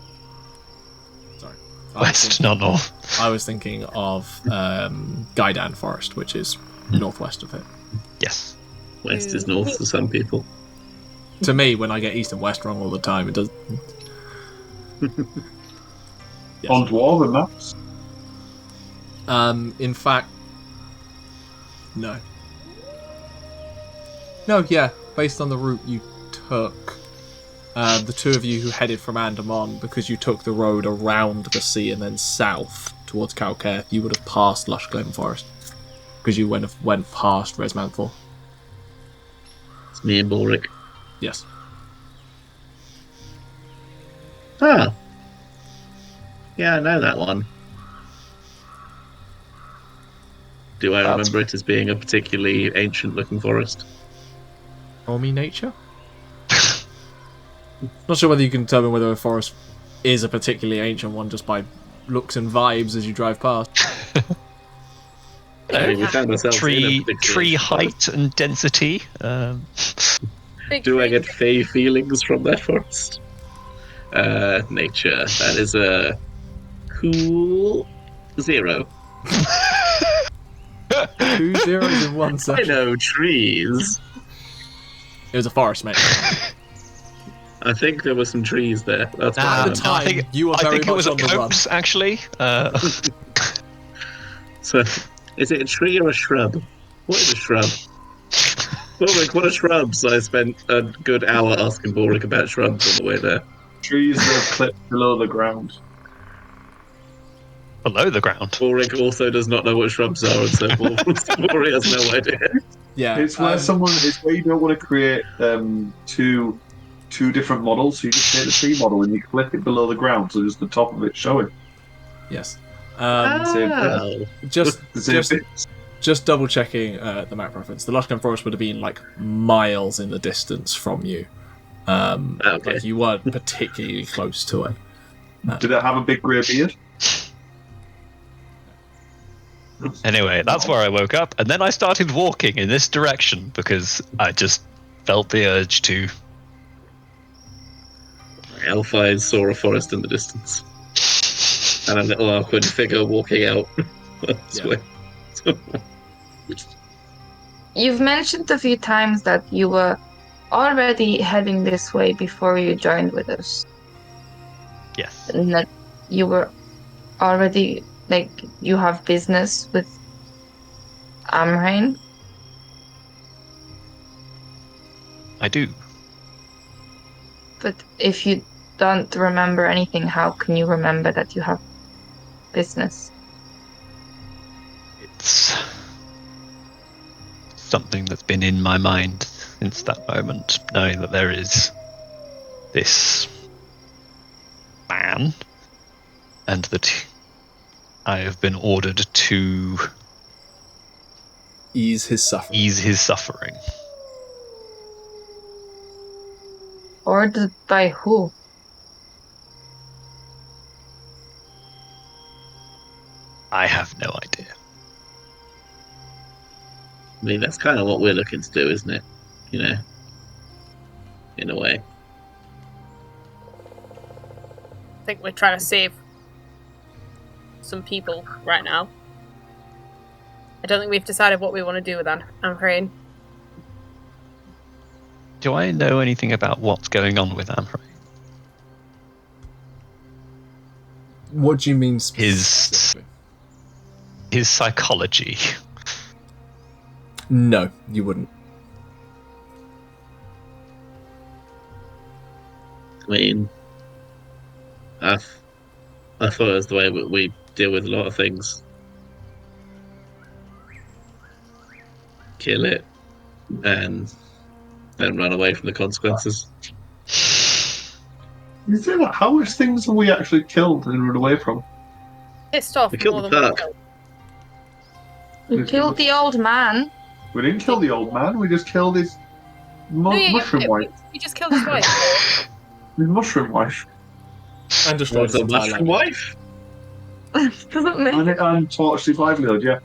Sorry. West, not north. I was thinking of Gaidan Forest, which is northwest of it. Yes. West is north for some people. To me, when I get east and west wrong all the time, it does. Yes. On dwarven maps. In fact, no. No, yeah. Based on the route you took, the two of you who headed from Andamon, because you took the road around the sea and then south towards Calcare, you would have passed Lush Glen Forest. Because you went past Reimagined. It's me and Balrick. Yes. Ah. Yeah, I know that one. Do I remember it as being a particularly ancient-looking forest? Roll me nature? Not sure whether you can determine whether a forest is a particularly ancient one just by looks and vibes as you drive past. I mean, we found ourselves in a Tree particularly ancient forest. height and density. Big Do I tree. get fey feelings from that forest? Nature. That is a cool 0. 2 zeros in 1 I second. know trees. It was a forest, mate. I think there were some trees there. That's what At the I time, I think, you were I very think it was much a on the run. copse, actually. So, is it a tree or a shrub? What is a shrub? Balrick, what are shrubs? I spent a good hour asking Balrick about shrubs on the way there. Trees that are clipped below the ground. Below the ground. Balrick also does not know what shrubs are, and so Balrick has no idea. Yeah. It's where it's where you don't want to create two different models, so you just take the tree model and you clip it below the ground, so just the top of it showing. Yes. Oh. Just The same just bits. just double checking the map reference. The Lush Glen Forest would have been like miles in the distance from you. Okay. Like you weren't particularly close to it. Did it have a big grey beard? Anyway, that's where I woke up, and then I started walking in this direction because I just felt the urge to. Alphys saw a forest in the distance. And a little Arquen figure walking out. This Yeah. way. You've mentioned a few times that you were already heading this way before you joined with us. Yes. And that you were already, like, you have business with Amrain. I do. But if you don't remember anything, how can you remember that you have business? It's something that's been in my mind since that moment, knowing that there is this man and that I have been ordered to Ease his suffering. ease his suffering. Ordered by who? I have no idea. I mean, that's kind of what we're looking to do, isn't it? You know? In a way. I think we're trying to save some people right now. I don't think we've decided what we want to do with Amrain. Do I know anything about what's going on with Amrain? What do you mean His specifically? his psychology. No, you wouldn't. I mean, I thought it was the way we deal with a lot of things. Kill it, and then run away from the consequences. You say that? How much things have we actually killed and run away from? Pissed off We killed more the than one duck. kill. We killed the old man. We didn't kill the old man. We just killed his mushroom wife. You just killed his wife. His mushroom wife. And destroyed Was the his entire mushroom life. wife? Doesn't make And torched his livelihood, yeah.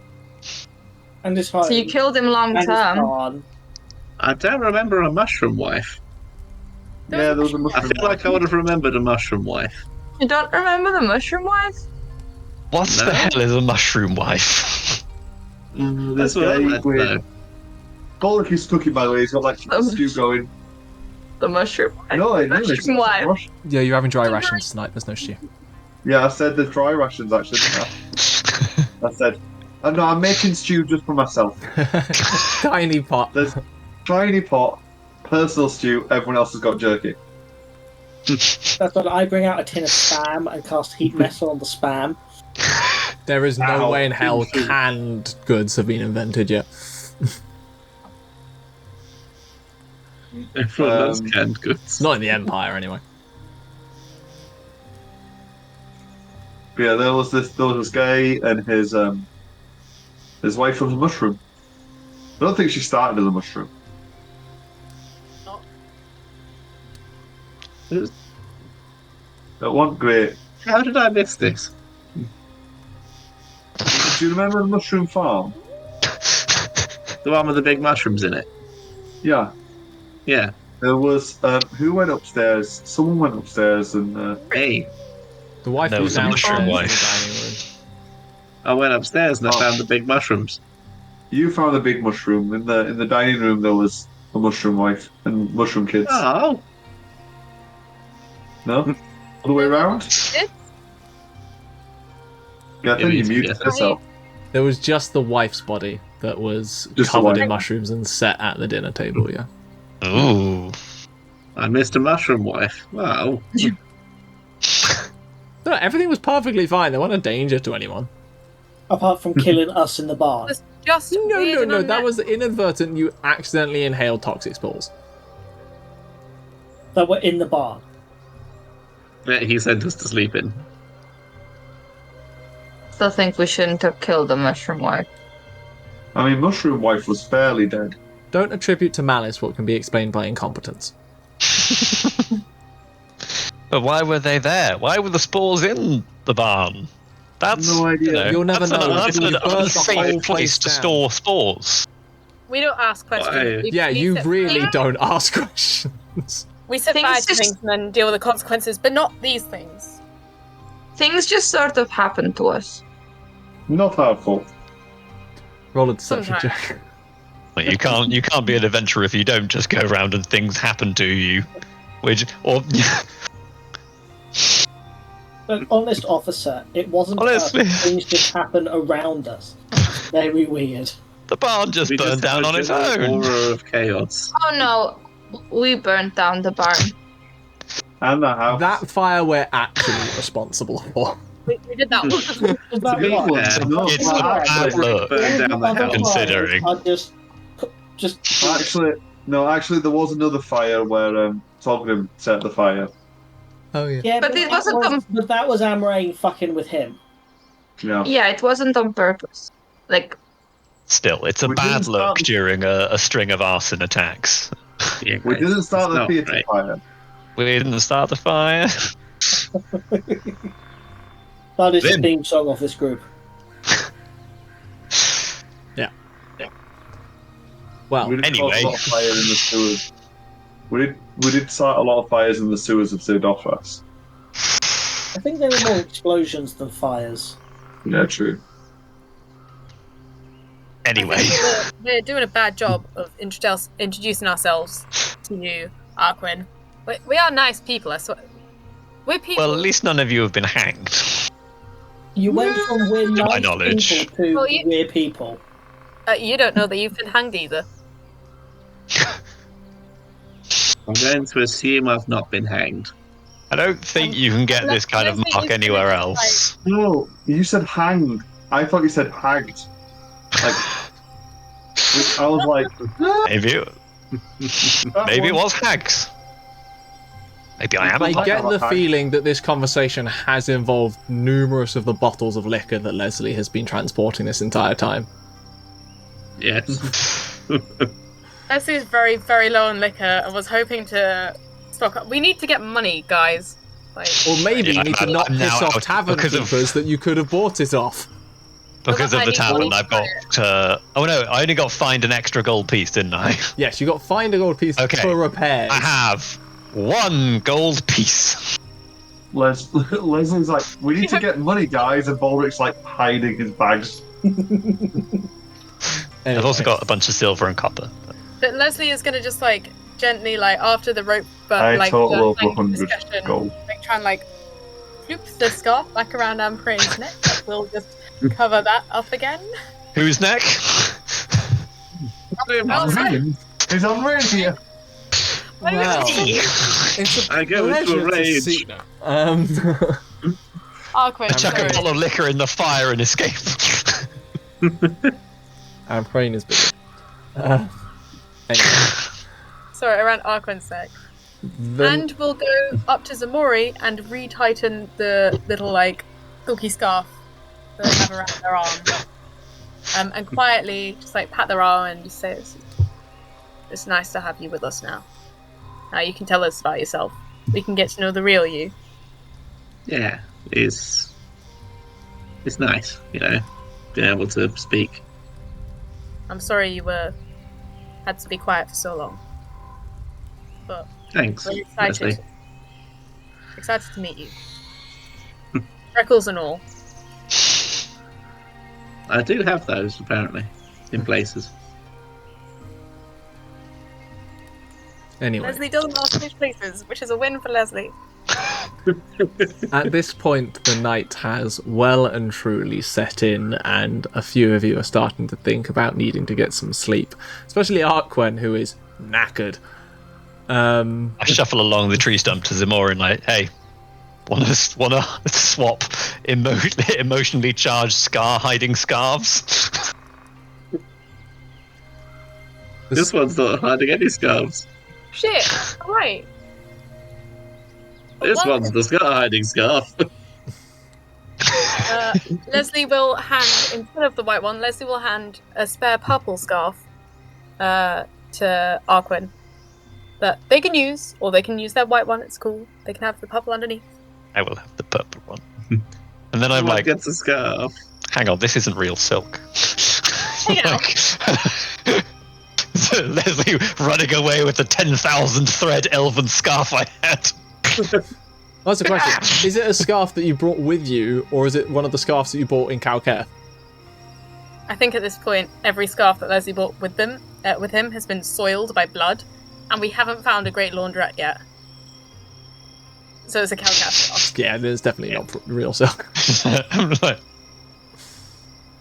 And his home. So you killed him long and his term. barn. I don't remember a mushroom wife. Yeah, there was a I mushroom feel like I would have remembered a mushroom wife. You don't remember the mushroom wife? What No. the hell is a mushroom wife? That's what I meant, though. Balrick is cooking, by the way. He's got like stew going. The mushroom wife. No, I knew it. Mushroom wife. Yeah, you're having dry rations tonight. There's no stew. Yeah, I said there's dry rations actually. Didn't I said, no, I'm making stew just for myself. Tiny pot. There's tiny pot, personal stew. Everyone else has got jerky. That's when I bring out a tin of spam and cast heat metal on the spam. There is no Ow. way in hell canned goods have been invented yet. Everyone loves canned goods. Not in the Empire, anyway. But yeah, there was this guy and his wife was a mushroom. I don't think she started as a mushroom. It That wasn't great. How did I miss this? Do you remember the mushroom farm? The one with the big mushrooms in it. Yeah. Yeah. There was who went upstairs? Someone went upstairs and Hey, The wife There was was a mushroom downstairs in wife. the dining room. I went upstairs and I Oh. found the big mushrooms. you found a big mushroom. In the dining room there was a mushroom wife and mushroom kids. Oh, No? All the way around? It? Yeah, I think you Yes, muted yes. yourself. There was just the wife's body that was Just the covered wife. in mushrooms and set at the dinner table, yeah. Ooh. I missed a mushroom wife. Wow. No, everything was perfectly fine. There wasn't a danger to anyone. Apart from killing us in the barn. It was just No, weird no, and no. That unnatural. was inadvertent. You accidentally inhaled toxic spores. That were in the barn. Yeah, he sent us to sleep in. Still think we shouldn't have killed the mushroom wife. I mean, mushroom wife was fairly dead. Don't attribute to malice what can be explained by incompetence. But why were they there? Why were the spores in the barn? That's No idea. You know, You'll never that's know. That's You'll an burn the whole unsafe place place to down. store spores. We don't ask questions. Why? We- Yeah, we you sit- really don't ask questions. We set Things fire to just- things and then deal with the consequences, but not these things. Things just sort of happen to us. Not our fault. Roll a deception Sometimes. check. Like, you can't be an adventurer if you don't just go around and things happen to you. Which or An honest officer, it wasn't Honestly. things just happen around us. Very weird. the barn just We burned down had on its an own. aura of chaos. Oh no, we burnt down the barn. And the house. That fire we're actually responsible for. We did that one. Was that To be right? fair, no, It's but a bad actually- look. Burn down the Other house. Considering. fires are just Actually, there was another fire where Togrim set the fire. Oh yeah. yeah, But it wasn't but that was Amrain fucking with him. Yeah. Yeah, it wasn't on purpose. Like, Still, it's a We bad didn't look start- during a string of arson attacks. Yeah, We guys, didn't start it's the not theatre right. fire. We didn't start the fire. That is the Then- theme song of this group. Well, We did Anyway. cause a lot of fire in the sewers. We did start a lot of fires in the sewers of Sidophras. I think there were more explosions than fires. Yeah, true. Anyway, We're doing a bad job of introducing ourselves to you, Arquen. We are nice people, I swear. We're people. well, at least none of you have been hanged. You went from we're my nice knowledge. people to Well, you- we're people. You don't know that you've been hanged either. I'm going to assume I've not been hanged. I don't think you can get this kind of Leslie mark is anywhere gonna else. No, you said hanged. I thought you said hagged. Like, which I was like, Maybe it was hags. Maybe I am. I might get have a the hag. feeling that this conversation has involved numerous of the bottles of liquor that Lesley has been transporting this entire time. Yes. Leslie is very, very low on liquor and was hoping to stock up. We need to get money, guys. Like, Or maybe Yeah, you need to I'm not now piss off out tavern because of- keepers that you could have bought it off. Because of the I need tavern, gold I've got. Oh no, I only got fined an extra gold piece, didn't I? Yes, you got fined a gold piece Okay. for repairs. I have 1 gold piece. Leslie's like, we need to get money, guys, and Balrick's like hiding his bags. I've also got a bunch of silver and copper. but Leslie is gonna just like gently, like after the rope, but I like total of like, 100 discussion, gold. like try and like loop the scarf back around Amprain's neck. We'll just cover that up again. Whose neck? He's on radio. Well, it's a I go into pleasure a to rage. see- Arquen, Chuck a sorry. bottle of liquor in the fire and escape. I'm praying is bigger. Anyway, Sorry, around Arquen's neck. then- And we'll go up to Ximori and retighten the little like silky scarf that they have around their arm. And quietly just like pat their arm and just say, "It's nice to have you with us now. Now you can tell us about yourself. We can get to know the real you." Yeah, it's nice, being able to speak. I'm sorry you had to be quiet for so long, but Thanks, we're excited. Leslie. Excited to meet you. Freckles and all. I do have those, apparently, in places. anyway, Leslie doesn't ask which places, which is a win for Leslie. at this point, the night has well and truly set in, and a few of you are starting to think about needing to get some sleep, especially Arquen, who is knackered. I shuffle along the tree stump to Ximori and like, hey, wanna swap emotionally charged scar hiding scarves? This one's not hiding any scarves. Shit, alright. This one's the scar hiding scarf. Leslie will hand, instead of the white one, Leslie will hand a spare purple scarf to Arquen that they can use, or they can use their white one. It's cool. They can have the purple underneath. I will have the purple one. And then I'm What like, gets a scarf? hang on, this isn't real silk. Yeah. So Leslie running away with the 10,000 thread elven scarf I had. That's the question. Is it a scarf that you brought with you, or is it one of the scarves that you bought in Calcare? I think at this point, every scarf that Leslie bought with him has been soiled by blood, and we haven't found a great laundrette yet. So it's a Calcare scarf. Yeah, it's definitely not real silk. I'm like,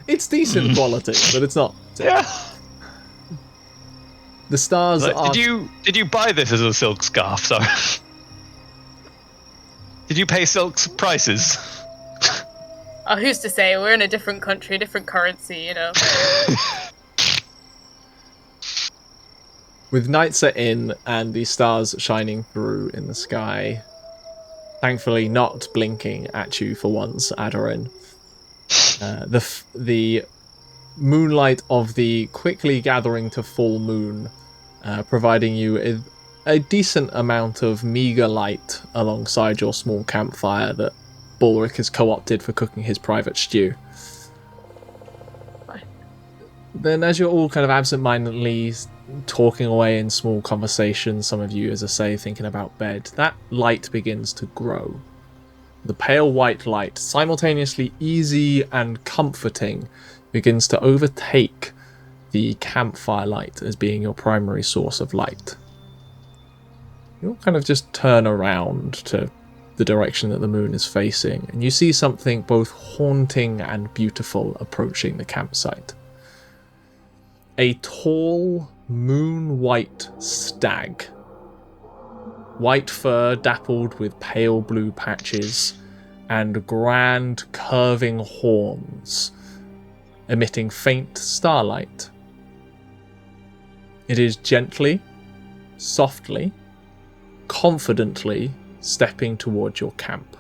It's decent quality, but it's not. yeah. The stars Like, are. did you buy this as a silk scarf? Sorry. Did you pay silk's prices? Oh, who's to say? We're in a different country, different currency, With night set in and the stars shining through in the sky, thankfully not blinking at you for once, Aderyn. The moonlight of the quickly gathering to full moon, providing you with a decent amount of meager light alongside your small campfire that Balrick has co-opted for cooking his private stew. Then as you're all kind of absent-mindedly talking away in small conversations, some of you, as I say, thinking about bed, that light begins to grow. The pale white light, simultaneously easy and comforting, begins to overtake the campfire light as being your primary source of light. You'll kind of just turn around to the direction that the moon is facing, and you see something both haunting and beautiful approaching the campsite. A tall, moon-white stag white fur dappled with pale blue patches, and grand curving horns emitting faint starlight. It is gently, softly, confidently stepping towards your camp.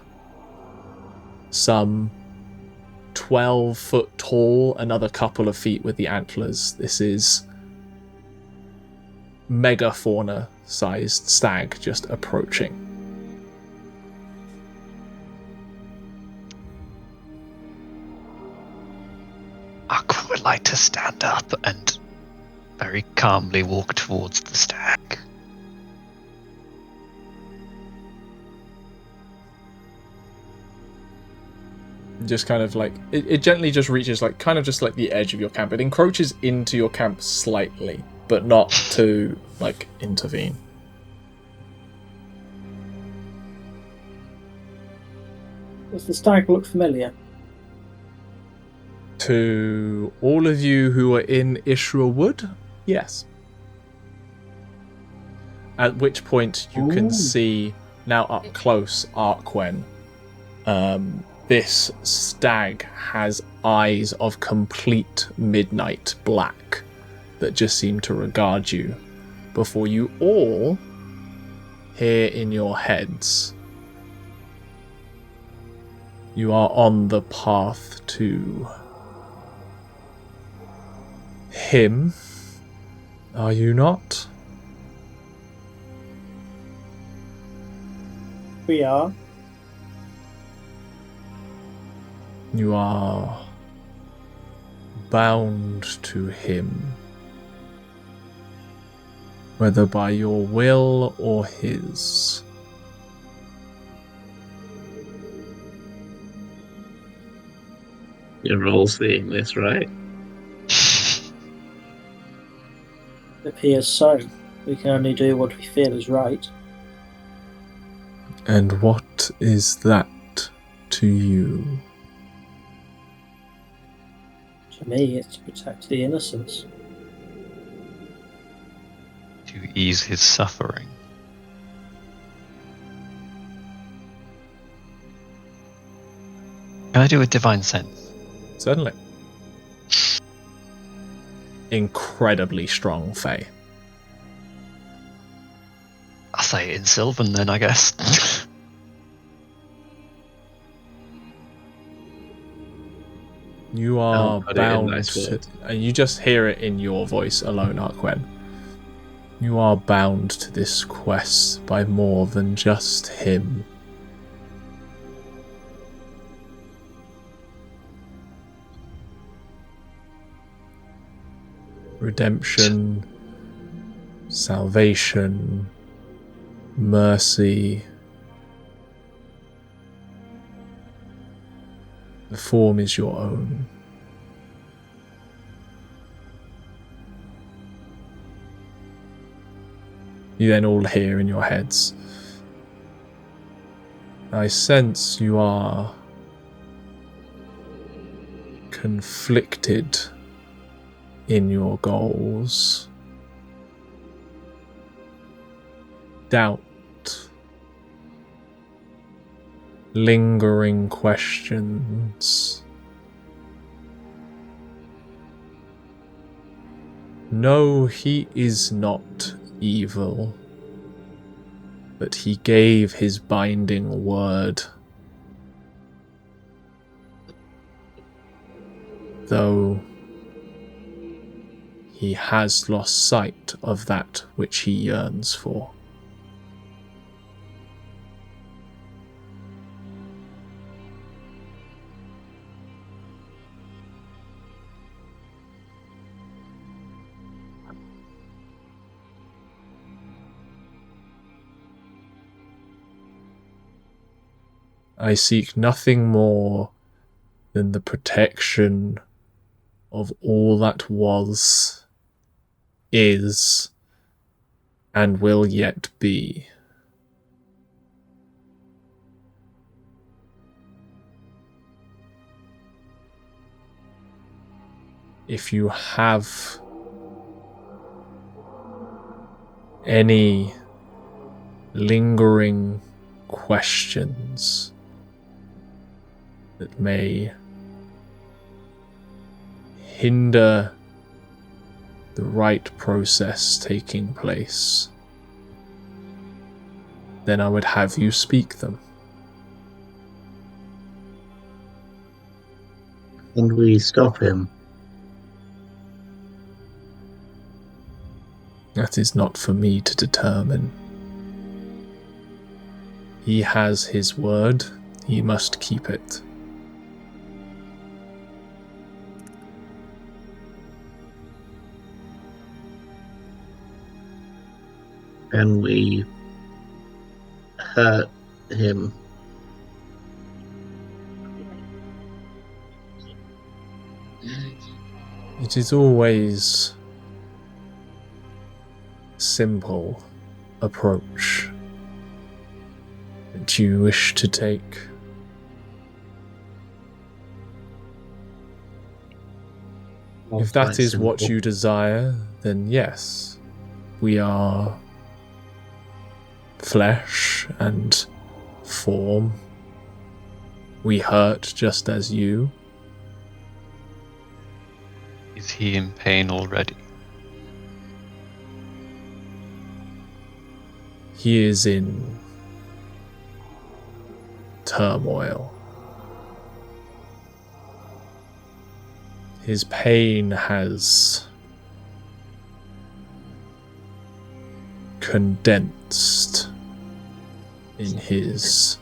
Some 12 foot tall, another couple of feet with the antlers. This is megafauna sized stag just approaching. Arquen would like to stand up and very calmly walk towards the stag. Just kind of like it gently just reaches like kind of just like the edge of your camp. It encroaches into your camp slightly, but not to like intervene. Does the stag look familiar? To all of you who are in Ishra Wood, yes. At which point you can see now up close Arquen. This stag has eyes of complete midnight black that just seem to regard you before you all hear in your heads. You are on the path to him, are you not? We are. You are bound to him, whether by your will or his. You're all seeing this, right? It appears so. We can only do what we feel is right. And what is that to you? To me, it's to protect the innocents. To ease his suffering. Can I do a divine sense? Certainly. Incredibly strong Fae. I'll say it in Sylvan then, I guess. You are bound nice to, and you just hear it in your voice alone, Arquen. You are bound to this quest by more than just him. Redemption, salvation, mercy. The form is your own. You then all hear in your heads. I sense you are conflicted in your goals. Doubt. Lingering questions. No, he is not evil, but he gave his binding word. Though he has lost sight of that which he yearns for. I seek nothing more than the protection of all that was, is, and will yet be. If you have any lingering questions that may hinder the right process taking place, then I would have you speak them. And we stop him. That is not for me to determine. He has his word. He must keep it. And we hurt him. It is always a simple approach that you wish to take. If that is what you desire, then yes, we are flesh and form. We hurt just as you. Is he in pain already? He is in turmoil. His pain has condensed in his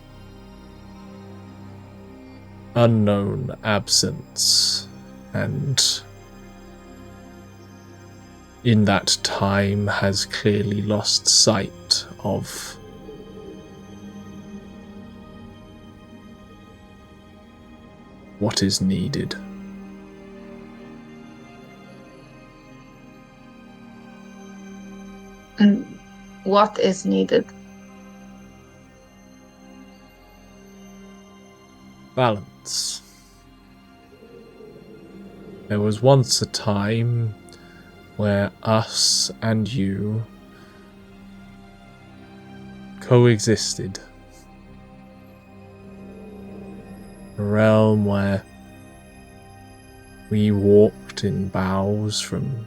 unknown absence, and in that time has clearly lost sight of what is needed. And what is needed? Balance. There was once a time where us and you coexisted. A realm where we walked in bows from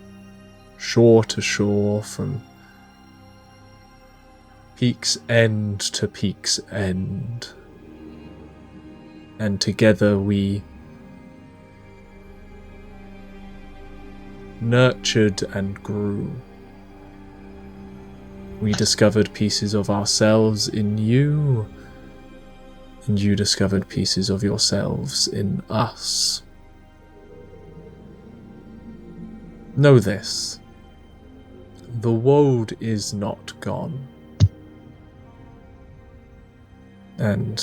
shore to shore, from peak's end to peak's end, and together we nurtured and grew. We discovered pieces of ourselves in you, and you discovered pieces of yourselves in us. Know this: the woad is not gone. And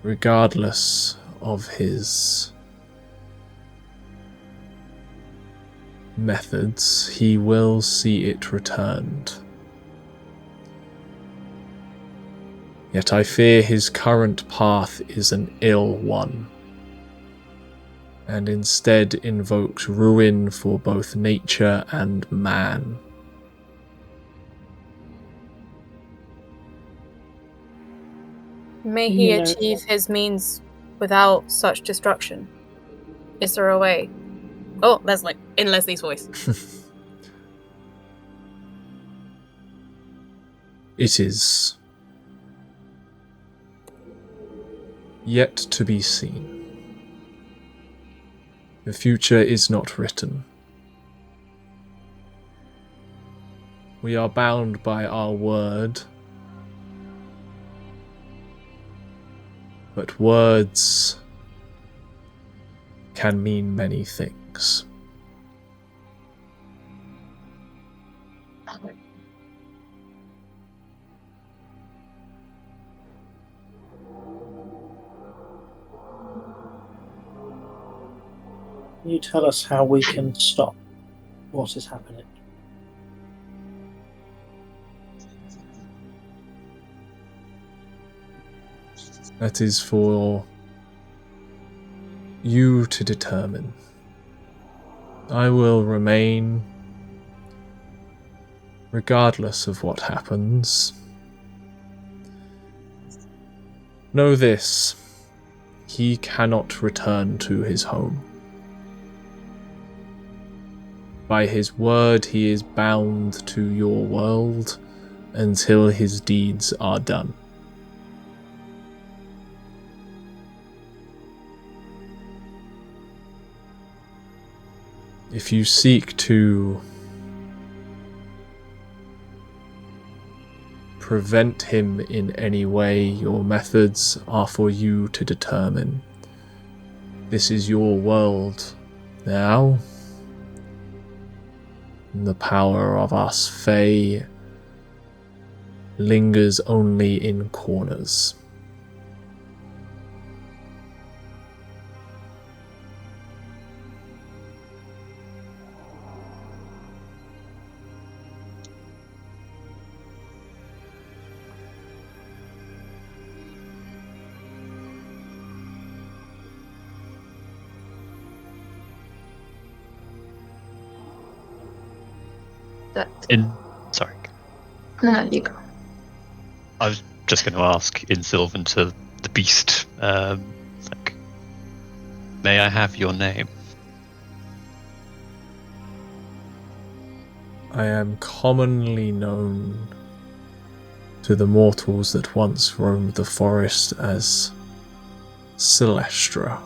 regardless of his methods, he will see it returned. Yet I fear his current path is an ill one, and instead invokes ruin for both nature and man. May he You know- achieve his means without such destruction. Is there a way? Oh, Lesley, in Lesley's voice. It is yet to be seen. The future is not written. We are bound by our word, but words can mean many things. Can you tell us how we can stop what is happening? That is for you to determine. I will remain regardless of what happens, know this: he cannot return to his home. By his word, he is bound to your world until his deeds are done. If you seek to prevent him in any way, your methods are for you to determine. This is your world now. The power of us Fae lingers only in corners. Sorry. No, you go. I was just going to ask in Sylvan to the beast, like, may I have your name? I am commonly known to the mortals that once roamed the forest as Celestra.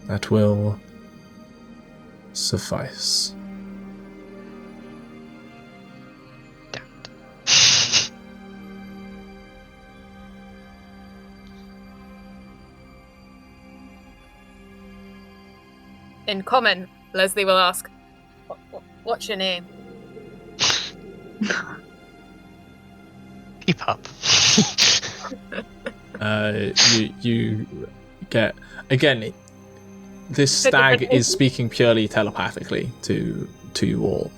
That will suffice. In common, Lesley will ask, "What's your name?" Keep up. You get again. This stag is speaking purely telepathically to you all.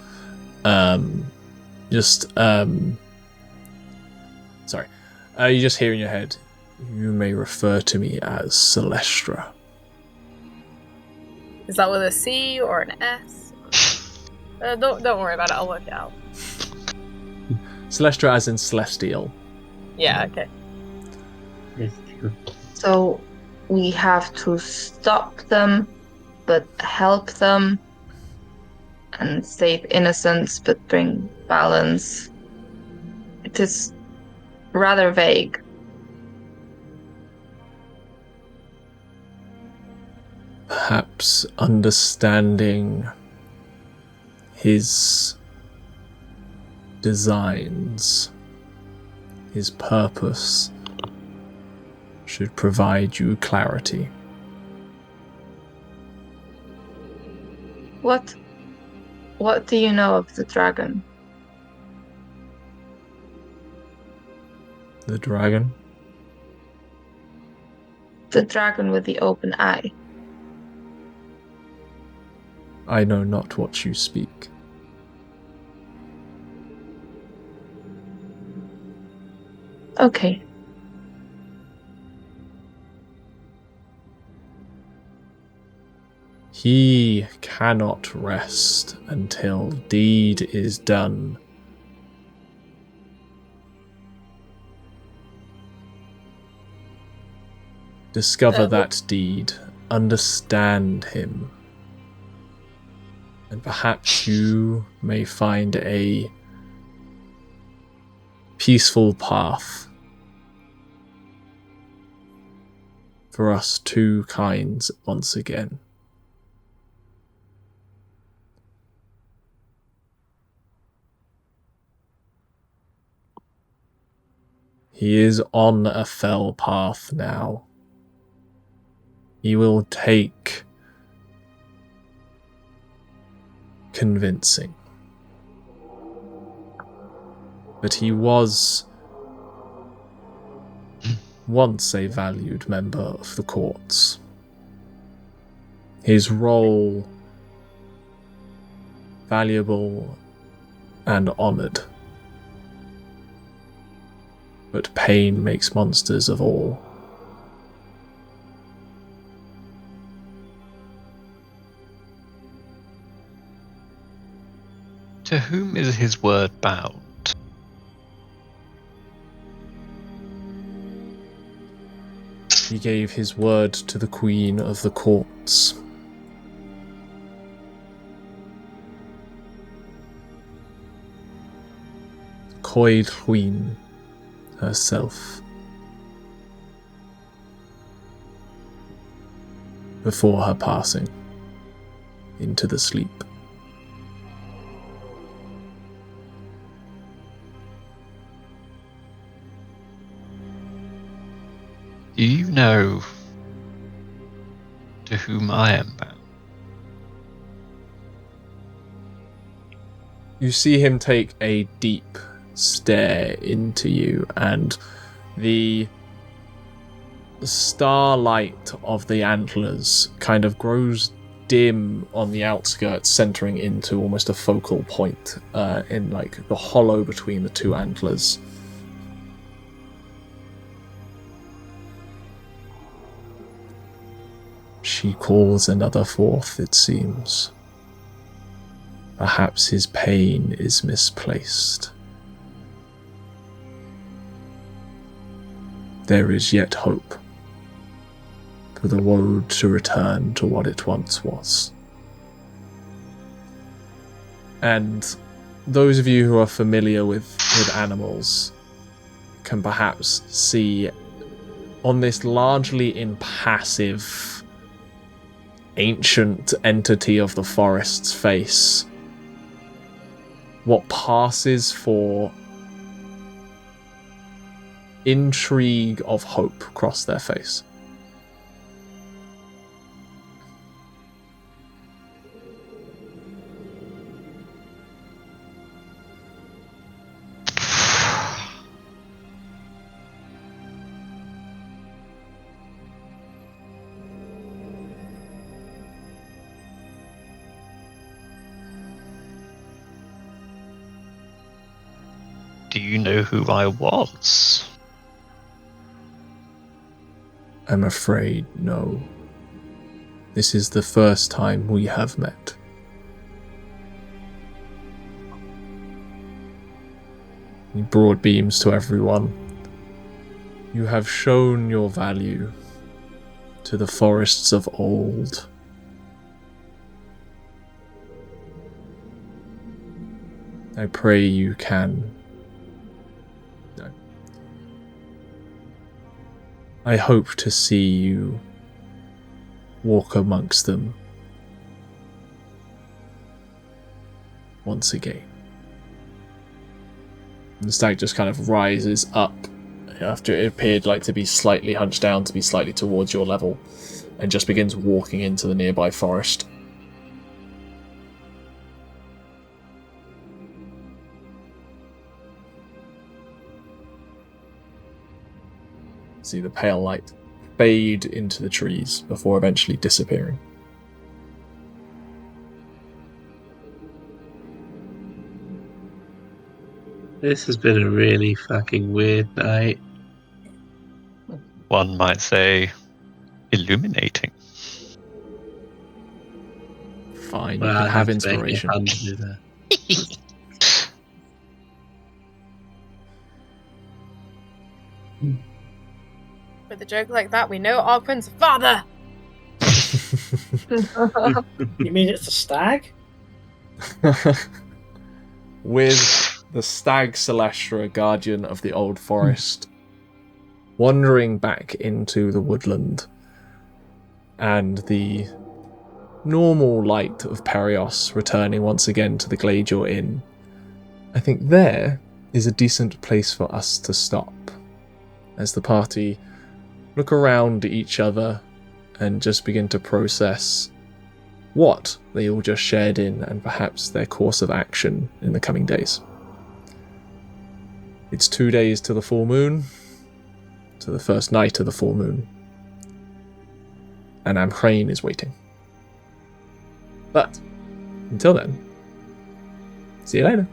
Sorry. You just hear in your head, you may refer to me as Celestra. Is that with a C or an S? Don't worry about it. I'll work it out. Celestra as in celestial. Yeah. Okay. So we have to stop them, but help them, and save innocence, but bring balance. It is rather vague. Perhaps understanding his designs, his purpose, should provide you clarity. What do you know of the dragon? The dragon? The dragon with the open eye. I know not what you speak. Okay. He cannot rest until deed is done. Discover that deed, understand him, and perhaps you may find a peaceful path for us two kinds once again. He is on a fell path now. He will take convincing. But he was once a valued member of the courts. His role valuable and honoured. But pain makes monsters of all. To whom is his word bound? He gave his word to the Queen of the Courts. Kaldruin herself. Before her passing into the sleep. Do you know to whom I am bound? You see him take a deep stare into you, and the starlight of the antlers kind of grows dim on the outskirts, centering into almost a focal point in like the hollow between the two antlers. She calls another forth, it seems. Perhaps his pain is misplaced. There is yet hope for the world to return to what it once was. And those of you who are familiar with animals can perhaps see on this largely impassive ancient entity of the forest's face what passes for intrigue of hope across their face. Do you know who I was? I'm afraid no. This is the first time we have met. He broad beams to everyone. You have shown your value to the forests of old. I pray you can. No. I hope to see you walk amongst them once again. And the stag just kind of rises up after it appeared like to be slightly hunched down, to be slightly towards your level, and just begins walking into the nearby forest. See the pale light fade into the trees before eventually disappearing. This has been a really fucking weird night. One might say illuminating. Fine, Well, you can I'd have to beg your inspiration. pun to do that. With a joke like that, we know Arquen's father! You mean it's the stag? With the stag Celestra, guardian of the old forest, wandering back into the woodland, and the normal light of Perios returning once again to the glade you're in, I think there is a decent place for us to stop, as the party look around at each other and just begin to process what they all just shared in, and perhaps their course of action in the coming days. It's 2 days to the full moon, to the first night of the full moon, and Arquen is waiting. But until then, see you later.